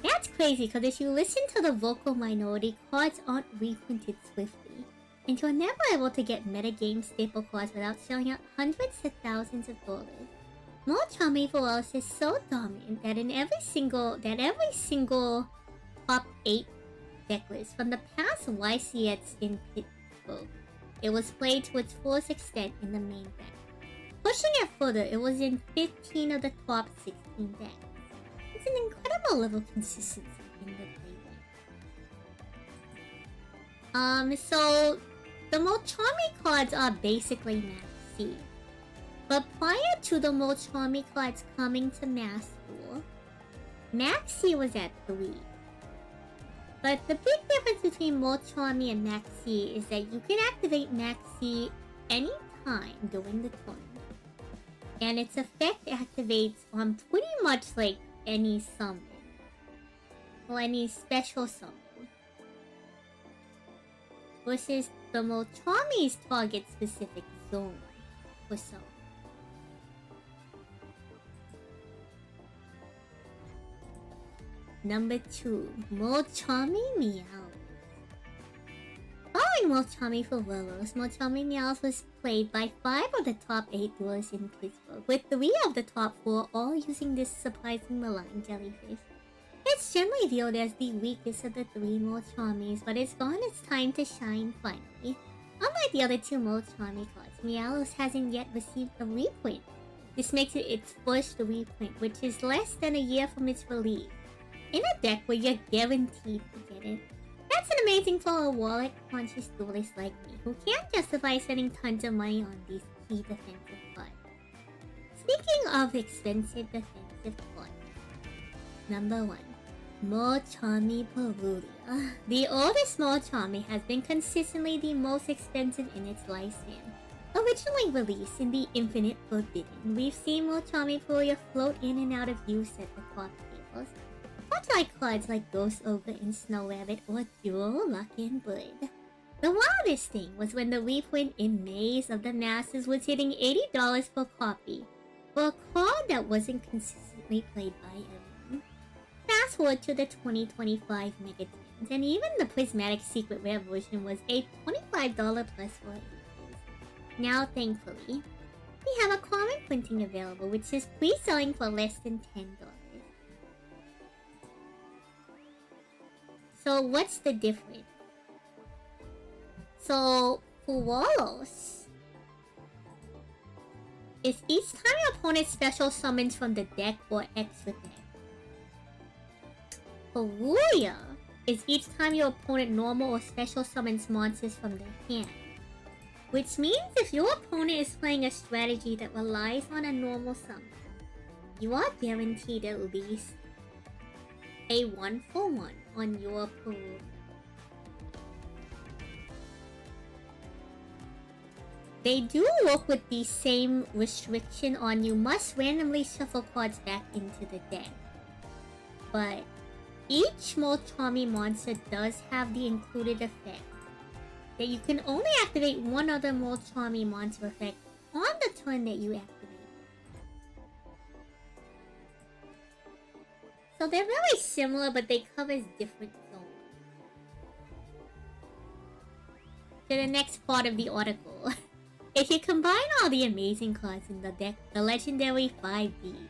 That's crazy, because if you listen to the vocal minority, cards aren't reprinted swiftly, and you're never able to get metagame staple cards without shelling out hundreds to thousands of dollars. More Charmy Furos is so dominant that in every single top 8 decklist from the past YCS in Pittsburgh, it was played to its fullest extent in the main deck. Pushing it further, it was in 15 of the top 16 decks. It's an incredible level of consistency in the play. So the Molchami cards are basically Max C. But prior to the Molchami cards coming to Mass Duel, Max C was at 3. But the big difference between Molchami and Max C is that you can activate Max C anytime during the turn. And its effect activates on pretty much like any summon. Or any special summon. Versus the Molchami's target specific zone for summon. Number 2, Molchami Meows. Following Molchami for Willows, Molchami Meows was played by 5 of the top 8 duelists in Pittsburgh, with 3 of the top 4 all using this surprising malign jellyfish. It's generally viewed as the weakest of the 3 Molchamis, but it's gone its time to shine finally. Unlike the other 2 Molchami cards, Meows hasn't yet received a reprint. This makes it its first reprint, which is less than a year from its release. In a deck where you're guaranteed to get it. That's an amazing for a wallet-conscious duelist like me, who can't justify spending tons of money on these key defensive cards. Speaking of expensive defensive cards, number 1, Molchami Perulia. The oldest Molchami has been consistently the most expensive in its lifespan. Originally released in the Infinite Forbidden, we've seen Molchami Perulia float in and out of use at the top tables. Much like cards like Ghost Ogre and Snow Rabbit or Dual Luck and Bird. The wildest thing was when the reprint in Maze of the Masses was hitting $80 per copy for a card that wasn't consistently played by everyone. Fast forward to the 2025 Megatons, and even the Prismatic Secret Rare version was a $25 plus for ages. Now, thankfully, we have a common printing available, which is pre-selling for less than $10. So what's the difference? So for Wallows, is each time your opponent special summons from the deck or extra deck. Hallelujah is each time your opponent normal or special summons monsters from their hand. Which means if your opponent is playing a strategy that relies on a normal summon, you are guaranteed at least a 1-for-1 on your Peru. They do work with the same restriction on you must randomly shuffle cards back into the deck. But each Molchami monster does have the included effect that you can only activate one other Molchami monster effect on the turn that you activate. So they're very similar, but they cover different zones. To the next part of the article. If you combine all the amazing cards in the deck, the legendary 5Ds.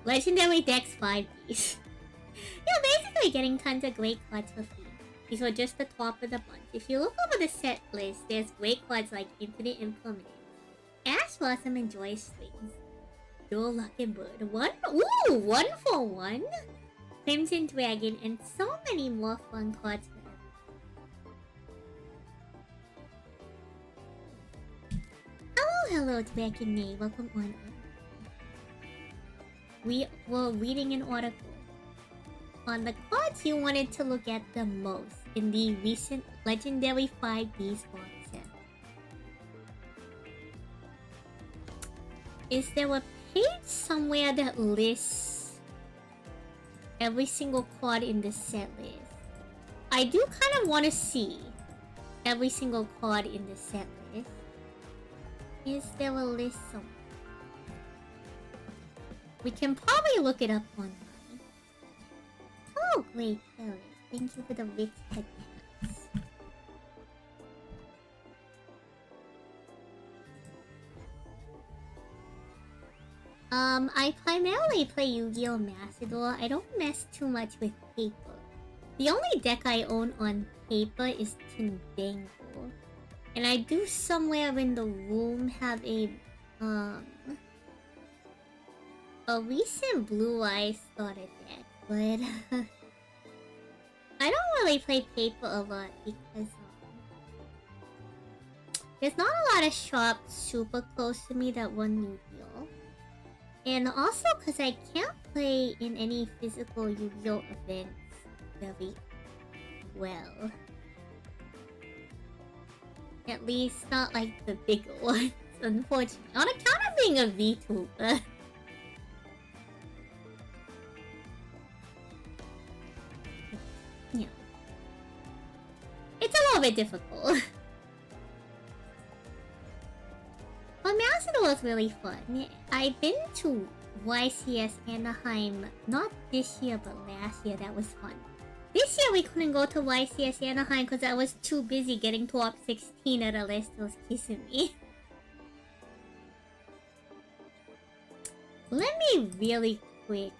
Legendary decks 5Ds. You're basically getting tons of great cards for free. These are just the top of the bunch. If you look over the set list, there's great cards like Infinite Impermanence, Ash Blossom and Joyous Strings, Dual Lucky Bird, 1-for-1, Crimson Dragon, and so many more fun cards for everyone. Hello, Dragon May. Welcome on in. We were reading an article on the cards you wanted to look at the most in the recent Legendary 5Ds box set. Is there a page somewhere that lists every single card in the set list? I do kind of want to see every single card in the set list. Is there a list somewhere? We can probably look it up online. Oh, great, Paris. Thank you for the rich headbands. I primarily play Yu-Gi-Oh! Macedor. I don't mess too much with paper. The only deck I own on paper is Tindango. And I do somewhere in the room have a recent Blue Eyes starter deck, but I don't really play paper a lot because there's not a lot of shops super close to me that run Yu-Gi-Oh! And also because I can't play in any physical Yu-Gi-Oh! Events very well. At least not like the bigger ones, unfortunately. On account of being a VTuber. Yeah. It's a little bit difficult. But Macedor was really fun. I've been to YCS Anaheim, not this year but last year. That was fun. This year we couldn't go to YCS Anaheim because I was too busy getting top 16 at Alestos kissing me. Let me really quick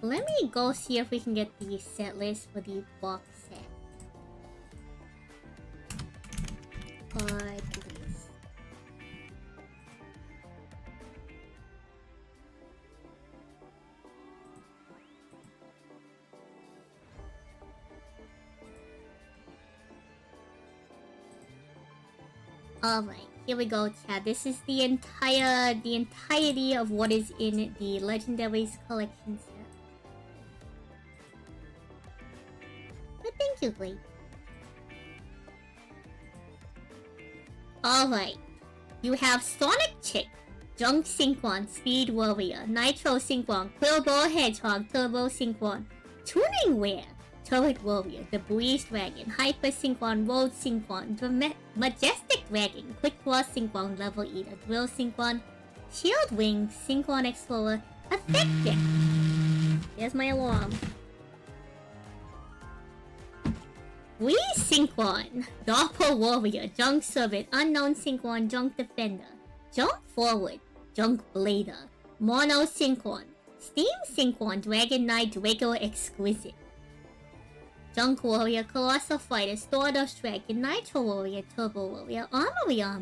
let me go see if we can get the set list for the box set. Please. Alright, here we go, chat. This is the entirety of what is in the Legendaries collection set. But thank you, Blake. Alright. You have Sonic Chick, Junk Synchron, Speed Warrior, Nitro Synchron, Quillball Hedgehog, Turbo Synchron, Tuning Wear, Turret Warrior, the Breeze Dragon, Hyper Synchron, Road Synchron, Majestic Dragon, Quick Cross Synchron, Level Eater, Drill Synchron, Shield Wing, Synchron Explorer, Effective. There's my alarm. Wii Synchron, Doppel Warrior, Junk Servant, Unknown Synchron, Junk Defender, Jump Forward, Junk Blader, Mono Synchron, Steam Synchron, Dragon Knight, Draco Exquisite, Junk Warrior, Colossal Fighter, Stardust Dragon, Nitro Warrior, Turbo Warrior, Armor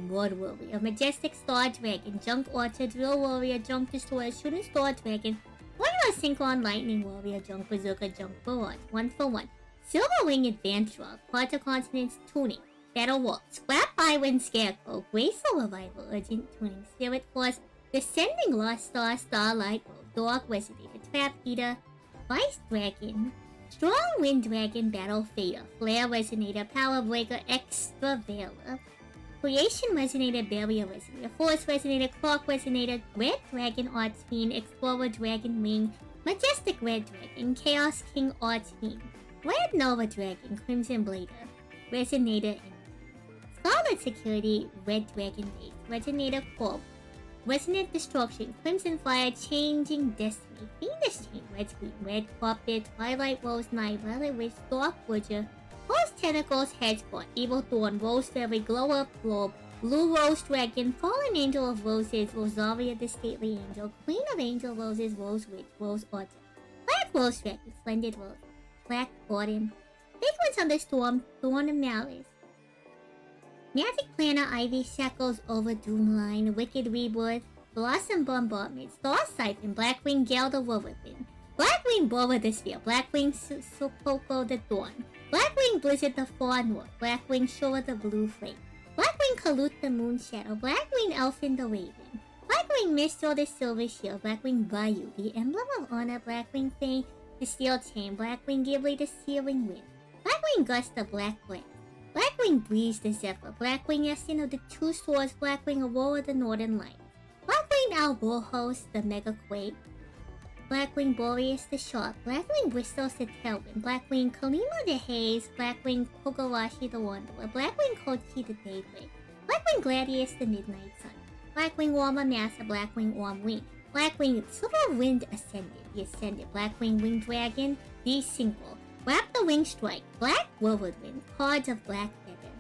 World Warrior, Majestic Star Dragon, Junk Orchard, Drill Warrior, Junk Destroyer, Shooting Star Dragon, Warrior Synchron Lightning Warrior, Junk Berserker, Junk Barrage, 1-for-1, Silver Wing Adventurer, Quarter Continents Tuning, Battle Wolf, Scrap Byron Scarecrow, Graceful Revival, Urgent Tuning, Spirit Force, Descending Lost Star, Starlight Wolf, Dog Resonator, Trap Eater, Vice Dragon, Strong Wind Dragon, Battle Fader, Flare Resonator, Power Breaker, Extra Veiler, Creation Resonator, Barrier Resonator, Force Resonator, Clock Resonator, Red Dragon Arts Fiend, Explorer Dragon Wing, Majestic Red Dragon, Chaos King Arts Fiend, Red Nova Dragon, Crimson Blader, Resonator, Scarlet Security, Red Dragon Base, Resonator Corp, Resonant Destruction, Crimson Fire, Changing Destiny, Fiendish Chain, Red Screen, Red Puppet, Twilight Rose Knight, Violet Witch, Dark Butcher, Rose Tentacles, Hedgehog, Evil Thorn, Rose Fairy, Glow Up Globe, Blue Rose Dragon, Fallen Angel of Roses, Rosaria the Stately Angel, Queen of Angel Roses, Rose Witch, Rose Autumn, Black Rose Dragon, Splendid Rose, Black Autumn, Big Ones on the Storm, Thorn of Malice, Magic Planner, Ivy Shackles, Over Doomline, Wicked Rebirth, Blossom Bombardment, Star Siphon, Blackwing Gale the Whirlwind, Blackwing Boba the Sphere, Blackwing Sopoko the Dawn, Blackwing Blizzard the Far North, Blackwing Shore the Blue Flame, Blackwing Kalut the Moon Shadow, Blackwing Elfin the Raven, Blackwing Mistral the Silver Shield, Blackwing Bayou, the Emblem of Honor, Blackwing Fang the Steel Chain, Blackwing Ghibli the Searing Wind, Blackwing Gust the Black Blast, Blackwing Breeze the Zephyr, Blackwing Essence of the Two Swords, Blackwing Aurora the Northern Light, Blackwing Alborhos the Mega Quake, Blackwing Boreas the Shark, Blackwing Bristles the Tailwind, Blackwing Kalima the Haze, Blackwing Kogarashi the Wanderer, Blackwing Kochi the Daybreak, Blackwing Gladius the Midnight Sun, Blackwing Warmer Massa, Blackwing Warm Wing, Blackwing Silver Wind Ascended, the Ascended, Blackwing Wing Dragon, the Synchro, Wrap the Wing Strike, Black Whirlwind, Cards of Black Feather,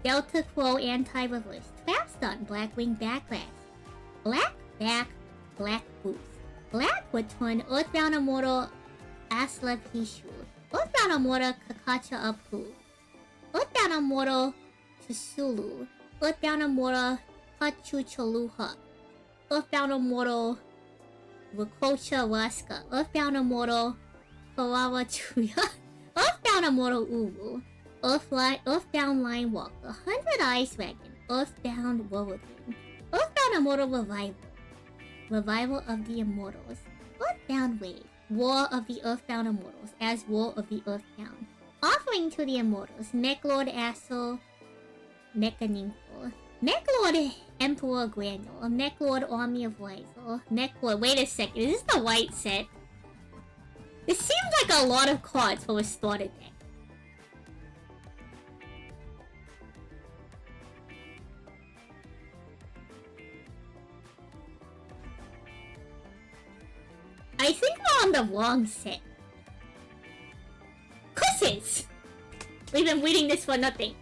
Delta Crow Anti-Reverse, Trap Stun, Blackwing Backlash, Black Back, Black Boost, Black Return, Earthbound Immortal, Asla Pishu, Earthbound Immortal, Kakacha Apu, Earthbound Immortal, Chusulu, Earthbound Immortal, Hachu Chaluha, Earthbound Immortal, Rakocha Waska, Earthbound Immortal, Kawawa Chuya, Earthbound Immortal Uwu, Earthbound Line Walker, 100 Eyes Dragon, Earthbound Whirlwind, Earthbound Immortal Revival, Revival of the Immortals, Earthbound Wave, War of the Earthbound Immortals as War of the Earthbound, Offering to the Immortals, Mechlord Assel, Mechaninko, Mechlord Emperor Granule, Mechlord Army of Rizel, Mechlord, wait a second, is this the white set? This seems like a lot of cards for a starter deck. I think we're on the wrong set. Curses! We've been reading this for nothing.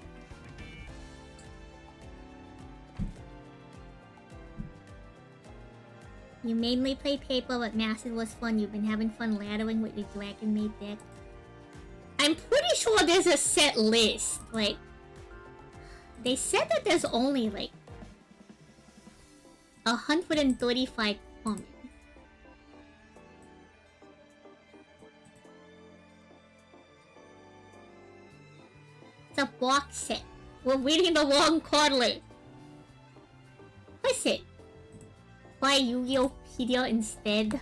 You mainly play paper, but Massive was fun. You've been having fun laddering with your Dragon Maid deck. I'm pretty sure there's a set list. Like, they said that there's only like 135 commons. It's a box set. We're reading the wrong card list. What's it? Buy Yu-Gi-Oh! Pedia instead.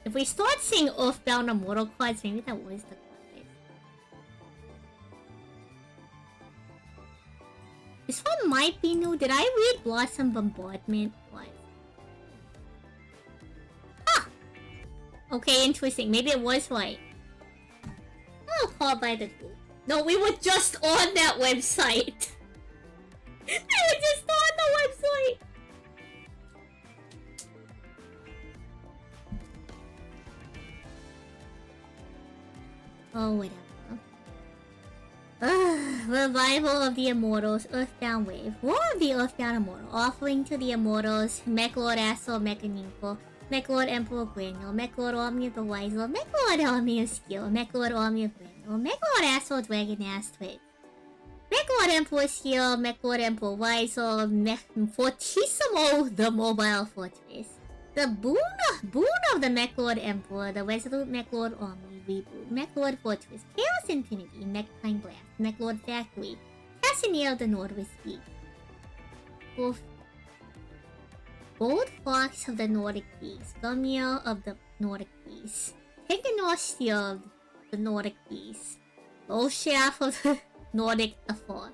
If we start seeing Earthbound Immortal cards, maybe that was the card list. This one might be new. Did I read Blossom Bombardment? What? Huh! Okay, interesting. Maybe it was right. I'll call by the group. No, we were just on that website. We were just on the website. Oh, whatever. Ugh. Revival of the Immortals, Earthbound Wave. War of the Earthbound Immortal. Offering to the Immortals, Mech Lord Astral Mechaninko, Mech Lord Emperor Granule, Mech Lord Omni of the Wise Lord, Mech Lord Omni of Skill, Mech Lord Omni of Granule, Mech Lord Astral Dragon Ass Twig, Mech Lord Emperor Skill, Mech Lord Emperor Wise Lord, Mech Fortissimo, the Mobile Fortress. The boon of the Mech Lord Emperor, the Resolute Mech Lord Omni Reboot, Mech Lord Fortress, Chaos Infinity, Mech Pine Blast, Mech Lord Factory, Cassineer of the Northwest Speed, Gold Fox of the Nordic Beast, Gumiel of the Nordic Beast, Teganostia of the Nordic Beast, Lowshaft of the Nordic Afar,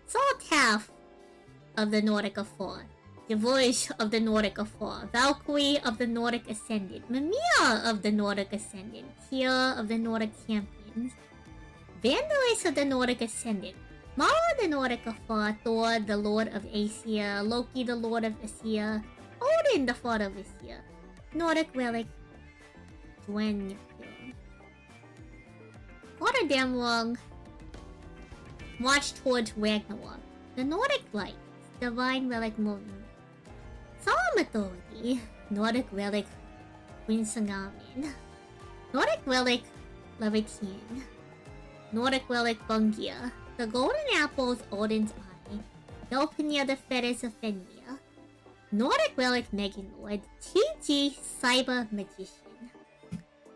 Salthalf of the Nordic Afar, Devoish of the Nordic Afar, Valkyrie of the Nordic Ascendant, Mimia of the Nordic Ascendant, Tia of the Nordic Champions, Vandalus of the Nordic Ascendant, Mara the Nordic Afar, Thor the Lord of Asia, Loki the Lord of Asia, Odin the Father of Asia, Nordic Relic, Dwen Rotterdam March towards Ragnarok, the Nordic Light, Divine Relic Movement, Solemn Authority, Nordic Relic Winsangamen, Nordic Relic Levitian, Nordic Relic Bungia, the Golden Apples Odin's Eye, Delpinia the Fetters of Fenrir, Nordic Relic Megan Lord, TG Cyber Magician,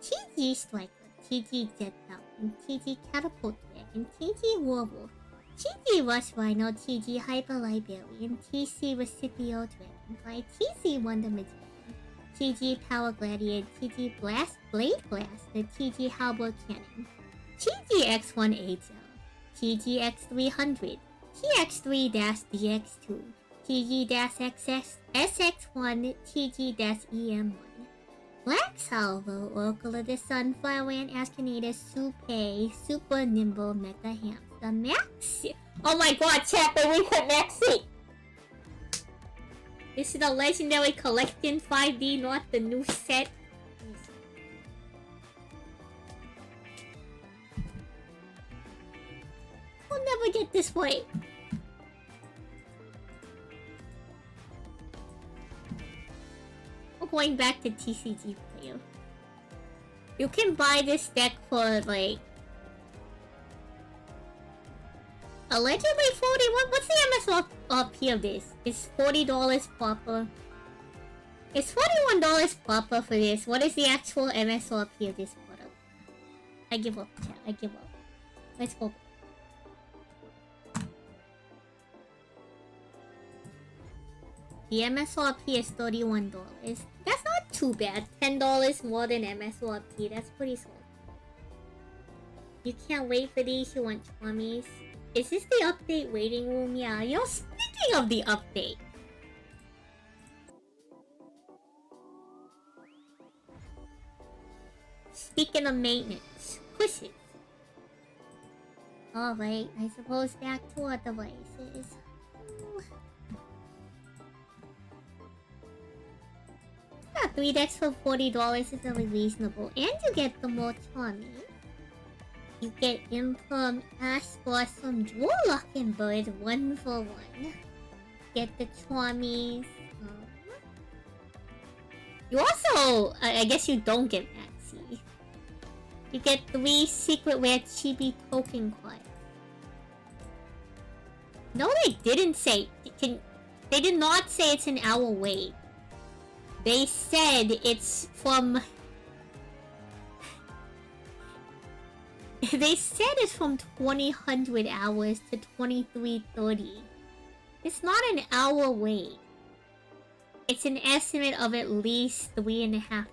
TG Striker, TG Jet Falcon, TG Catapult Dragon, TG Warwolf, TG Rush Rhino, TG Hyper Librarian, TC Recipio Dragonfly, TC Wonder Magician, TG Power Gladiator, TG Blast Blade Blaster, TG Halberd Cannon, TG X1 HL, TG X300, TX3-DX2, TG-XX SX1, TG-EM1, Black Salvo, Oracle of the Sun, Fireland, Astronator, Supay, Super Nimble, Mecha Hamster, Maxi. Oh my god, chat, they recut Maxi! This is the Legendary Collection 5D, not the new set. I'll never get this way. We're going back to TCG Player. You can buy this deck for like allegedly 41. What's the MSRP of this? It's $40 proper. It's $41 proper for this. What is the actual MSRP of this product? I give up, chat. I give up. Let's go. The MSRP is $31. That's not too bad. $10 more than MSRP. That's pretty solid. You can't wait for these. You want chummies. Is this the update waiting room? Yeah. You know, speaking of the update. Speaking of maintenance. Push it. Alright. I suppose back to our devices. Yeah, 3 decks for $40 is really reasonable. And you get the more Tommy. You get Imperm, Ash Blossom, Jewel Bird 1 for 1. Get the Tommies. You also, I guess you don't get Maxi. You get 3 Secret Rare Chibi Token cards. No, they didn't say. They did not say it's an hour wait. They said it's from... They said it's from 2000 hours to 2330. It's not an hour wait. It's an estimate of at least 3.5 hours.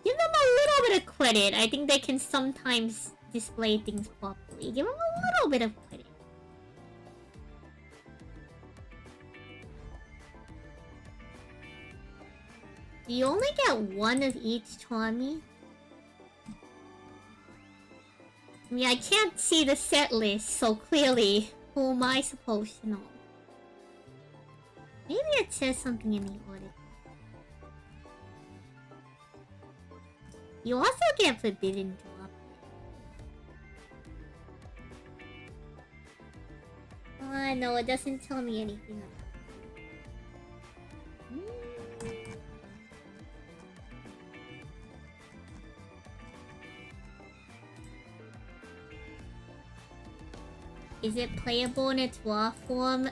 Give them a little bit of credit. I think they can sometimes display things properly. Give them a little bit of credit. You only get 1 of each Tommy. I mean, I can't see the set list, so clearly, who am I supposed to know? Maybe it says something in the article. You also get Forbidden Drop. Yeah, no, it doesn't tell me anything about it. Is it playable in its raw form?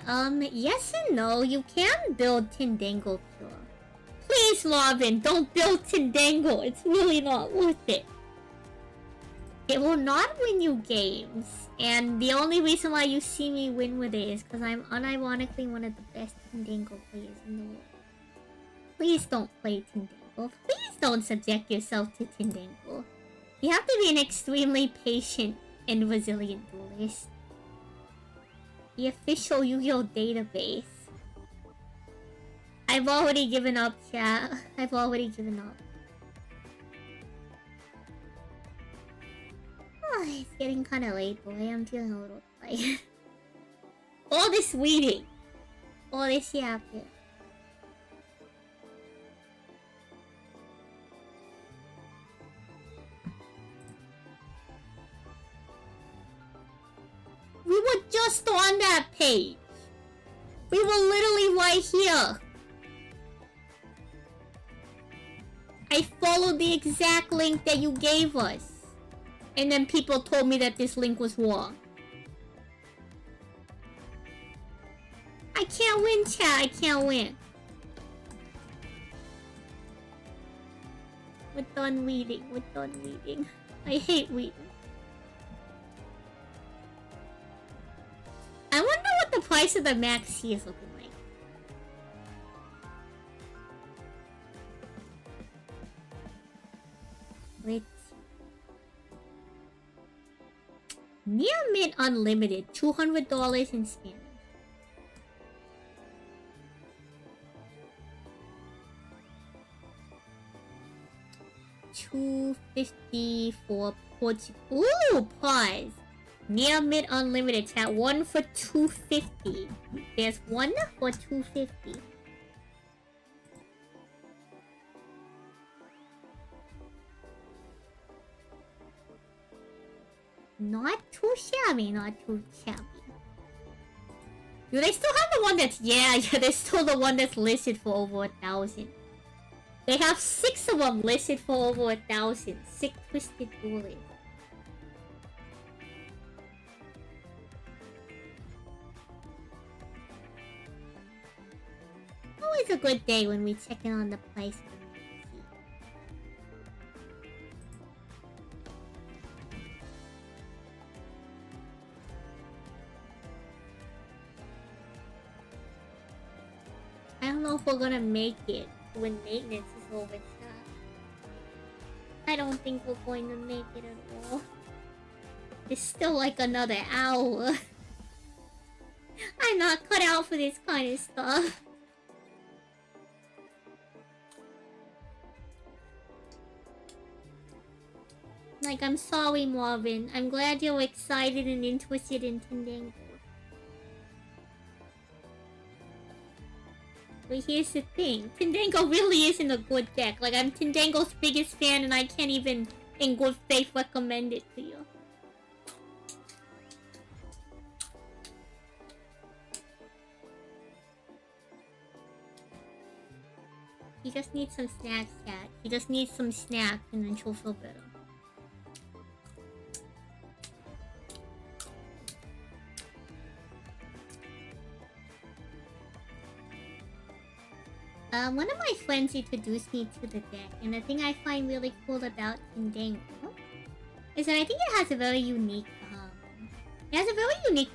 Yes and no. You can build Tindango Pure. Please, Marvin, don't build Tindango. It's really not worth it. It will not win you games. And the only reason why you see me win with it is because I'm unironically one of the best Tindango players in the world. Please don't play Tindango. Please don't subject yourself to Tindango. You have to be an extremely patient and resilient duelist. The official Yu-Gi-Oh! Database. I've already given up, chat. I've already given up. Oh, it's getting kinda late, boy. I'm feeling a little tired. All this reading. All this yapping. We were just on that page. We were literally right here. I followed the exact link that you gave us. And then people told me that this link was wrong. I can't win, chat. I can't win. We're done reading. We're done reading. I hate reading. I wonder what the price of the Maxi is looking like. Let's see. Near Mint Unlimited, $200 in Spanish. $2.50 for Portugal. Ooh, pause. Near Mid Unlimited chat, one for $2.50. There's one for $2.50. Not too shabby, not too shabby. Do they still have the one that's... Yeah, there's still the one that's listed for over 1,000. They have 6 of them listed for over 1,000. Sick Twisted Duelist. Always a good day when we check in on the price of the magazine. I don't know if we're gonna make it when maintenance is over, chat. I don't think we're going to make it at all. It's still like another hour. I'm not cut out for this kind of stuff. Like, I'm sorry, Marvin. I'm glad you're excited and interested in Tindango. But here's the thing. Tindango really isn't a good deck. Like, I'm Tindango's biggest fan and I can't even, in good faith, recommend it to you. He just needs some snacks, cat. He just needs some snacks and then she'll feel better. One of my friends introduced me to the deck, and the thing I find really cool about Tindango is that I think it has a very unique,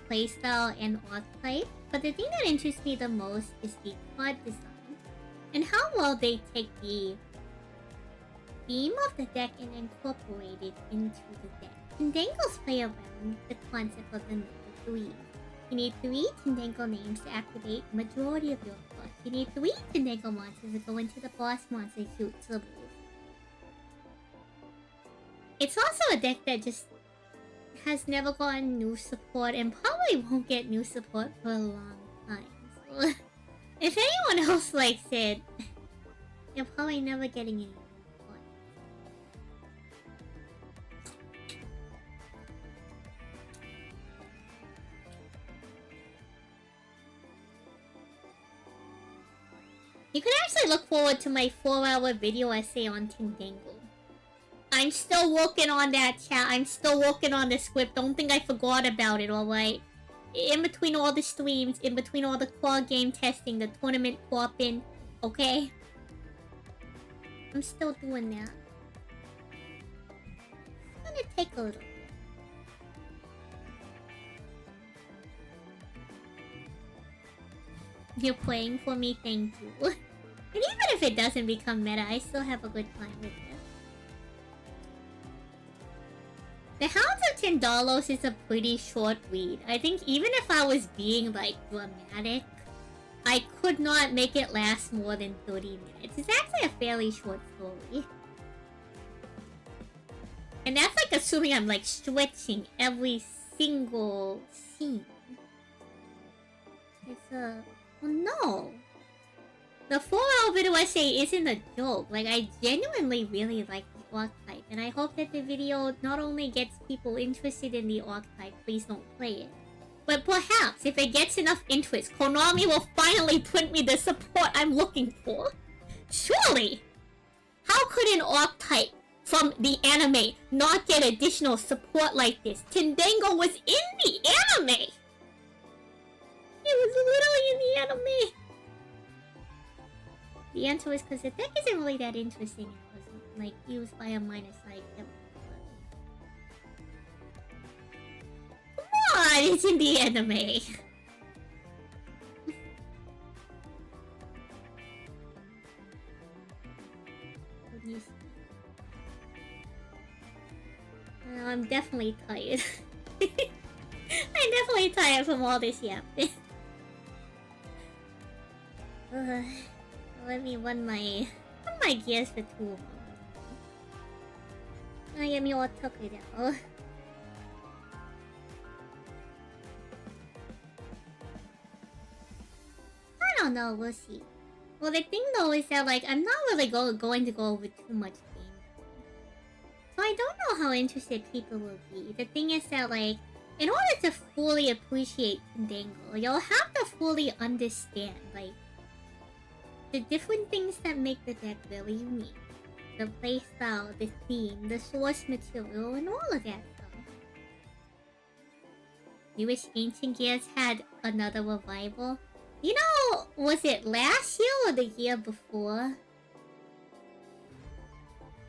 playstyle and archetype. But the thing that interests me the most is the card design and how well they take the theme of the deck and incorporate it into the deck. Tindangos play around the concept of the number 3. You need 3 Tindango names to activate majority of your cards. You need 3 Tindango monsters to go into the boss monster queue to lose. It's also a deck that just has never gotten new support and probably won't get new support for a long time. So, if anyone else likes it, you're probably never getting any. You can actually look forward to my 4-hour video essay on Tindango. I'm still working on that, chat. I'm still working on the script. Don't think I forgot about it, alright? In between all the streams, in between all the core game testing, the tournament co-oping, okay? I'm still doing that. It's gonna take a little bit. You're playing for me, thank you. And even if it doesn't become meta, I still have a good time with it. The Hounds of Tindalos is a pretty short read. I think even if I was being, like, dramatic, I could not make it last more than 30 minutes. It's actually a fairly short story. And that's, like, assuming I'm, like, stretching every single scene. It's a... Oh no! The 4-hour video essay isn't a joke. Like, I genuinely really like the archetype, and I hope that the video not only gets people interested in the archetype, please don't play it, but perhaps if it gets enough interest, Konami will finally print me the support I'm looking for. Surely! How could an archetype from the anime not get additional support like this? Tindango was in the anime! It was literally in the anime! The answer is because the deck isn't really that interesting. It was like used by a minor side. Come on, it's in the anime. I'm definitely tired. I'm definitely tired from all this yapping. Let me run my gears for 2 moments. I am your tucker now. I don't know, we'll see. Well, the thing though is that, like, I'm not really going to go over too much gameplay. So I don't know how interested people will be. The thing is that, like, in order to fully appreciate Tindango, you'll have to fully understand, like, the different things that make the deck really unique. The playstyle, the theme, the source material, and all of that stuff. You wish Ancient Gears had another revival? You know, was it last year or the year before?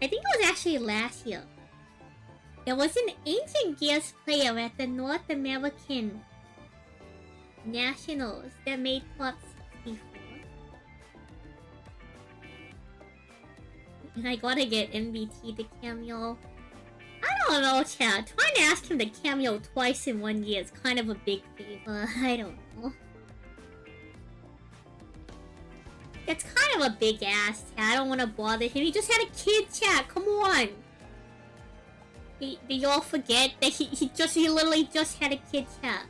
I think it was actually last year. There was an Ancient Gears player at the North American Nationals that made top 64. And I gotta get MBT to cameo. I don't know, chat. Trying to ask him to cameo twice in 1 year is kind of a big favor. I don't know. It's kind of a big ass, chat. I don't want to bother him. He just had a kid, chat. Come on. Did y'all forget that he literally just had a kid, chat?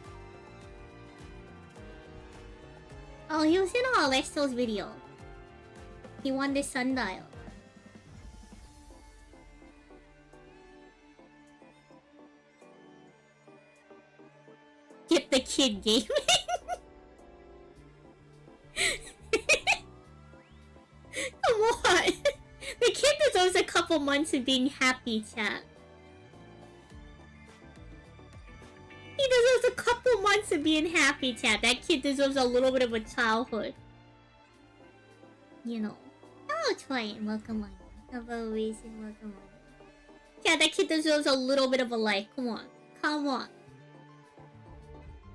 Oh, he was in Alesso's video. He won the sundial. Get the kid gaming. Come on. The kid deserves a couple months of being happy, chat. He deserves a couple months of being happy, chat. That kid deserves a little bit of a childhood. You know. Hello, Troy, and welcome on. Hello, Reason, welcome on. Chat, that kid deserves a little bit of a life. Come on. Come on.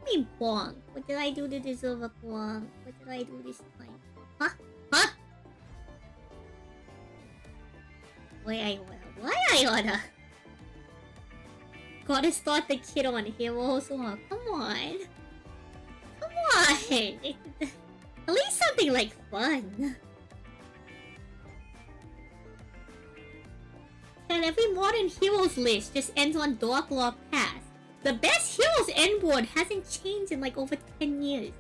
Me bonk. What did I do to deserve a bonk? What did I do this time? Huh? Huh? Why I oughta? Gotta start the kid on Heroes. Oh, come on. Come on. At least something like fun. And every modern Heroes list just ends on Dark Law Pass. The best Heroes end board hasn't changed in like over 10 years.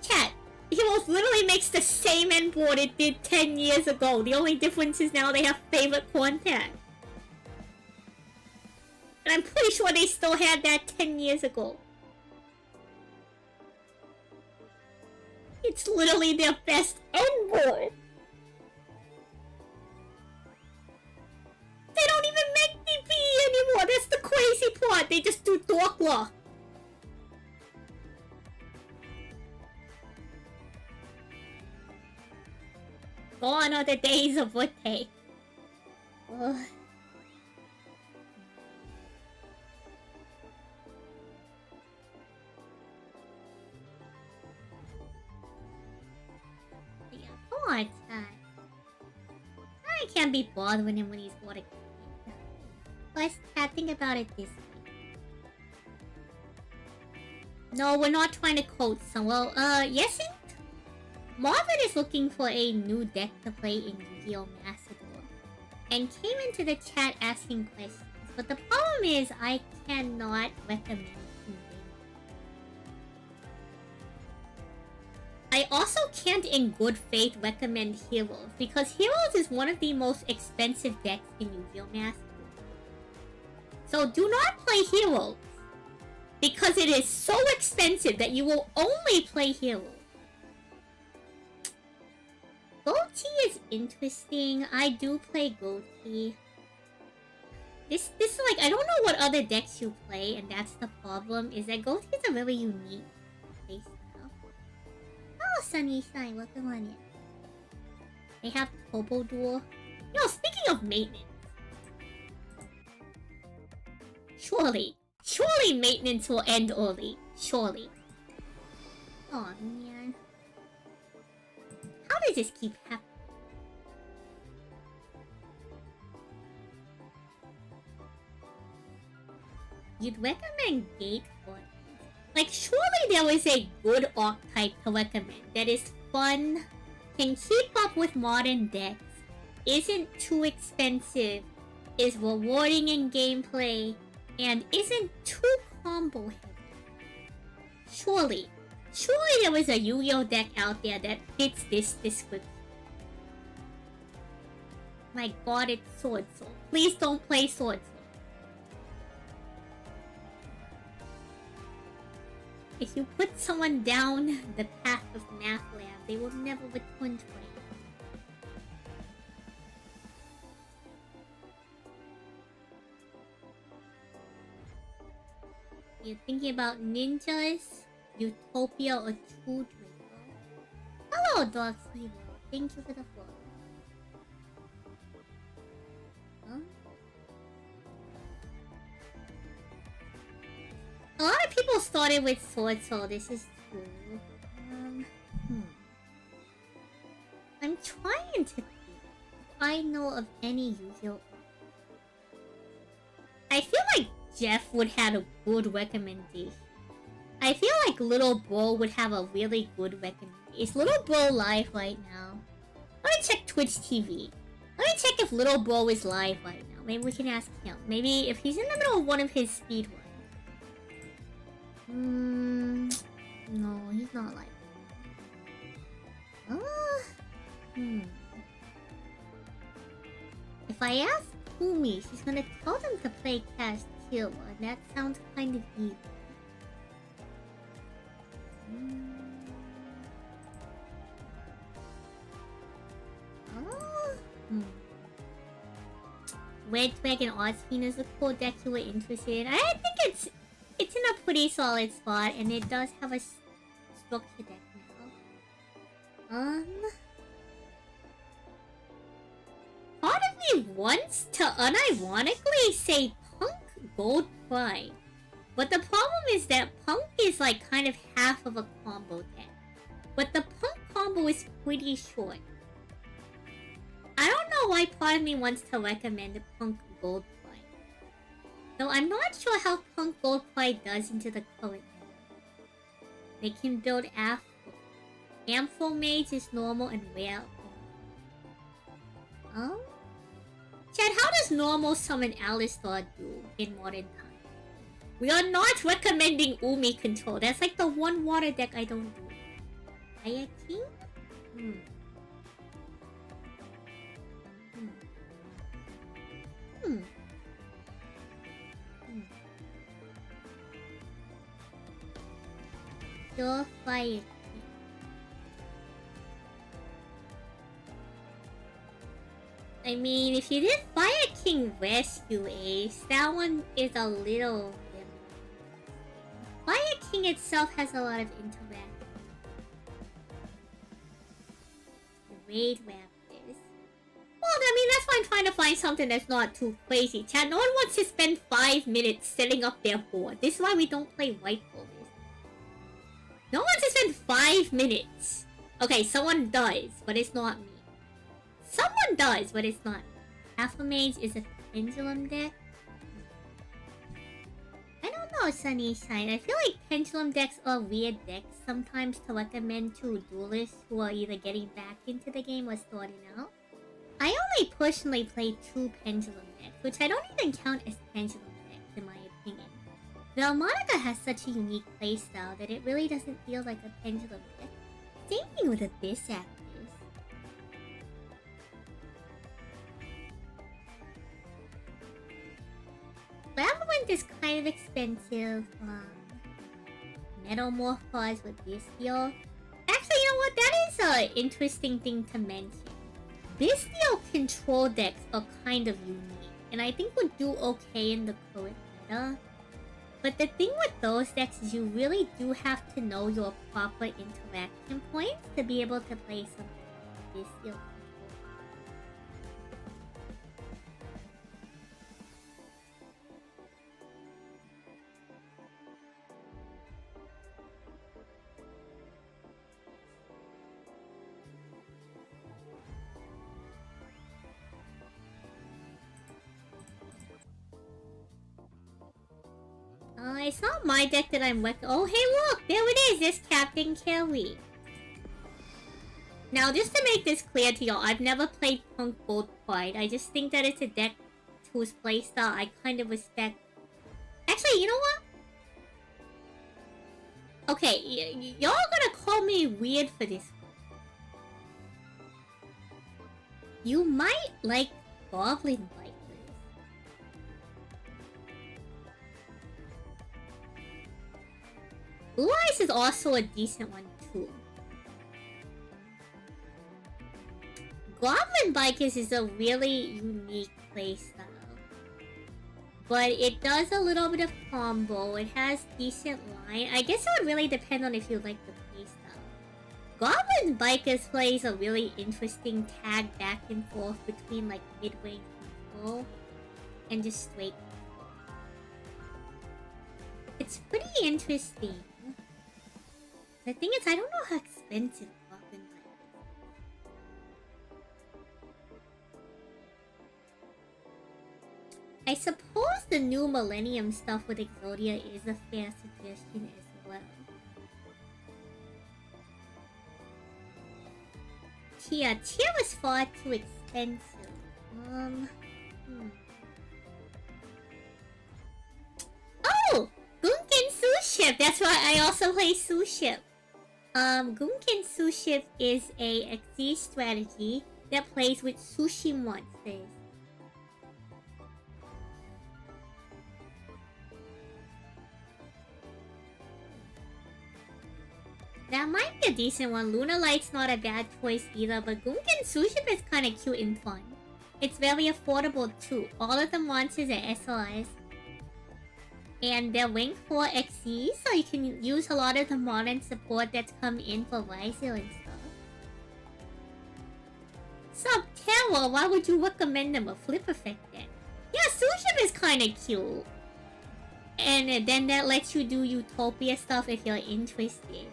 Chat, Heroes literally makes the same end board it did 10 years ago. The only difference is now they have favorite contact. And I'm pretty sure they still had that 10 years ago. It's literally their best end board. They don't even make DP anymore. That's the crazy part. They just do Dorklaw. Gone are the days of Woodtake. Ugh. Yeah, come on, Chad. I can't be bothered with him when he's water. Let's think about it this way. No, we're not trying to quote someone. Well, yes, Marvin is looking for a new deck to play in Yu-Gi-Oh! Macedor, and came into the chat asking questions. But the problem is, I cannot recommend him. I also can't in good faith recommend Heroes, because Heroes is one of the most expensive decks in Yu-Gi-Oh! Macedor. So do not play Heroes, because it is so expensive that you will only play Heroes. Goatee is interesting. I do play Goatee. This like, I don't know what other decks you play, and that's the problem, is that Goatee is a very unique playstyle. Oh, Sunny-san, welcome on in. They have Turbo Duel. Yo, speaking of maintenance. Surely maintenance will end early. Surely. Oh man. How does this keep happening? You'd recommend Gate for it? Like, surely there is a good archetype to recommend that is fun, can keep up with modern decks, isn't too expensive, is rewarding in gameplay, and isn't too combo heavy. Surely there is a Yu-Gi-Oh! Deck out there that fits this description. My god, it's Sword Soul. Please don't play Sword Soul. If you put someone down the path of Math Lab, they will never return to it. You're thinking about ninjas, Utopia, or True Draco? Hello, Dog Hero. Thank you for the follow. Huh? A lot of people started with Sword Soul, this is true. I'm trying to think if I know of any Yu-Gi-Oh! I feel like Jeff would have a good recommendation. I feel like Little Bro would have a really good recommendation. Is Little Bro live right now? Let me check Twitch TV. Let me check if Little Bro is live right now. Maybe we can ask him. Maybe if he's in the middle of one of his speedruns. No, he's not live. If I ask Kumi, she's gonna tell them to play Cast Killer, and that sounds kind of evil. Red Dragon Artsfiend is a cool deck you were interested in. I think it's in a pretty solid spot, and it does have a structure deck now. Part of me wants to unironically say Punk Gold Prime, but the problem is that Punk is like kind of half of a combo deck. But the Punk combo is pretty short. I don't know why part of me wants to recommend Punk Gold Prime. Though I'm not sure how Punk Gold Prime does into the current meta. They can build Afro. Ampho Mage is normal and rare. Chad, how does normal summon Alistar do in modern time? We are not recommending Umi control. That's like the one water deck I don't do. Aya King? Your Fire King. I mean, if you did Fire King Rescue Ace, that one is a little... Fire King itself has a lot of interaction. Raid Raptors. Well, I mean, that's why I'm trying to find something that's not too crazy. Chat, no one wants to spend 5 minutes setting up their board. This is why we don't play white folders. No one wants to spend 5 minutes. Okay, someone does, but it's not me. Someone does, but it's not me. Alphamage is a pendulum deck. I don't know, Sunnyshine. I feel like pendulum decks are weird decks sometimes to recommend to duelists who are either getting back into the game or starting out. I only personally play 2 pendulum decks, which I don't even count as pendulum decks in my opinion. The Harmonica has such a unique playstyle that it really doesn't feel like a pendulum deck. Same thing with Abyss Actors. Labyrinth is kind of expensive. Metamorphose with Bestial. Actually, you know what? That is an interesting thing to mention. Bestial control decks are kind of unique, and I think would do okay in the current meta. But the thing with those decks is you really do have to know your proper interaction points to be able to play something like Bestial. It's not my deck that I'm with. Oh, hey, look! There it is! It's Captain Kelly. Now, just to make this clear to y'all, I've never played Punk Gold Pride. I just think that it's a deck whose playstyle I kind of respect. Actually, you know what? Okay, y'all are gonna call me weird for this one. You might like Goblin Bikers. Blue Eyes is also a decent one too. Goblin Bikers is a really unique playstyle. But it does a little bit of combo. It has decent line. I guess it would really depend on if you like the playstyle. Goblin Bikers plays a really interesting tag back and forth between like mid-range control and just straight control. It's pretty interesting. The thing is, I don't know how expensive Goblin Bikers is. I suppose the new Millennium stuff with Exodia is a fair suggestion as well. Tier was far too expensive. Oh! Gunkin Suship! That's why I also play Suship. Gunkin Suship is a XZ strategy that plays with sushi monsters. That might be a decent one. Luna Light's not a bad choice either, but Gunkin Suship is kinda cute and fun. It's very affordable too. All of the monsters are SLIs. And they're ranked 4 XE, so you can use a lot of the modern support that's come in for Riser and stuff. Subterra, why would you recommend them a flip effect deck? Yeah, Suship is kinda cute. And then that lets you do Utopia stuff if you're interested.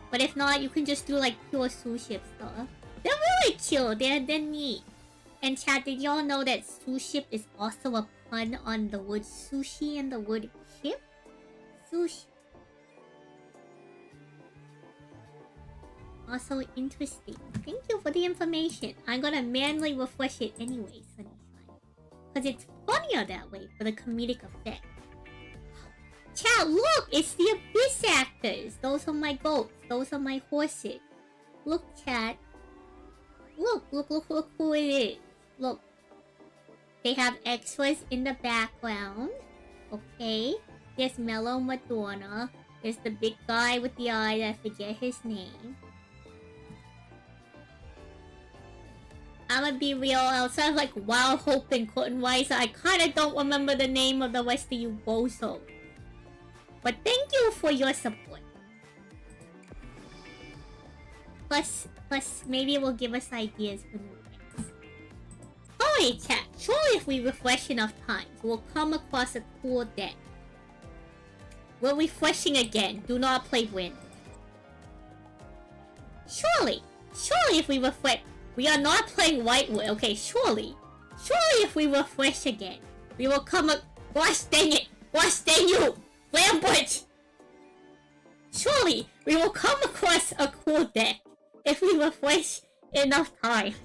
But if not, you can just do like pure Suship stuff. They're really cute, they're neat. And chat, did y'all know that Suship is also a pun on the word sushi and the word ship? Sushi. Also interesting. Thank you for the information. I'm gonna manually refresh it anyway, Sunnyshine. Because it's funnier that way for the comedic effect. Chat, look! It's the Abyss Actors! Those are my goats. Those are my horses. Look, chat. Look who it is. Look. They have extras in the background. Okay. There's Mellow Madonna. There's the big guy with the eye. I forget his name. I'ma be real, outside of like Wild Hope and Cotton Wise, I kinda don't remember the name of the rest of you bozo. But thank you for your support. Plus, maybe it will give us ideas for new things. Alright, chat. Surely if we refresh enough times, we'll come across a cool deck. We're refreshing again. Do not play win. Surely if we refresh... We are not playing Whitewood. Okay, surely if we refresh again, we will come up... Gosh dang it! Gosh dang you! Flambridge! Surely we will come across a cool deck if we refresh enough times.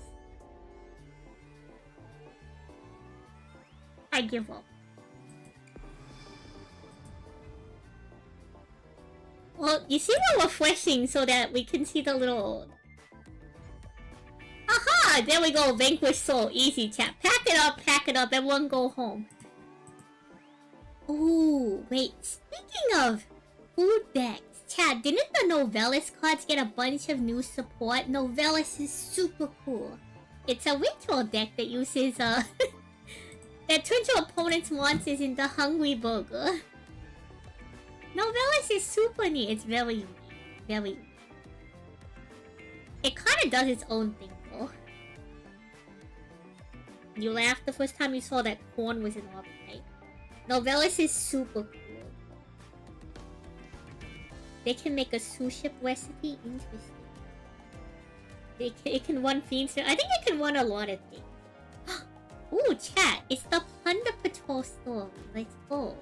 I give up. Well, you see we're refreshing so that we can see the little... Aha! There we go, Vanquish Soul. Easy, chat. Pack it up, everyone go home. Ooh, wait. Speaking of food decks, chat, didn't the Novellis cards get a bunch of new support? Novellis is super cool. It's a ritual deck that uses, that turns your opponent's monsters into Hungry Burger. Novellis is super neat. It's very unique. Very unique. It kinda does its own thing, though. You laughed the first time you saw that corn was an orb, right? Novellis is super cool. They can make a sous-ship recipe. Interesting. It can run themes. I think it can run a lot of things. Ooh, chat. It's the Plunder Patrol story. Let's go.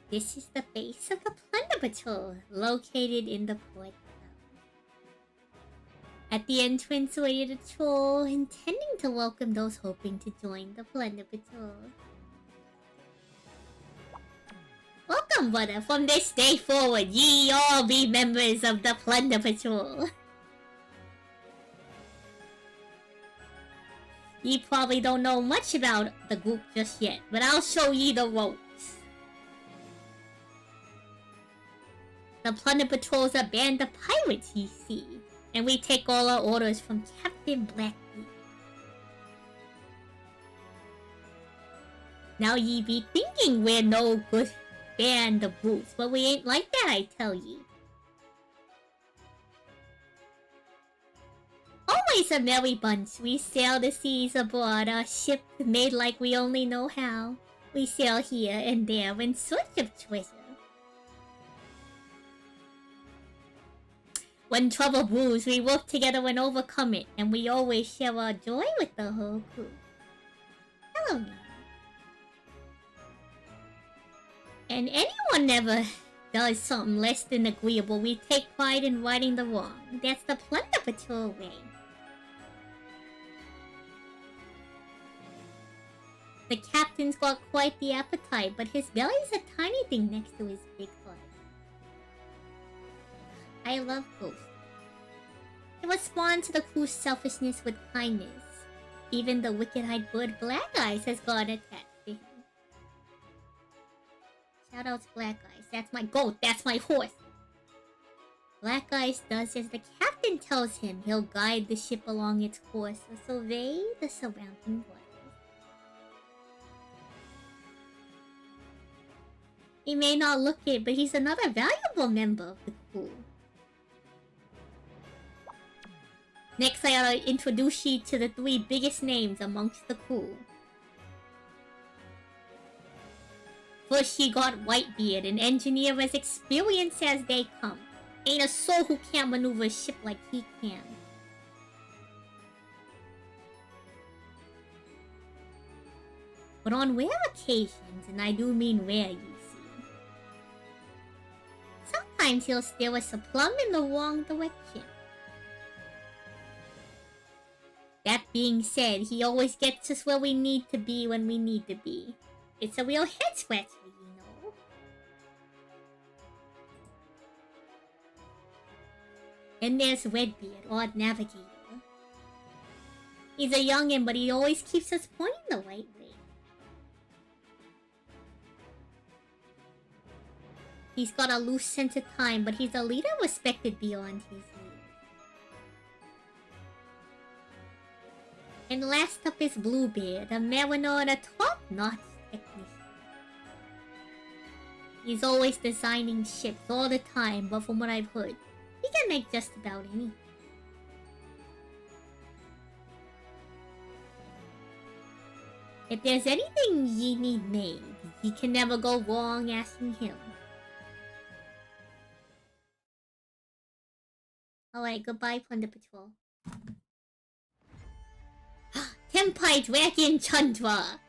This is the base of the Plunder Patrol, located in the port town. At the entrance waited a troll, intending to welcome those hoping to join the Plunder Patrol. Welcome, brother. From this day forward, ye all be members of the Plunder Patrol. Ye probably don't know much about the group just yet, but I'll show ye the ropes. The Plunder Patrol's a band of pirates, ye see, and we take all our orders from Captain Blackbeard. Now ye be thinking we're no good band of brutes, but we ain't like that, I tell ye. Always a merry bunch, we sail the seas abroad, our ship made like we only know how. We sail here and there in search of treasure. When trouble brews, we work together and overcome it, and we always share our joy with the whole crew. Hello, me. And anyone never does something less than agreeable, we take pride in righting the wrong. That's the Plunder Patrol way. The captain's got quite the appetite, but his belly's a tiny thing next to his big heart. I love Ghost. He responds to the crew's selfishness with kindness. Even the wicked-eyed bird Black Eyes has got attached to him. Shout out to Black Eyes. That's my goat. That's my horse. Black Eyes does as the captain tells him. He'll guide the ship along its course or survey the surrounding waters. He may not look it, but he's another valuable member of the crew. Next, I gotta introduce you to the 3 biggest names amongst the crew. First, she got Whitebeard, an engineer as experienced as they come. Ain't a soul who can't maneuver a ship like he can. But on rare occasions, and I do mean rare, you see, sometimes he'll steer us a plumb in the wrong direction. That being said, he always gets us where we need to be when we need to be. It's a real head-scratcher, you know. Then there's Redbeard, our navigator. He's a youngin', but he always keeps us pointing the right way. He's got a loose sense of time, but he's a leader respected beyond his years. And last up is Bluebeard, a mariner and a top-notch technician. He's always designing ships all the time, but from what I've heard, he can make just about any. If there's anything ye need made, ye can never go wrong asking him. Alright, goodbye, Plunder Patrol. Tenpai Dragon Chandra!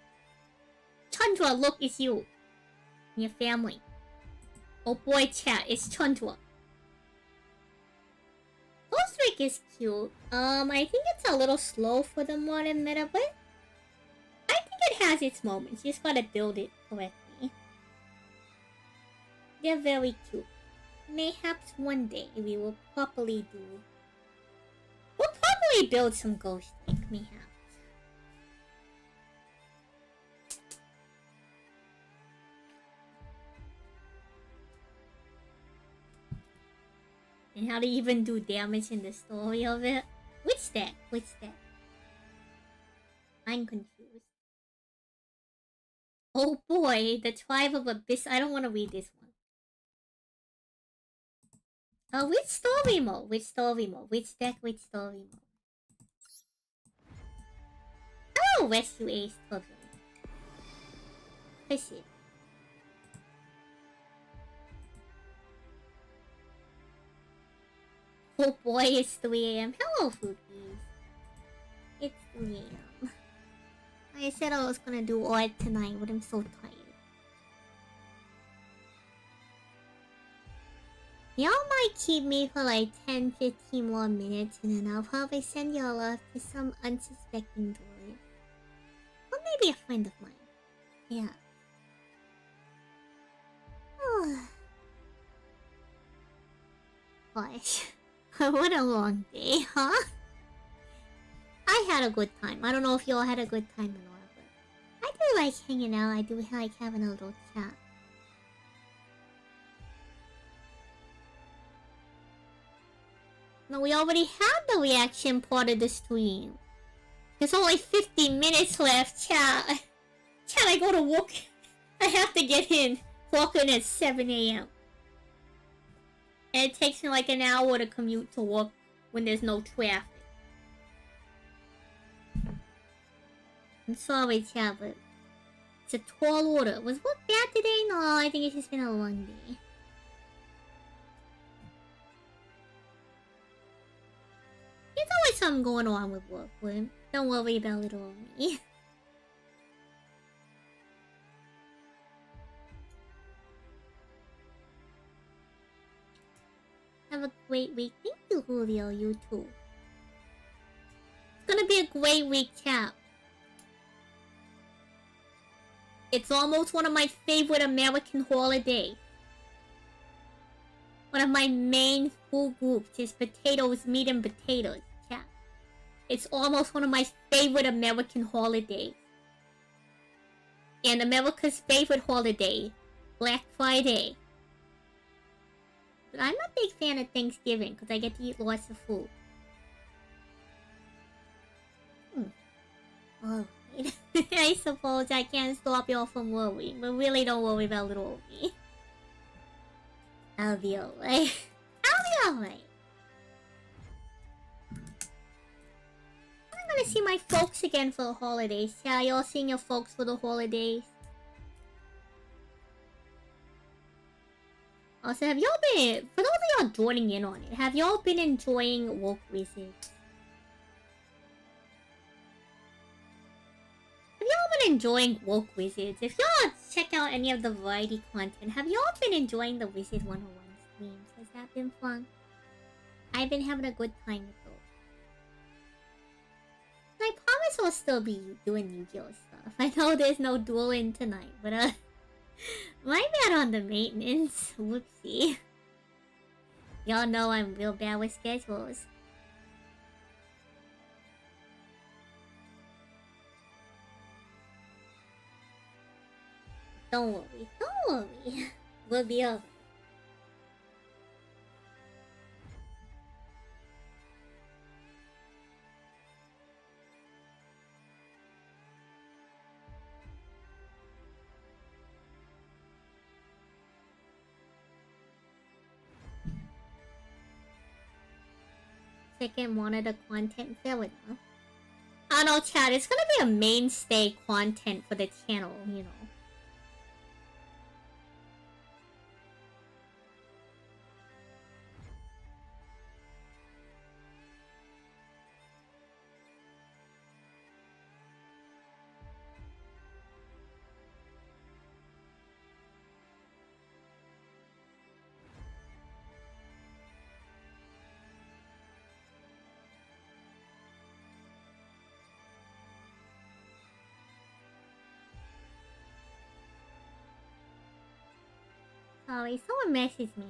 Chandra, look, it's you. And your family. Oh boy, chat, it's Chandra. Ghost Rick is cute. I think it's a little slow for the modern meta, but I think it has its moments. You just gotta build it correctly. They're very cute. Mayhaps one day we will properly do... We'll probably build some Ghost Rick, mayhaps. And how to even do damage in the story of it? Which deck? Which deck? I'm confused. Oh boy, the Tribe of Abyss. I don't want to read this one. Which story mode? Which story mode? Which deck? Which story mode? Oh, Rescue Ace Turbulent. Push it. Oh boy, it's 3 AM. Hello, Fookies. It's 3 AM. I said I was gonna do art tonight, but I'm so tired. Y'all might keep me for like 10-15 more minutes, and then I'll probably send y'all off to some unsuspecting droid. Or maybe a friend of mine. Yeah. Gosh. What a long day, huh? I had a good time. I don't know if y'all had a good time or not, but I do like hanging out. I do like having a little chat. No, we already had the reaction part of the stream. There's only 50 minutes left, chat. Chat, I go to work. I have to get in. Clock in at 7 AM. And it takes me like an hour to commute to work when there's no traffic. I'm sorry, chat, but it's a tall order. Was work bad today? No, I think it's just been a long day. There's always something going on with work, but don't worry about it all me. Have a great week. Thank you, Julio. You too. It's gonna be a great week, chat. It's almost one of my favorite American holidays. One of my main food groups is potatoes, meat, and potatoes, chat. It's almost one of my favorite American holidays. And America's favorite holiday, Black Friday. But I'm a big fan of Thanksgiving because I get to eat lots of food. Oh, I suppose I can't stop y'all from worrying, but really don't worry about little me. I'll be alright. I'll be alright. I'm gonna see my folks again for the holidays. Yeah, y'all seeing your folks for the holidays? Also, have y'all been... For those of y'all joining in on it, have y'all been enjoying Woke Wizards? Have y'all been enjoying Woke Wizards? If y'all check out any of the variety content, have y'all been enjoying the Wizard 101 streams? Has that been fun? I've been having a good time with those. I promise I'll still be doing Yu-Gi-Oh stuff. I know there's no dueling tonight, but my bad on the maintenance. Whoopsie. Y'all know I'm real bad with schedules. Don't worry, don't worry. We'll be over. second monitor content, fair enough. I don't know, chat, it's gonna be a mainstay content for the channel, you know. Sorry, someone messaged me.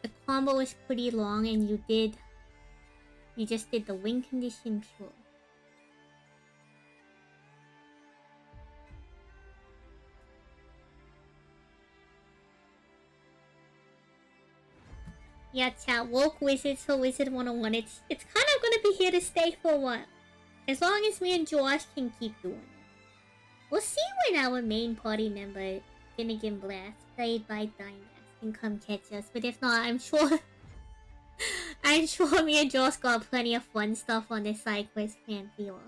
The combo was pretty long and you just did the win condition pure. Yeah, chat, woke wizard, so wizard 101. It's kind of gonna be here to stay for a while. As long as me and Josh can keep doing it. We'll see when our main party member, Finnegan Blast, played by Dynas, can come catch us. But if not, I'm sure I'm sure me and Josh got plenty of fun stuff on this side quest plan for you all.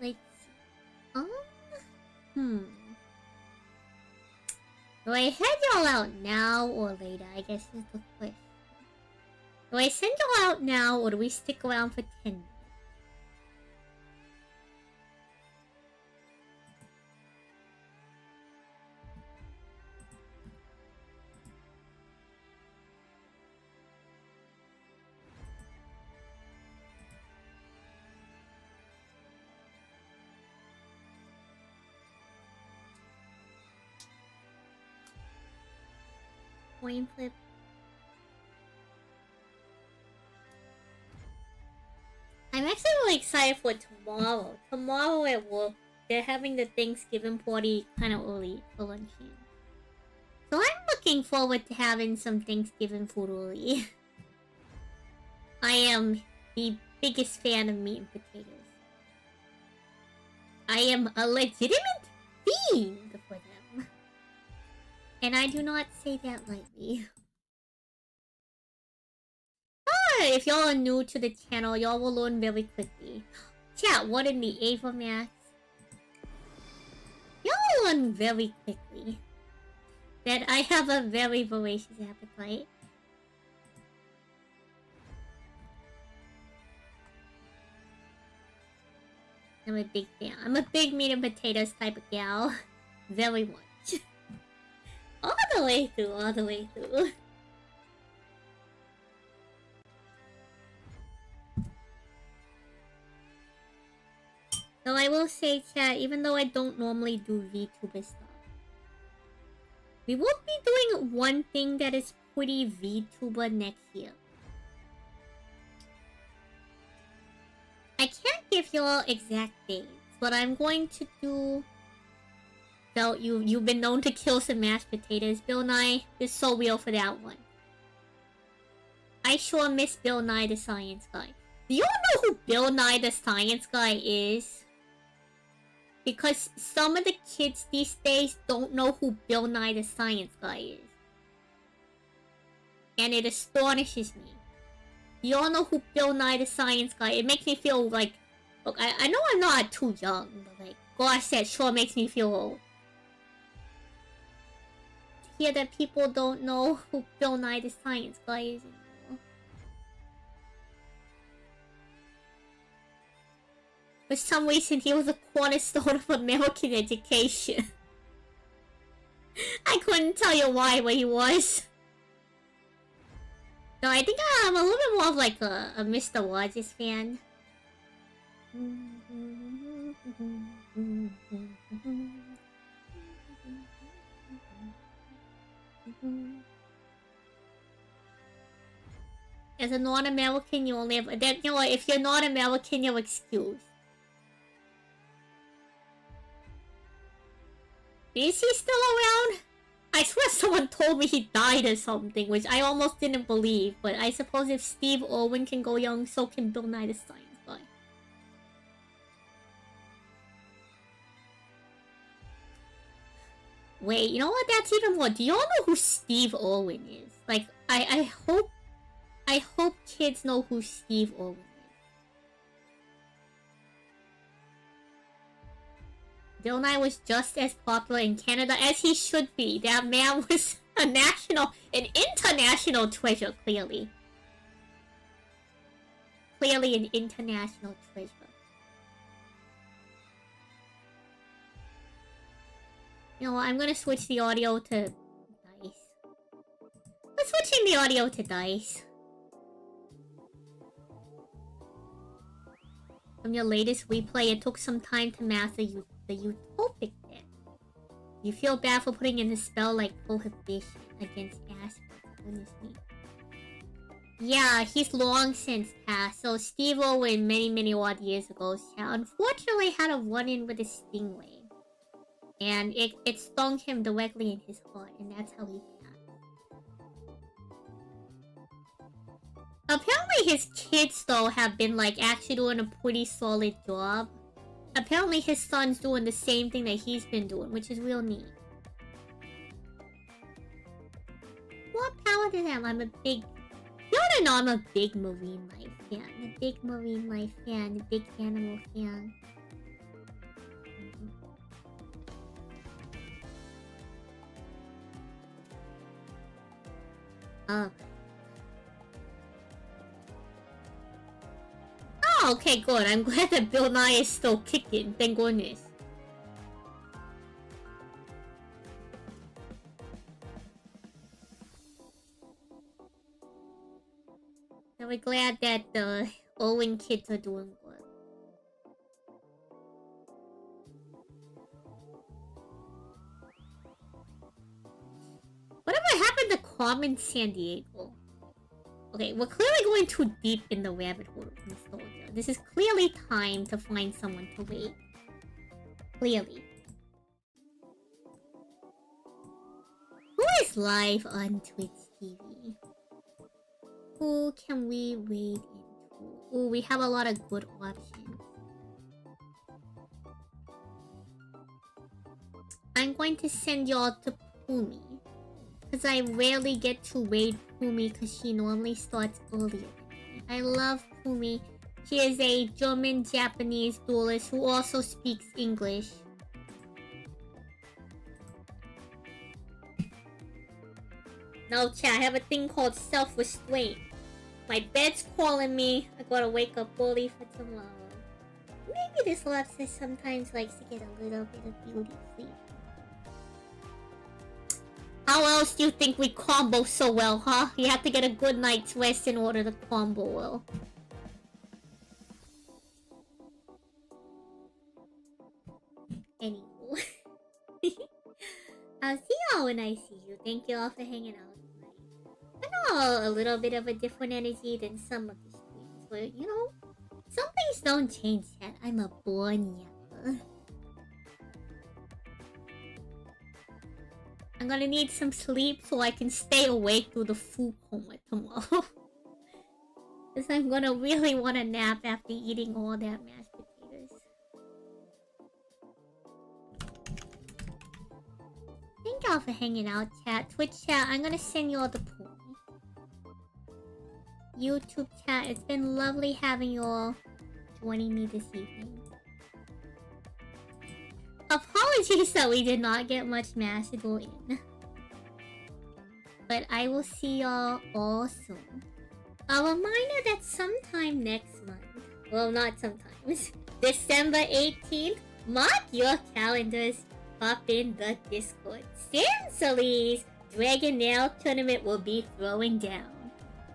Let's see. Do I head y'all out now or later? I guess is the question. Do I send y'all out now or do we stick around for 10 minutes? Coin flip. I'm actually really excited for tomorrow. Tomorrow at work, they're having the Thanksgiving party kind of early for luncheon. So I'm looking forward to having some Thanksgiving food early. I am the biggest fan of meat and potatoes. I am a legitimate fiend for them. And I do not say that lightly. If y'all are new to the channel, y'all will learn very quickly. Chat, what in the Ava Max? Y'all will learn very quickly that I have a very voracious appetite. I'm a big fan. I'm a big meat and potatoes type of gal. Very much. All the way through, all the way through. So I will say, chat, even though I don't normally do VTuber stuff, we will be doing one thing that is pretty VTuber next year. I can't give y'all exact dates, but I'm going to do... So, you've been known to kill some mashed potatoes. Bill Nye is so real for that one. I sure miss Bill Nye the Science Guy. Do you know who Bill Nye the Science Guy is? Because some of the kids these days don't know who Bill Nye the Science Guy is. And it astonishes me. You all know who Bill Nye the Science Guy is. It makes me feel like... Look, I know I'm not too young, but like... Gosh, that sure makes me feel old. To hear that people don't know who Bill Nye the Science Guy is anymore. For some reason, he was a cornerstone of American education. I couldn't tell you why, but he was. No, I think I'm a little bit more of like a Mr. Rogers fan. As a non-American, you only have... You know what, if you're not American, you're excused. Is he still around? I swear someone told me he died or something, which I almost didn't believe. But I suppose if Steve Irwin can go young, so can Bill Nye the Science Guy. Wait, you know what? That's even more. Do y'all know who Steve Irwin is? Like, I hope kids know who Steve Irwin is. Bill Nye was just as popular in Canada as he should be. That man was an international treasure, clearly. Clearly an international treasure. You know what, I'm gonna switch the audio to Dice. We're switching the audio to Dice. From your latest replay, it took some time to master the utopic deck. You feel bad for putting in a spell like Prohibition against Aspect. Goodness me. Yeah, he's long since passed. So Steve Irwin, many odd years ago, unfortunately had a run-in with a stingray. And it stung him directly in his heart, and that's how he passed. Apparently his kids, though, have been, like, actually doing a pretty solid job. Apparently his son's doing the same thing that he's been doing, which is real neat. What power to them? I'm a big... You wanna know I'm a big marine life fan. A big marine life fan. A big animal fan. Oh, okay, good. I'm glad that Bill Nye is still kicking. Thank goodness. And we're glad that the Owen kids are doing good. Whatever happened to Carmen Sandiego? Okay, we're clearly going too deep in the rabbit hole of nostalgia. This is clearly time to find someone to rate. Clearly. Who is live on Twitch TV? Who can we wade into? Ooh, we have a lot of good options. I'm going to send y'all to Pumi. Because I rarely get to raid Pumi because she normally starts earlier than me. I love Pumi. She is a German-Japanese duelist who also speaks English. No, chat, I have a thing called self-restraint. My bed's calling me. I gotta wake up early for tomorrow. Maybe this lobster sometimes likes to get a little bit of beauty sleep. How else do you think we combo so well, huh? You have to get a good night's rest in order to combo well. Anywho. I'll see y'all when I see you. Thank you all for hanging out. I know a little bit of a different energy than some of the streams, but you know, some things don't change yet. I'm a born yapper. I'm gonna need some sleep so I can stay awake through the food coma tomorrow. Because I'm gonna really want a nap after eating all that mashed potatoes. Thank y'all for hanging out, chat. Twitch chat, I'm gonna send y'all the pool. YouTube chat, it's been lovely having y'all joining me this evening. Apologies that we did not get much Macedon in. But I will see y'all all soon. A reminder that sometime next month, well, not sometimes, December 18th, mark your calendars, hop in the Discord. Sincerely's Dragon Nail Tournament will be throwing down.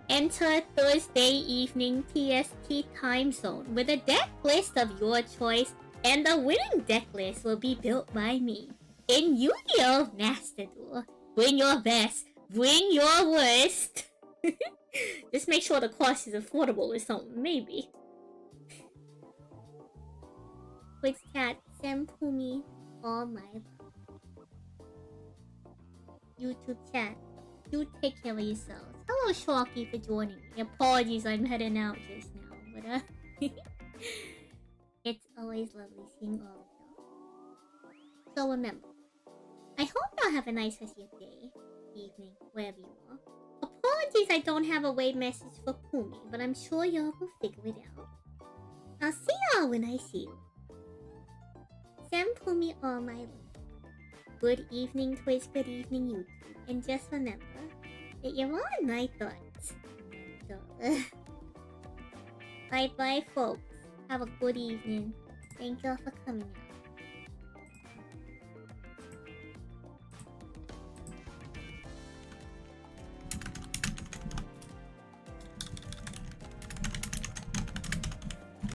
Enter Thursday evening PST time zone with a deck list of your choice, and the winning deck list will be built by me. In Yu-Gi-Oh! Master Duel, bring your best, bring your worst. Just make sure the cost is affordable or something, maybe. Twitch chat, send Pumi all my love. YouTube chat, do take care of yourselves. Hello, Sharky, for joining me. Apologies, I'm heading out just now, but it's always lovely seeing all of y'all. So remember, I hope y'all have a nice rest of your day, evening, wherever you are. Apologies I don't have a wave message for Pumi, but I'm sure y'all will figure it out. I'll see y'all when I see you. Send Pumi all my love. Good evening, Twitch, good evening, YouTube. And just remember that you're on my thoughts. So, bye-bye, folks. Have a good evening. Thank y'all for coming out.